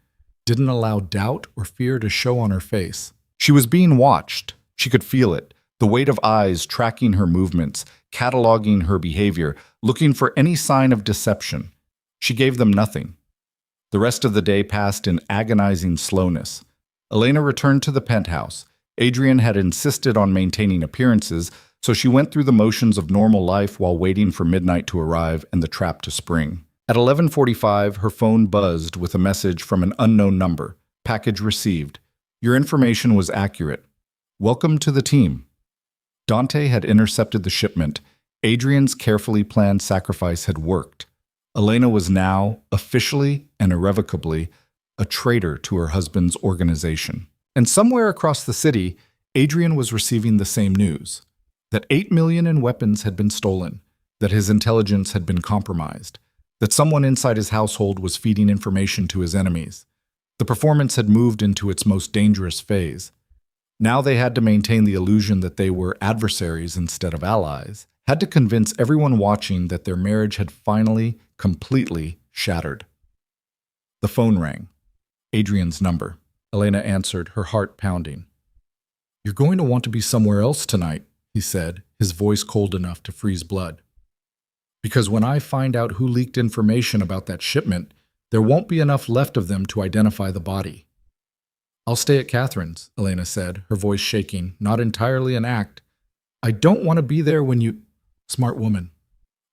Didn't allow doubt or fear to show on her face. She was being watched. She could feel it. The weight of eyes tracking her movements, cataloging her behavior, looking for any sign of deception. She gave them nothing. The rest of the day passed in agonizing slowness. Elena returned to the penthouse. Adrian had insisted on maintaining appearances, so she went through the motions of normal life while waiting for midnight to arrive and the trap to spring. At 11:45, her phone buzzed with a message from an unknown number. Package received. Your information was accurate. Welcome to the team. Dante had intercepted the shipment. Adrian's carefully planned sacrifice had worked. Elena was now, officially and irrevocably, a traitor to her husband's organization. And somewhere across the city, Adrian was receiving the same news. That 8 million in weapons had been stolen, that his intelligence had been compromised, that someone inside his household was feeding information to his enemies. The performance had moved into its most dangerous phase. Now they had to maintain the illusion that they were adversaries instead of allies, had to convince everyone watching that their marriage had finally, completely shattered. The phone rang. Adrian's number. Elena answered, her heart pounding. You're going to want to be somewhere else tonight, he said, his voice cold enough to freeze blood. Because when I find out who leaked information about that shipment, there won't be enough left of them to identify the body. I'll stay at Catherine's, Elena said, her voice shaking, not entirely an act. I don't want to be there when you... Smart woman.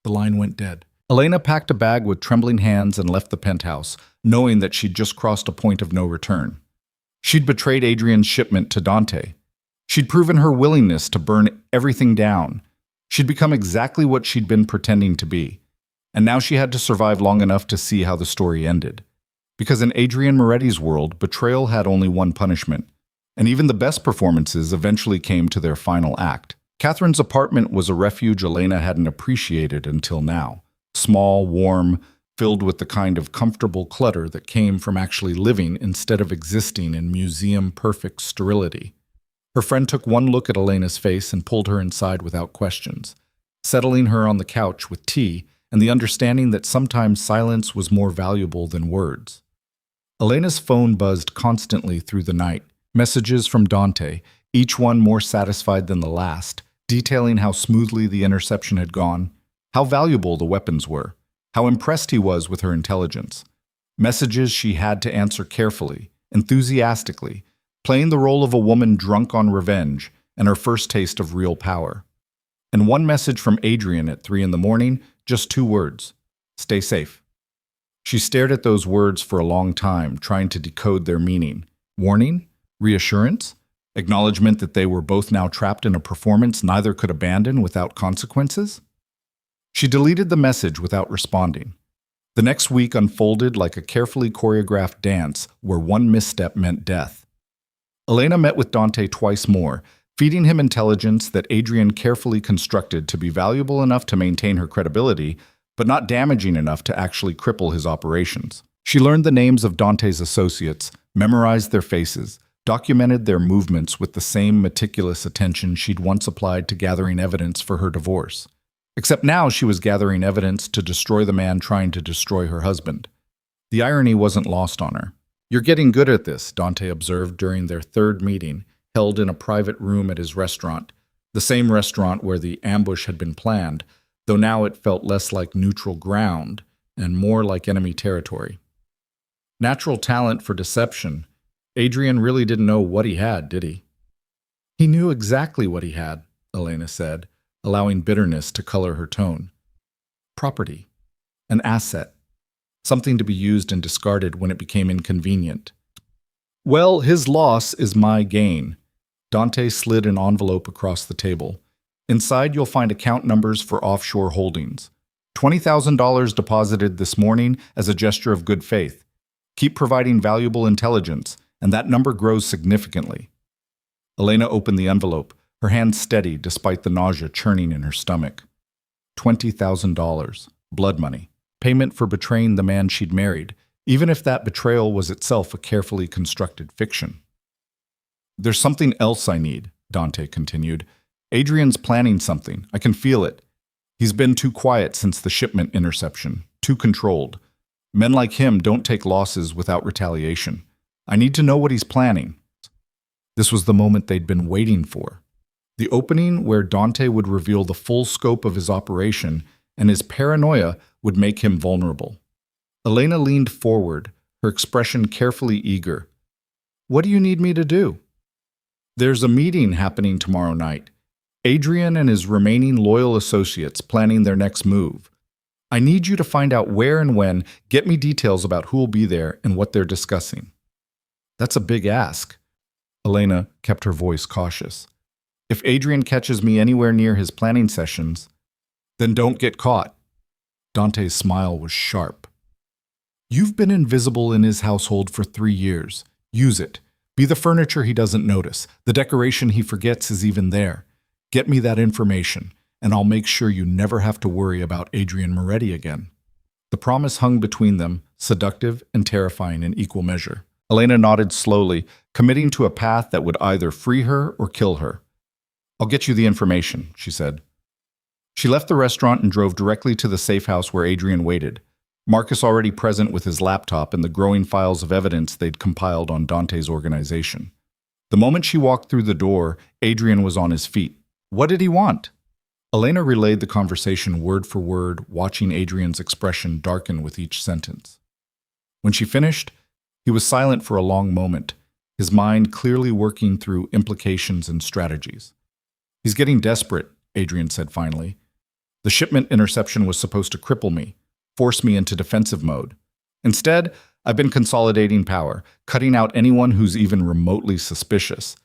The line went dead. Elena packed a bag with trembling hands and left the penthouse, knowing that she'd just crossed a point of no return. She'd betrayed Adrian's shipment to Dante. She'd proven her willingness to burn everything down. She'd become exactly what she'd been pretending to be. And now she had to survive long enough to see how the story ended. Because in Adrian Moretti's world, betrayal had only one punishment, and even the best performances eventually came to their final act. Catherine's apartment was a refuge Elena hadn't appreciated until now. Small, warm, filled with the kind of comfortable clutter that came from actually living instead of existing in museum-perfect sterility. Her friend took one look at Elena's face and pulled her inside without questions, settling her on the couch with tea and the understanding that sometimes silence was more valuable than words. Elena's phone buzzed constantly through the night, messages from Dante, each one more satisfied than the last, detailing how smoothly the interception had gone, how valuable the weapons were, how impressed he was with her intelligence. Messages she had to answer carefully, enthusiastically, playing the role of a woman drunk on revenge and her first taste of real power. And one message from Adrian at 3 in the morning, just 2 words. Stay safe. She stared at those words for a long time, trying to decode their meaning. Warning? Reassurance? Acknowledgement that they were both now trapped in a performance neither could abandon without consequences? She deleted the message without responding. The next week unfolded like a carefully choreographed dance where one misstep meant death. Elena met with Dante twice more, feeding him intelligence that Adrian carefully constructed to be valuable enough to maintain her credibility, but not damaging enough to actually cripple his operations. She learned the names of Dante's associates, memorized their faces, documented their movements with the same meticulous attention she'd once applied to gathering evidence for her divorce. Except now she was gathering evidence to destroy the man trying to destroy her husband. The irony wasn't lost on her. "You're getting good at this," Dante observed during their third meeting, held in a private room at his restaurant, the same restaurant where the ambush had been planned, though now it felt less like neutral ground and more like enemy territory. Natural talent for deception. Adrian really didn't know what he had, did he? He knew exactly what he had, Elena said, allowing bitterness to color her tone. Property. An asset. Something to be used and discarded when it became inconvenient. "Well, his loss is my gain." Dante slid an envelope across the table. "Inside you'll find account numbers for offshore holdings. $20,000 deposited this morning as a gesture of good faith. Keep providing valuable intelligence, and that number grows significantly." Elena opened the envelope, her hand steady despite the nausea churning in her stomach. $20,000. Blood money. Payment for betraying the man she'd married, even if that betrayal was itself a carefully constructed fiction. "There's something else I need," Dante continued. "Adrian's planning something. I can feel it. He's been too quiet since the shipment interception, too controlled. Men like him don't take losses without retaliation. I need to know what he's planning." This was the moment they'd been waiting for. The opening where Dante would reveal the full scope of his operation, and his paranoia would make him vulnerable. Elena leaned forward, her expression carefully eager. "What do you need me to do?" "There's a meeting happening tomorrow night. Adrian and his remaining loyal associates planning their next move. I need you to find out where and when, get me details about who'll be there and what they're discussing." "That's a big ask." Elena kept her voice cautious. "If Adrian catches me anywhere near his planning sessions, then don't get caught." Dante's smile was sharp. "You've been invisible in his household for 3 years. Use it. Be the furniture he doesn't notice. The decoration he forgets is even there. Get me that information, and I'll make sure you never have to worry about Adrian Moretti again." The promise hung between them, seductive and terrifying in equal measure. Elena nodded slowly, committing to a path that would either free her or kill her. "I'll get you the information," she said. She left the restaurant and drove directly to the safe house where Adrian waited, Marcus already present with his laptop and the growing files of evidence they'd compiled on Dante's organization. The moment she walked through the door, Adrian was on his feet. What did he want? Elena relayed the conversation word for word, watching Adrian's expression darken with each sentence. When she finished, he was silent for a long moment, his mind clearly working through implications and strategies. "He's getting desperate," Adrian said finally. "The shipment interception was supposed to cripple me, force me into defensive mode. Instead, I've been consolidating power, cutting out anyone who's even remotely suspicious.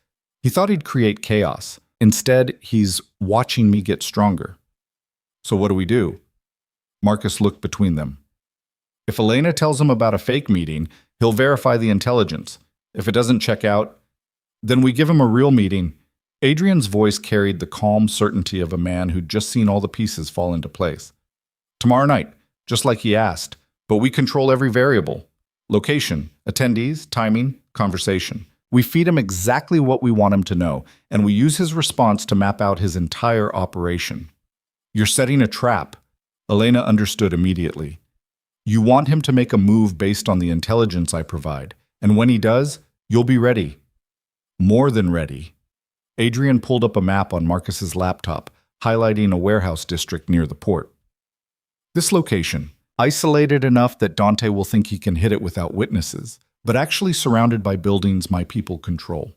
He thought he'd create chaos. Instead, he's watching me get stronger." "So what do we do?" Marcus looked between them. "If Elena tells him about a fake meeting, he'll verify the intelligence. If it doesn't check out, then we give him a real meeting." Adrian's voice carried the calm certainty of a man who'd just seen all the pieces fall into place. "Tomorrow night, just like he asked, but we control every variable. Location, attendees, timing, conversation. We feed him exactly what we want him to know, and we use his response to map out his entire operation." "You're setting a trap." Elena understood immediately. "You want him to make a move based on the intelligence I provide, and when he does, you'll be ready." "More than ready." Adrian pulled up a map on Marcus's laptop, highlighting a warehouse district near the port. "This location, isolated enough that Dante will think he can hit it without witnesses, but actually surrounded by buildings my people control.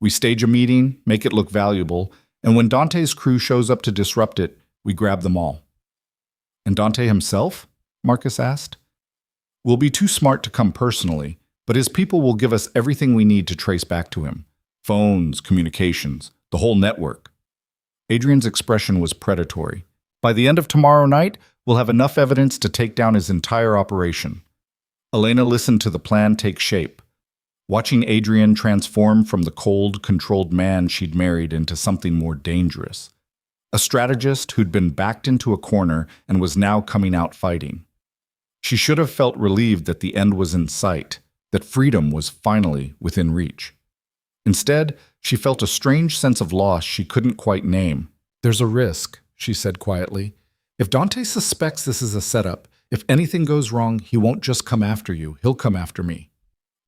We stage a meeting, make it look valuable, and when Dante's crew shows up to disrupt it, we grab them all." "And Dante himself?" Marcus asked. We'll be too smart to come personally, but his people will give us everything we need to trace back to him. Phones, communications, the whole network. Adrian's expression was predatory. By the end of tomorrow night, we'll have enough evidence to take down his entire operation. Elena listened to the plan take shape, watching Adrian transform from the cold, controlled man she'd married into something more dangerous. A strategist who'd been backed into a corner and was now coming out fighting. She should have felt relieved that the end was in sight, that freedom was finally within reach. Instead, she felt a strange sense of loss she couldn't quite name. There's a risk, she said quietly. If Dante suspects this is a setup, if anything goes wrong, he won't just come after you, he'll come after me.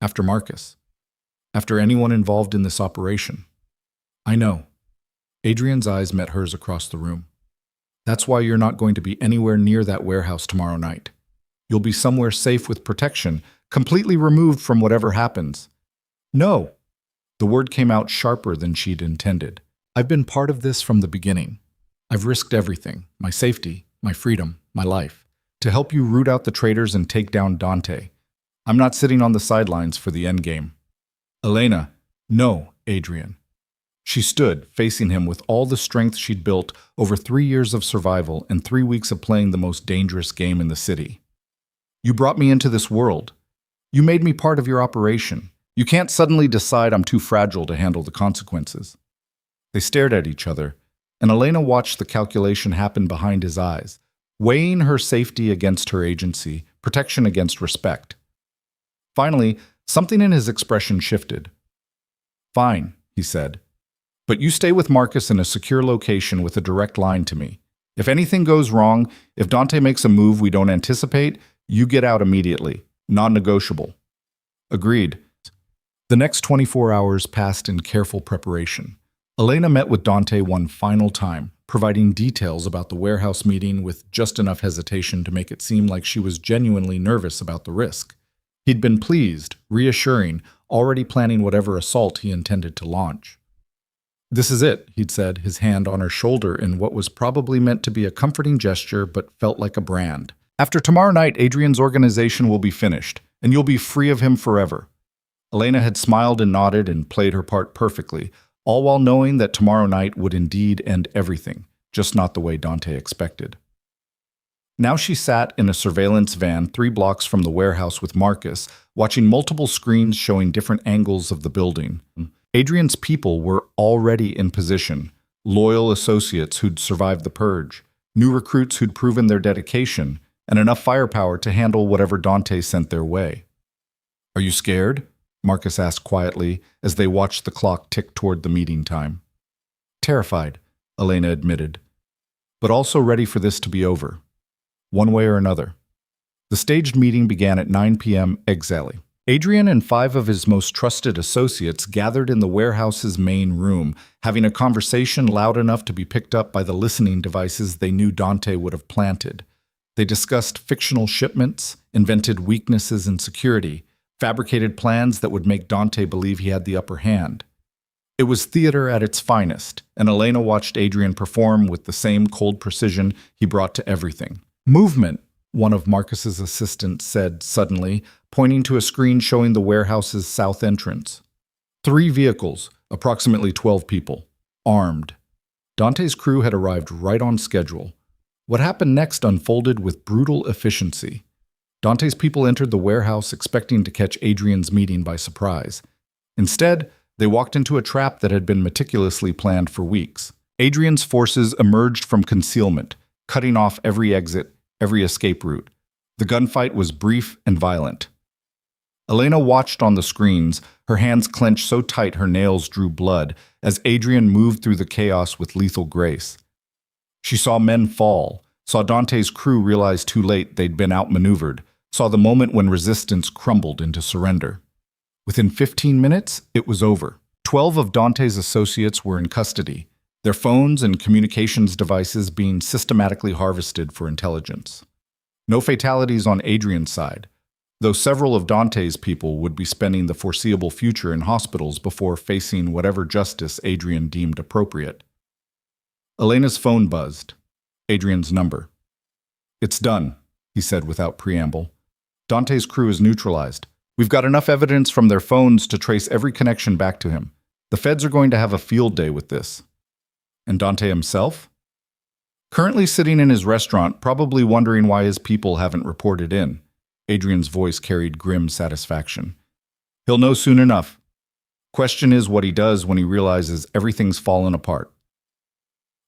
After Marcus. After anyone involved in this operation. I know. Adrian's eyes met hers across the room. That's why you're not going to be anywhere near that warehouse tomorrow night. You'll be somewhere safe with protection, completely removed from whatever happens. No. The word came out sharper than she'd intended. I've been part of this from the beginning. I've risked everything, my safety, my freedom, my life, to help you root out the traitors and take down Dante. I'm not sitting on the sidelines for the endgame. Elena, no, Adrian. She stood, facing him with all the strength she'd built over 3 years of survival and 3 weeks of playing the most dangerous game in the city. You brought me into this world. You made me part of your operation. You can't suddenly decide I'm too fragile to handle the consequences. They stared at each other, and Elena watched the calculation happen behind his eyes, weighing her safety against her agency, protection against respect. Finally, something in his expression shifted. Fine, he said. But you stay with Marcus in a secure location with a direct line to me. If anything goes wrong, if Dante makes a move we don't anticipate, you get out immediately. Non-negotiable. Agreed. The next 24 hours passed in careful preparation. Elena met with Dante one final time, providing details about the warehouse meeting with just enough hesitation to make it seem like she was genuinely nervous about the risk. He'd been pleased, reassuring, already planning whatever assault he intended to launch. This is it, he'd said, his hand on her shoulder in what was probably meant to be a comforting gesture but felt like a brand. After tomorrow night, Adrian's organization will be finished, and you'll be free of him forever. Elena had smiled and nodded and played her part perfectly, all while knowing that tomorrow night would indeed end everything, just not the way Dante expected. Now she sat in a surveillance van 3 blocks from the warehouse with Marcus, watching multiple screens showing different angles of the building. Adrian's people were already in position, loyal associates who'd survived the purge, new recruits who'd proven their dedication, and enough firepower to handle whatever Dante sent their way. Are you scared? Marcus asked quietly as they watched the clock tick toward the meeting time. Terrified, Elena admitted, but also ready for this to be over, one way or another. The staged meeting began at 9 p.m. exactly. Adrian and 5 of his most trusted associates gathered in the warehouse's main room, having a conversation loud enough to be picked up by the listening devices they knew Dante would have planted. They discussed fictional shipments, invented weaknesses in security, fabricated plans that would make Dante believe he had the upper hand. It was theater at its finest, and Elena watched Adrian perform with the same cold precision he brought to everything. Movement, one of Marcus's assistants said suddenly, pointing to a screen showing the warehouse's south entrance. 3 vehicles, approximately 12 people, armed. Dante's crew had arrived right on schedule. What happened next unfolded with brutal efficiency. Dante's people entered the warehouse expecting to catch Adrian's meeting by surprise. Instead, they walked into a trap that had been meticulously planned for weeks. Adrian's forces emerged from concealment, cutting off every exit, every escape route. The gunfight was brief and violent. Elena watched on the screens, her hands clenched so tight her nails drew blood, as Adrian moved through the chaos with lethal grace. She saw men fall, saw Dante's crew realize too late they'd been outmaneuvered, saw the moment when resistance crumbled into surrender. Within 15 minutes, it was over. 12 of Dante's associates were in custody, their phones and communications devices being systematically harvested for intelligence. No fatalities on Adrian's side, though several of Dante's people would be spending the foreseeable future in hospitals before facing whatever justice Adrian deemed appropriate. Elena's phone buzzed. Adrian's number. It's done, he said without preamble. Dante's crew is neutralized. We've got enough evidence from their phones to trace every connection back to him. The feds are going to have a field day with this. And Dante himself? Currently sitting in his restaurant, probably wondering why his people haven't reported in. Adrian's voice carried grim satisfaction. He'll know soon enough. Question is what he does when he realizes everything's fallen apart.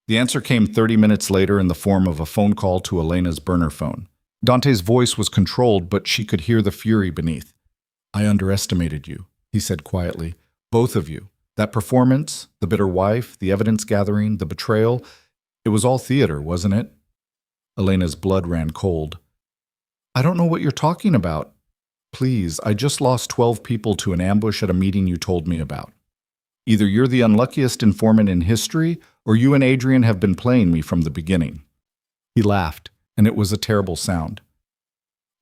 The answer came 30 minutes later in the form of a phone call to Elena's burner phone. Dante's voice was controlled, but she could hear the fury beneath. I underestimated you, he said quietly. Both of you. That performance, the bitter wife, the evidence gathering, the betrayal, it was all theater, wasn't it? Elena's blood ran cold. I don't know what you're talking about. Please, I just lost 12 people to an ambush at a meeting you told me about. Either you're the unluckiest informant in history, or you and Adrian have been playing me from the beginning. He laughed, and it was a terrible sound.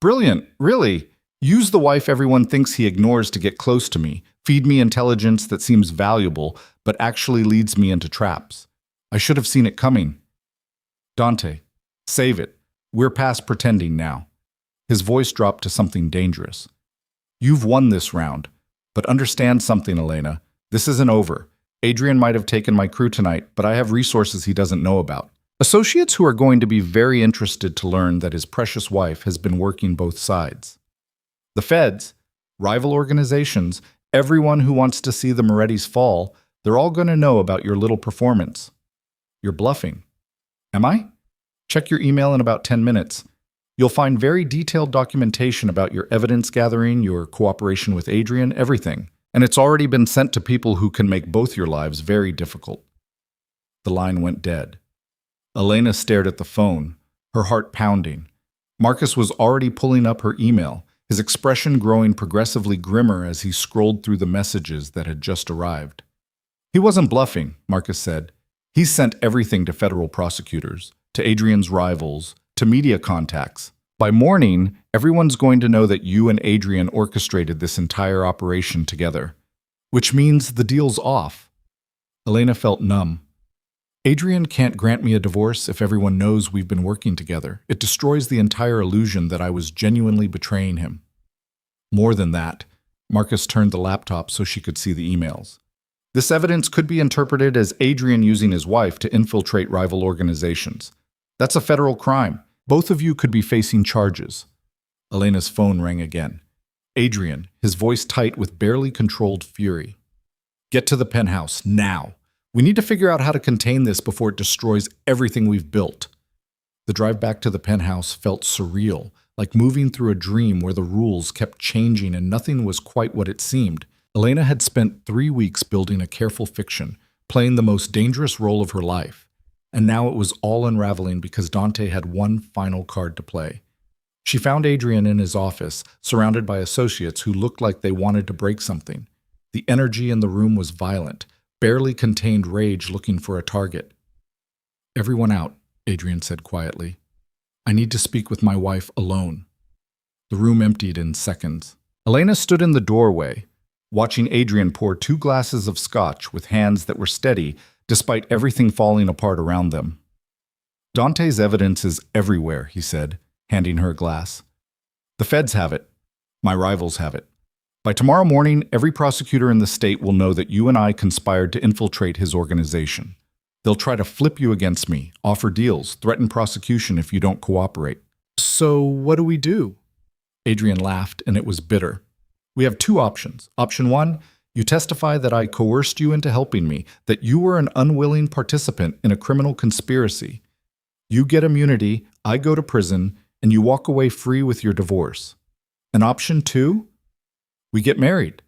Brilliant, really. Use the wife everyone thinks he ignores to get close to me. Feed me intelligence that seems valuable, but actually leads me into traps. I should have seen it coming. Dante, save it. We're past pretending now. His voice dropped to something dangerous. You've won this round, but understand something, Elena. This isn't over. Adrian might have taken my crew tonight, but I have resources he doesn't know about. Associates who are going to be very interested to learn that his precious wife has been working both sides. The feds, rival organizations, everyone who wants to see the Morettis fall, they're all going to know about your little performance. You're bluffing. Am I? Check your email in about 10 minutes. You'll find very detailed documentation about your evidence gathering, your cooperation with Adrian, everything. And it's already been sent to people who can make both your lives very difficult. The line went dead. Elena stared at the phone, her heart pounding. Marcus was already pulling up her email, his expression growing progressively grimmer as he scrolled through the messages that had just arrived. He wasn't bluffing, Marcus said. He's sent everything to federal prosecutors, to Adrian's rivals, to media contacts. By morning, everyone's going to know that you and Adrian orchestrated this entire operation together. Which means the deal's off. Elena felt numb. Adrian can't grant me a divorce if everyone knows we've been working together. It destroys the entire illusion that I was genuinely betraying him. More than that, Marcus turned the laptop so she could see the emails. This evidence could be interpreted as Adrian using his wife to infiltrate rival organizations. That's a federal crime. Both of you could be facing charges. Elena's phone rang again. Adrian, his voice tight with barely controlled fury. Get to the penthouse, now. We need to figure out how to contain this before it destroys everything we've built. The drive back to the penthouse felt surreal, like moving through a dream where the rules kept changing and nothing was quite what it seemed. Elena had spent 3 weeks building a careful fiction, playing the most dangerous role of her life. And now it was all unraveling because Dante had one final card to play. She found Adrian in his office, surrounded by associates who looked like they wanted to break something. The energy in the room was violent, barely contained rage looking for a target. Everyone out, Adrian said quietly. I need to speak with my wife alone. The room emptied in seconds. Elena stood in the doorway, watching Adrian pour 2 glasses of scotch with hands that were steady despite everything falling apart around them. Dante's evidence is everywhere, he said, handing her a glass. The feds have it. My rivals have it. By tomorrow morning, every prosecutor in the state will know that you and I conspired to infiltrate his organization. They'll try to flip you against me, offer deals, threaten prosecution if you don't cooperate. So what do we do? Adrian laughed, and it was bitter. We have 2 options. Option 1, you testify that I coerced you into helping me, that you were an unwilling participant in a criminal conspiracy. You get immunity, I go to prison, and you walk away free with your divorce. And option 2? We get married.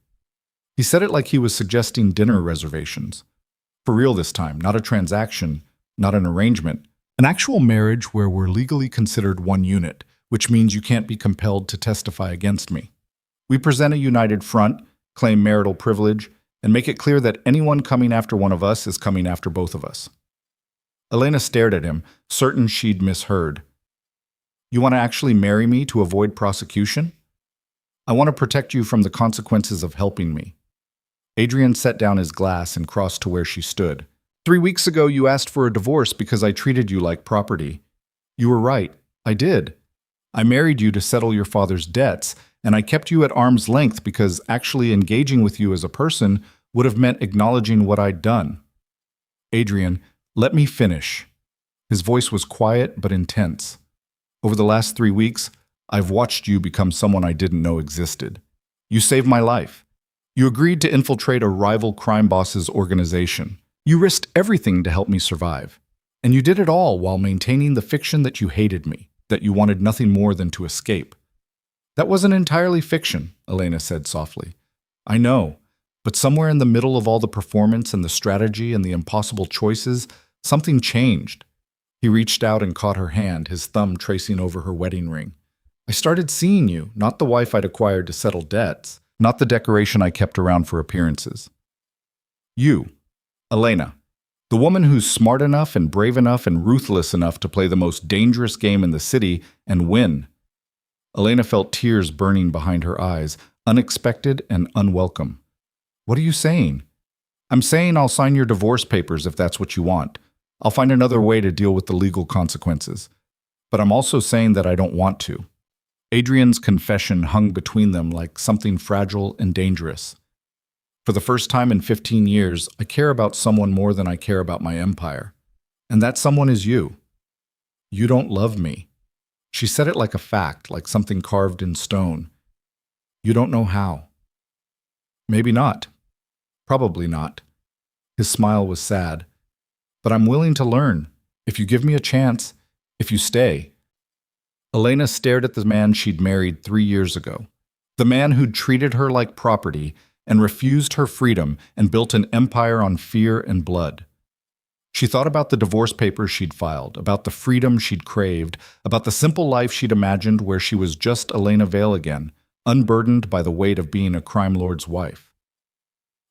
He said it like he was suggesting dinner reservations. For real this time, not a transaction, not an arrangement. An actual marriage where we're legally considered one unit, which means you can't be compelled to testify against me. We present a united front, claim marital privilege, and make it clear that anyone coming after one of us is coming after both of us. Elena stared at him, certain she'd misheard. You want to actually marry me to avoid prosecution? I want to protect you from the consequences of helping me. Adrian set down his glass and crossed to where she stood. 3 weeks ago, you asked for a divorce because I treated you like property. You were right. I did. I married you to settle your father's debts, and I kept you at arm's length because actually engaging with you as a person would have meant acknowledging what I'd done. Adrian, let me finish. His voice was quiet but intense. Over the last 3 weeks, I've watched you become someone I didn't know existed. You saved my life. You agreed to infiltrate a rival crime boss's organization. You risked everything to help me survive. And you did it all while maintaining the fiction that you hated me, that you wanted nothing more than to escape. That wasn't entirely fiction, Elena said softly. I know, but somewhere in the middle of all the performance and the strategy and the impossible choices, something changed. He reached out and caught her hand, his thumb tracing over her wedding ring. I started seeing you, not the wife I'd acquired to settle debts, not the decoration I kept around for appearances. You, Elena, the woman who's smart enough and brave enough and ruthless enough to play the most dangerous game in the city and win. Elena felt tears burning behind her eyes, unexpected and unwelcome. What are you saying? I'm saying I'll sign your divorce papers if that's what you want. I'll find another way to deal with the legal consequences. But I'm also saying that I don't want to. Adrian's confession hung between them like something fragile and dangerous. For the first time in 15 years, I care about someone more than I care about my empire. And that someone is you. You don't love me. She said it like a fact, like something carved in stone. You don't know how. Maybe not. Probably not. His smile was sad. But I'm willing to learn. If you give me a chance, if you stay. Elena stared at the man she'd married 3 years ago. The man who'd treated her like property and refused her freedom and built an empire on fear and blood. She thought about the divorce papers she'd filed, about the freedom she'd craved, about the simple life she'd imagined where she was just Elena Vale again, unburdened by the weight of being a crime lord's wife.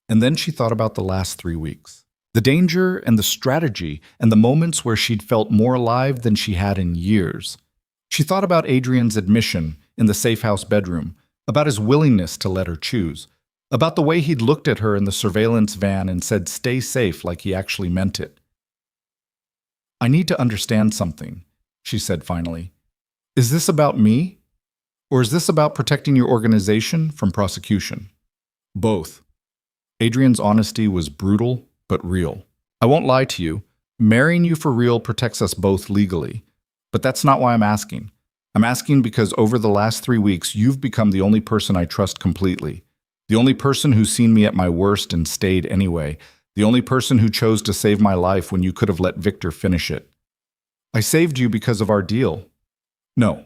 And then she thought about the last 3 weeks. The danger and the strategy and the moments where she'd felt more alive than she had in years. She thought about Adrian's admission in the safe house bedroom, about his willingness to let her choose, about the way he'd looked at her in the surveillance van and said, "Stay safe," like he actually meant it. I need to understand something, she said finally. Is this about me? Or is this about protecting your organization from prosecution? Both. Adrian's honesty was brutal, but real. I won't lie to you. Marrying you for real protects us both legally. But that's not why I'm asking. I'm asking because over the last 3 weeks, you've become the only person I trust completely. The only person who's seen me at my worst and stayed anyway. The only person who chose to save my life when you could have let Victor finish it. I saved you because of our deal. No.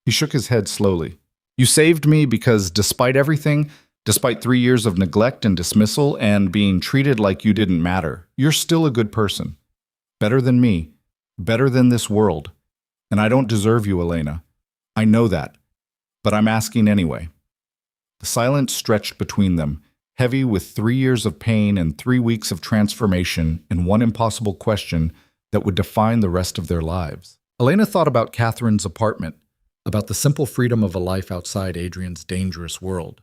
He shook his head slowly. You saved me because despite everything, despite 3 years of neglect and dismissal and being treated like you didn't matter, you're still a good person. Better than me. Better than this world. And I don't deserve you, Elena. I know that. But I'm asking anyway. The silence stretched between them, heavy with 3 years of pain and 3 weeks of transformation in one impossible question that would define the rest of their lives. Elena thought about Catherine's apartment, about the simple freedom of a life outside Adrian's dangerous world.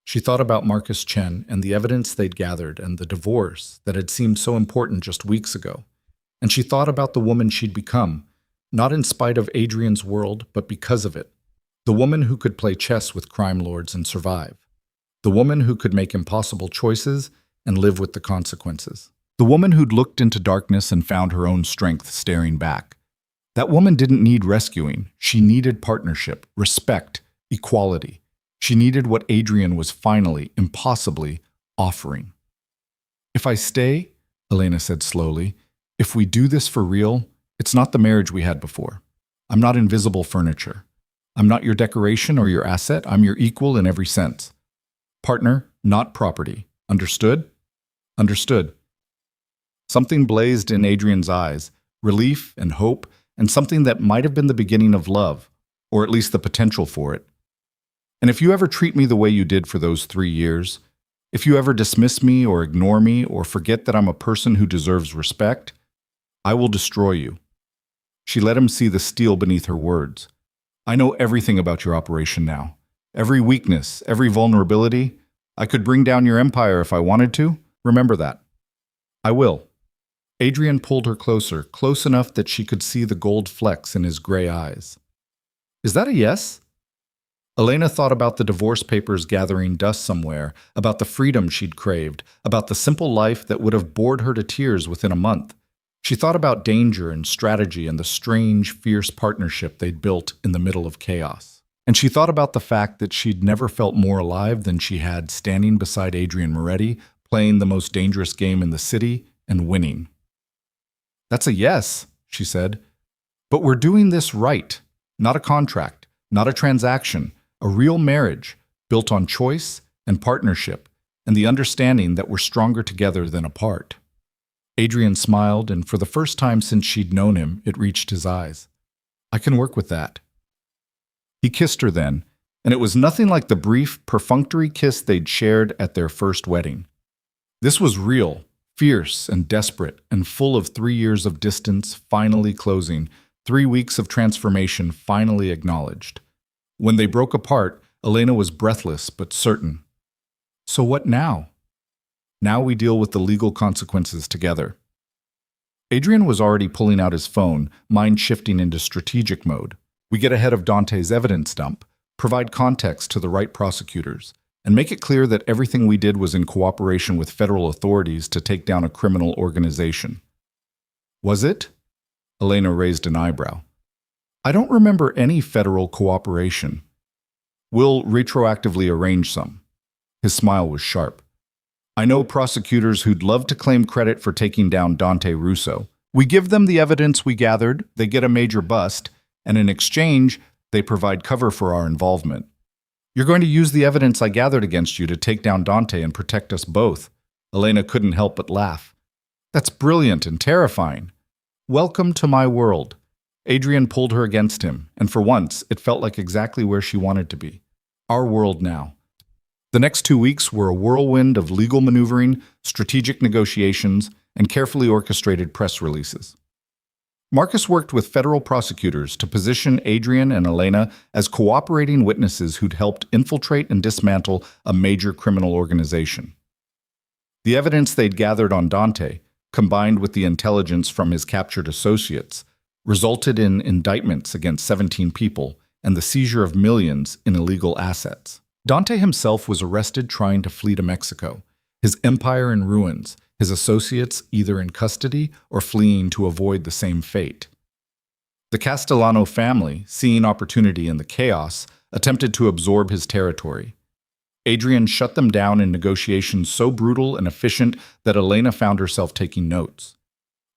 She thought about Marcus Chen and the evidence they'd gathered and the divorce that had seemed so important just weeks ago. And she thought about the woman she'd become, not in spite of Adrian's world, but because of it. The woman who could play chess with crime lords and survive. The woman who could make impossible choices and live with the consequences. The woman who'd looked into darkness and found her own strength staring back. That woman didn't need rescuing. She needed partnership, respect, equality. She needed what Adrian was finally, impossibly, offering. If I stay, Elena said slowly, if we do this for real, it's not the marriage we had before. I'm not invisible furniture. I'm not your decoration or your asset. I'm your equal in every sense. Partner, not property. Understood? Understood. Something blazed in Adrian's eyes, relief and hope, and something that might have been the beginning of love, or at least the potential for it. And if you ever treat me the way you did for those 3 years, if you ever dismiss me or ignore me or forget that I'm a person who deserves respect, I will destroy you. She let him see the steel beneath her words. I know everything about your operation now. Every weakness, every vulnerability. I could bring down your empire if I wanted to. Remember that. I will. Adrian pulled her closer, close enough that she could see the gold flecks in his gray eyes. Is that a yes? Elena thought about the divorce papers gathering dust somewhere, about the freedom she'd craved, about the simple life that would have bored her to tears within a month. She thought about danger and strategy and the strange, fierce partnership they'd built in the middle of chaos. And she thought about the fact that she'd never felt more alive than she had standing beside Adrian Moretti, playing the most dangerous game in the city and winning. That's a yes, she said. But we're doing this right. Not a contract, not a transaction, a real marriage built on choice and partnership and the understanding that we're stronger together than apart. Adrian smiled, and for the first time since she'd known him, it reached his eyes. I can work with that. He kissed her then, and it was nothing like the brief, perfunctory kiss they'd shared at their first wedding. This was real, fierce and desperate, and full of 3 years of distance finally closing, 3 weeks of transformation finally acknowledged. When they broke apart, Elena was breathless but certain. So what now? Now we deal with the legal consequences together. Adrian was already pulling out his phone, mind shifting into strategic mode. We get ahead of Dante's evidence dump, provide context to the right prosecutors, and make it clear that everything we did was in cooperation with federal authorities to take down a criminal organization. Was it? Elena raised an eyebrow. I don't remember any federal cooperation. We'll retroactively arrange some. His smile was sharp. I know prosecutors who'd love to claim credit for taking down Dante Russo. We give them the evidence we gathered, they get a major bust, and in exchange, they provide cover for our involvement. You're going to use the evidence I gathered against you to take down Dante and protect us both. Elena couldn't help but laugh. That's brilliant and terrifying. Welcome to my world. Adrian pulled her against him, and for once, it felt like exactly where she wanted to be. Our world now. The next 2 weeks were a whirlwind of legal maneuvering, strategic negotiations, and carefully orchestrated press releases. Marcus worked with federal prosecutors to position Adrian and Elena as cooperating witnesses who'd helped infiltrate and dismantle a major criminal organization. The evidence they'd gathered on Dante, combined with the intelligence from his captured associates, resulted in indictments against 17 people and the seizure of millions in illegal assets. Dante himself was arrested trying to flee to Mexico, his empire in ruins, his associates either in custody or fleeing to avoid the same fate. The Castellano family, seeing opportunity in the chaos, attempted to absorb his territory. Adrian shut them down in negotiations so brutal and efficient that Elena found herself taking notes.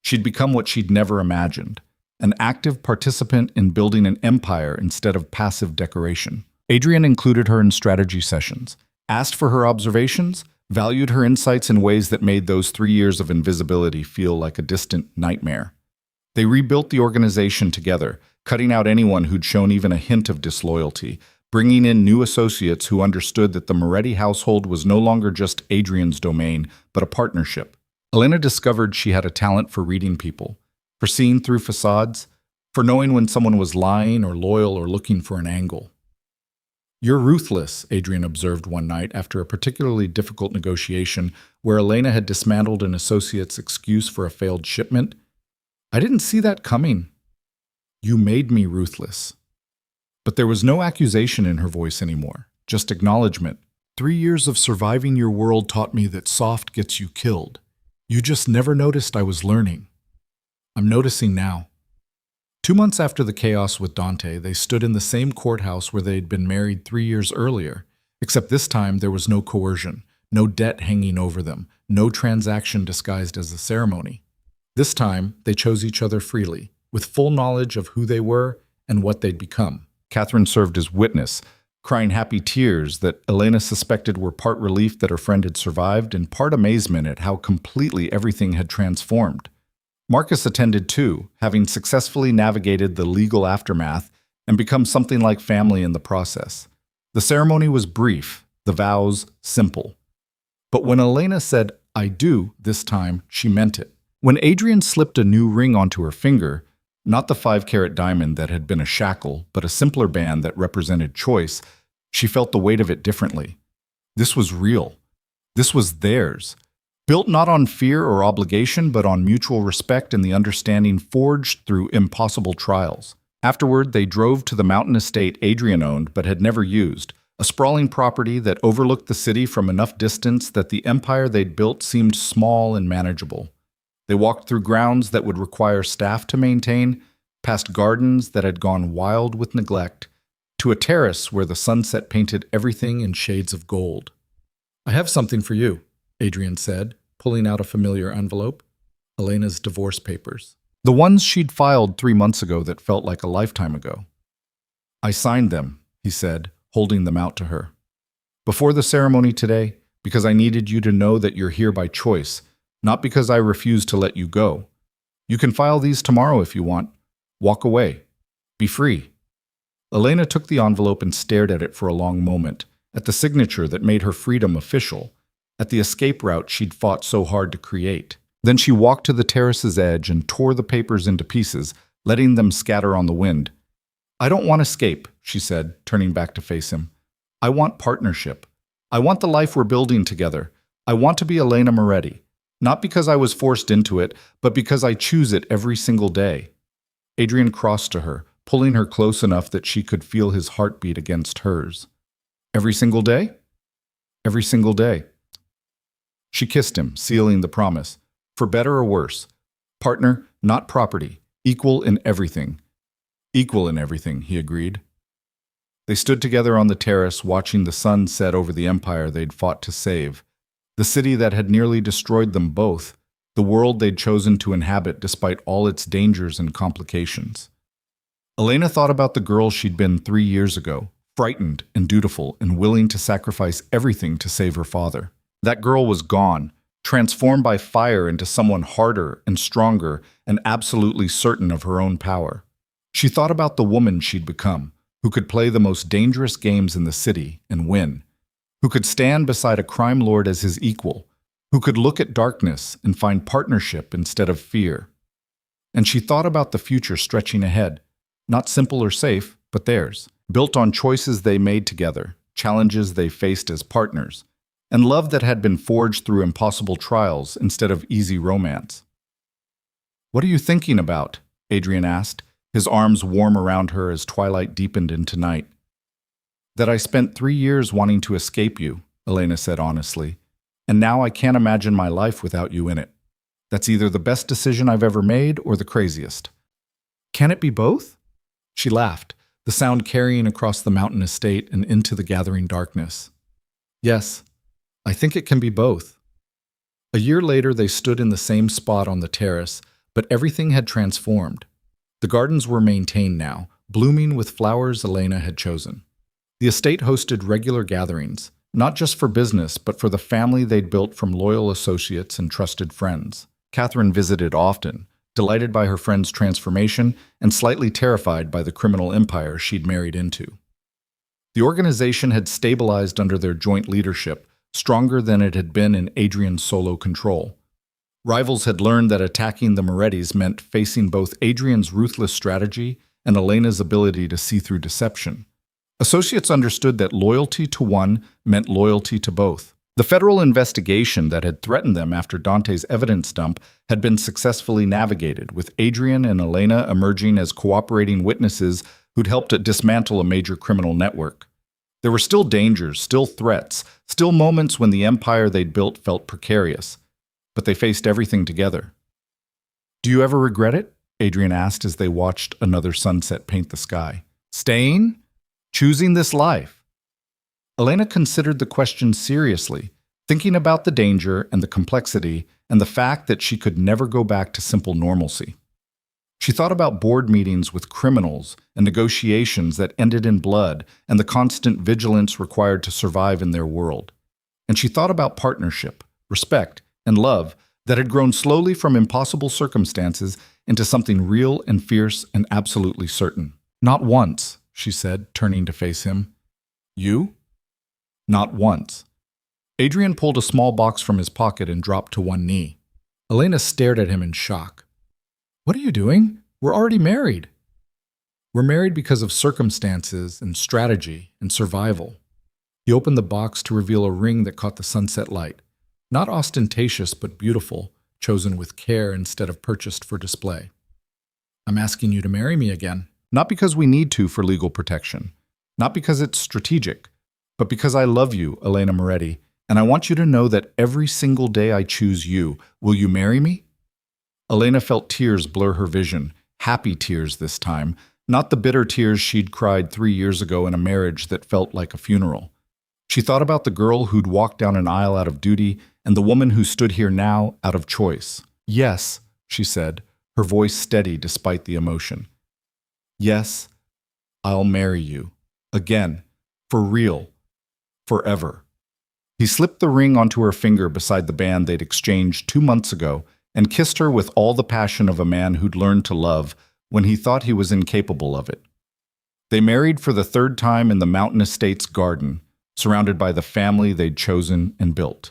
She'd become what she'd never imagined, an active participant in building an empire instead of passive decoration. Adrian included her in strategy sessions, asked for her observations, valued her insights in ways that made those 3 years of invisibility feel like a distant nightmare. They rebuilt the organization together, cutting out anyone who'd shown even a hint of disloyalty, bringing in new associates who understood that the Moretti household was no longer just Adrian's domain, but a partnership. Elena discovered she had a talent for reading people, for seeing through facades, for knowing when someone was lying or loyal or looking for an angle. You're ruthless, Adrian observed one night after a particularly difficult negotiation where Elena had dismantled an associate's excuse for a failed shipment. I didn't see that coming. You made me ruthless. But there was no accusation in her voice anymore, just acknowledgement. 3 years of surviving your world taught me that soft gets you killed. You just never noticed I was learning. I'm noticing now. 2 months after the chaos with Dante, they stood in the same courthouse where they'd been married 3 years earlier, except this time there was no coercion, no debt hanging over them, no transaction disguised as a ceremony. This time, they chose each other freely, with full knowledge of who they were and what they'd become. Catherine served as witness, crying happy tears that Elena suspected were part relief that her friend had survived and part amazement at how completely everything had transformed. Marcus attended too, having successfully navigated the legal aftermath and become something like family in the process. The ceremony was brief, the vows simple. But when Elena said, "I do," this time, she meant it. When Adrian slipped a new ring onto her finger, not the 5-carat diamond that had been a shackle, but a simpler band that represented choice, she felt the weight of it differently. This was real. This was theirs. Built not on fear or obligation, but on mutual respect and the understanding forged through impossible trials. Afterward, they drove to the mountain estate Adrian owned but had never used, a sprawling property that overlooked the city from enough distance that the empire they'd built seemed small and manageable. They walked through grounds that would require staff to maintain, past gardens that had gone wild with neglect, to a terrace where the sunset painted everything in shades of gold. "I have something for you," Adrian said, pulling out a familiar envelope. Elena's divorce papers. The ones she'd filed 3 months ago that felt like a lifetime ago. "I signed them," he said, holding them out to her. "Before the ceremony today, because I needed you to know that you're here by choice, not because I refuse to let you go. You can file these tomorrow if you want. Walk away. Be free." Elena took the envelope and stared at it for a long moment, at the signature that made her freedom official, at the escape route she'd fought so hard to create. Then she walked to the terrace's edge and tore the papers into pieces, letting them scatter on the wind. "I don't want escape," she said, turning back to face him. "I want partnership. I want the life we're building together. I want to be Elena Moretti, not because I was forced into it, but because I choose it every single day." Adrian crossed to her, pulling her close enough that she could feel his heartbeat against hers. "Every single day?" "Every single day." She kissed him, sealing the promise. For better or worse. Partner, not property. Equal in everything. "Equal in everything," he agreed. They stood together on the terrace, watching the sun set over the empire they'd fought to save, the city that had nearly destroyed them both, the world they'd chosen to inhabit despite all its dangers and complications. Elena thought about the girl she'd been 3 years ago, frightened and dutiful and willing to sacrifice everything to save her father. That girl was gone, transformed by fire into someone harder and stronger and absolutely certain of her own power. She thought about the woman she'd become, who could play the most dangerous games in the city and win, who could stand beside a crime lord as his equal, who could look at darkness and find partnership instead of fear. And she thought about the future stretching ahead, not simple or safe, but theirs, built on choices they made together, challenges they faced as partners, and love that had been forged through impossible trials instead of easy romance. "What are you thinking about?" Adrian asked, his arms warm around her as twilight deepened into night. "That I spent 3 years wanting to escape you," Elena said honestly, "and now I can't imagine my life without you in it. That's either the best decision I've ever made or the craziest." "Can it be both?" She laughed, the sound carrying across the mountain estate and into the gathering darkness. "Yes. I think it can be both." A year later, they stood in the same spot on the terrace, but everything had transformed. The gardens were maintained now, blooming with flowers Elena had chosen. The estate hosted regular gatherings, not just for business, but for the family they'd built from loyal associates and trusted friends. Catherine visited often, delighted by her friend's transformation and slightly terrified by the criminal empire she'd married into. The organization had stabilized under their joint leadership, stronger than it had been in Adrian's solo control. Rivals had learned that attacking the Morettis meant facing both Adrian's ruthless strategy and Elena's ability to see through deception. Associates understood that loyalty to one meant loyalty to both. The federal investigation that had threatened them after Dante's evidence dump had been successfully navigated, with Adrian and Elena emerging as cooperating witnesses who'd helped dismantle a major criminal network. There were still dangers, still threats, still moments when the empire they'd built felt precarious, but they faced everything together. "Do you ever regret it?" Adrian asked as they watched another sunset paint the sky. "Staying? Choosing this life?" Elena considered the question seriously, thinking about the danger and the complexity and the fact that she could never go back to simple normalcy. She thought about board meetings with criminals and negotiations that ended in blood and the constant vigilance required to survive in their world. And she thought about partnership, respect, and love that had grown slowly from impossible circumstances into something real and fierce and absolutely certain. "Not once," she said, turning to face him. "You?" "Not once." Adrian pulled a small box from his pocket and dropped to one knee. Elena stared at him in shock. "What are you doing? We're already married." "We're married because of circumstances and strategy and survival." He opened the box to reveal a ring that caught the sunset light. Not ostentatious, but beautiful, chosen with care instead of purchased for display. "I'm asking you to marry me again." Not because we need to for legal protection, not because it's strategic, but because I love you, Elena Moretti, and I want you to know that every single day I choose you. Will you marry me? Elena felt tears blur her vision, happy tears this time, not the bitter tears she'd cried 3 years ago in a marriage that felt like a funeral. She thought about the girl who'd walked down an aisle out of duty and the woman who stood here now out of choice. Yes, she said, her voice steady despite the emotion. Yes, I'll marry you. Again. For real. Forever. He slipped the ring onto her finger beside the band they'd exchanged 2 months ago and kissed her with all the passion of a man who'd learned to love when he thought he was incapable of it. They married for the 3rd time in the Mountain Estates garden, surrounded by the family they'd chosen and built.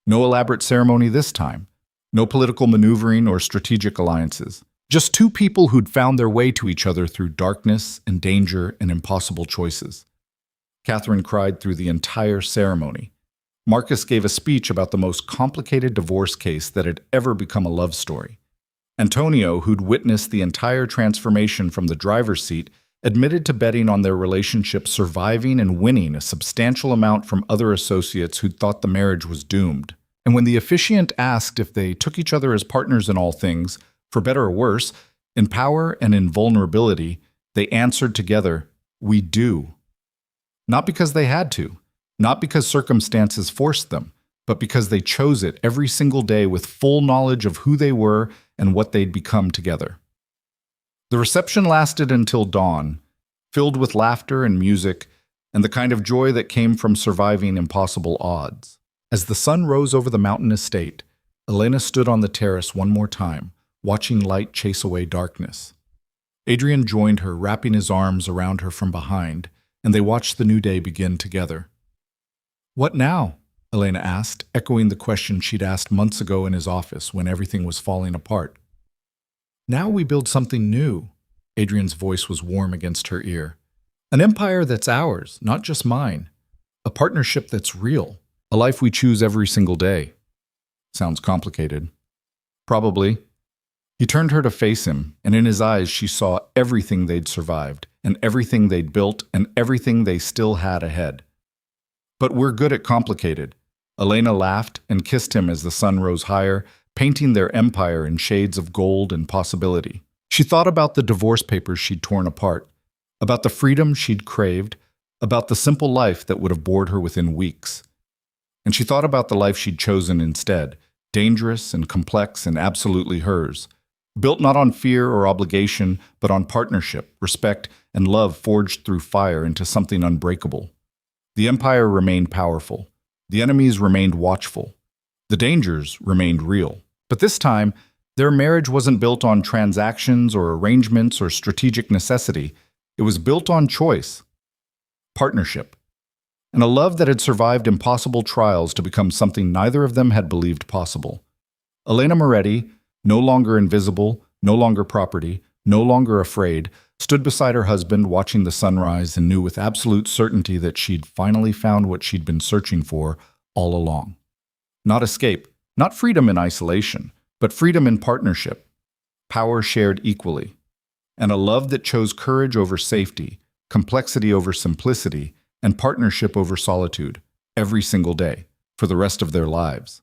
No elaborate ceremony this time, no political maneuvering or strategic alliances. Just 2 people who'd found their way to each other through darkness and danger and impossible choices. Catherine cried through the entire ceremony. Marcus gave a speech about the most complicated divorce case that had ever become a love story. Antonio, who'd witnessed the entire transformation from the driver's seat, admitted to betting on their relationship surviving and winning a substantial amount from other associates who'd thought the marriage was doomed. And when the officiant asked if they took each other as partners in all things, for better or worse, in power and in vulnerability, they answered together, "We do." Not because they had to, not because circumstances forced them, but because they chose it every single day with full knowledge of who they were and what they'd become together. The reception lasted until dawn, filled with laughter and music and the kind of joy that came from surviving impossible odds. As the sun rose over the mountain estate, Elena stood on the terrace one more time, watching light chase away darkness. Adrian joined her, wrapping his arms around her from behind, and they watched the new day begin together. "What now?" Elena asked, echoing the question she'd asked months ago in his office when everything was falling apart. "Now we build something new." Adrian's voice was warm against her ear. "An empire that's ours, not just mine. A partnership that's real. A life we choose every single day." Sounds complicated. Probably. He turned her to face him, and in his eyes she saw everything they'd survived, and everything they'd built, and everything they still had ahead. "But we're good at complicated." Elena laughed and kissed him as the sun rose higher, painting their empire in shades of gold and possibility. She thought about the divorce papers she'd torn apart, about the freedom she'd craved, about the simple life that would have bored her within weeks. And she thought about the life she'd chosen instead, dangerous and complex and absolutely hers. Built not on fear or obligation, but on partnership, respect, and love forged through fire into something unbreakable. The empire remained powerful. The enemies remained watchful. The dangers remained real. But this time, their marriage wasn't built on transactions or arrangements or strategic necessity. It was built on choice, partnership, and a love that had survived impossible trials to become something neither of them had believed possible. Elena Moretti, no longer invisible, no longer property, no longer afraid, stood beside her husband watching the sunrise and knew with absolute certainty that she'd finally found what she'd been searching for all along. Not escape, not freedom in isolation, but freedom in partnership, power shared equally, and a love that chose courage over safety, complexity over simplicity, and partnership over solitude every single day for the rest of their lives.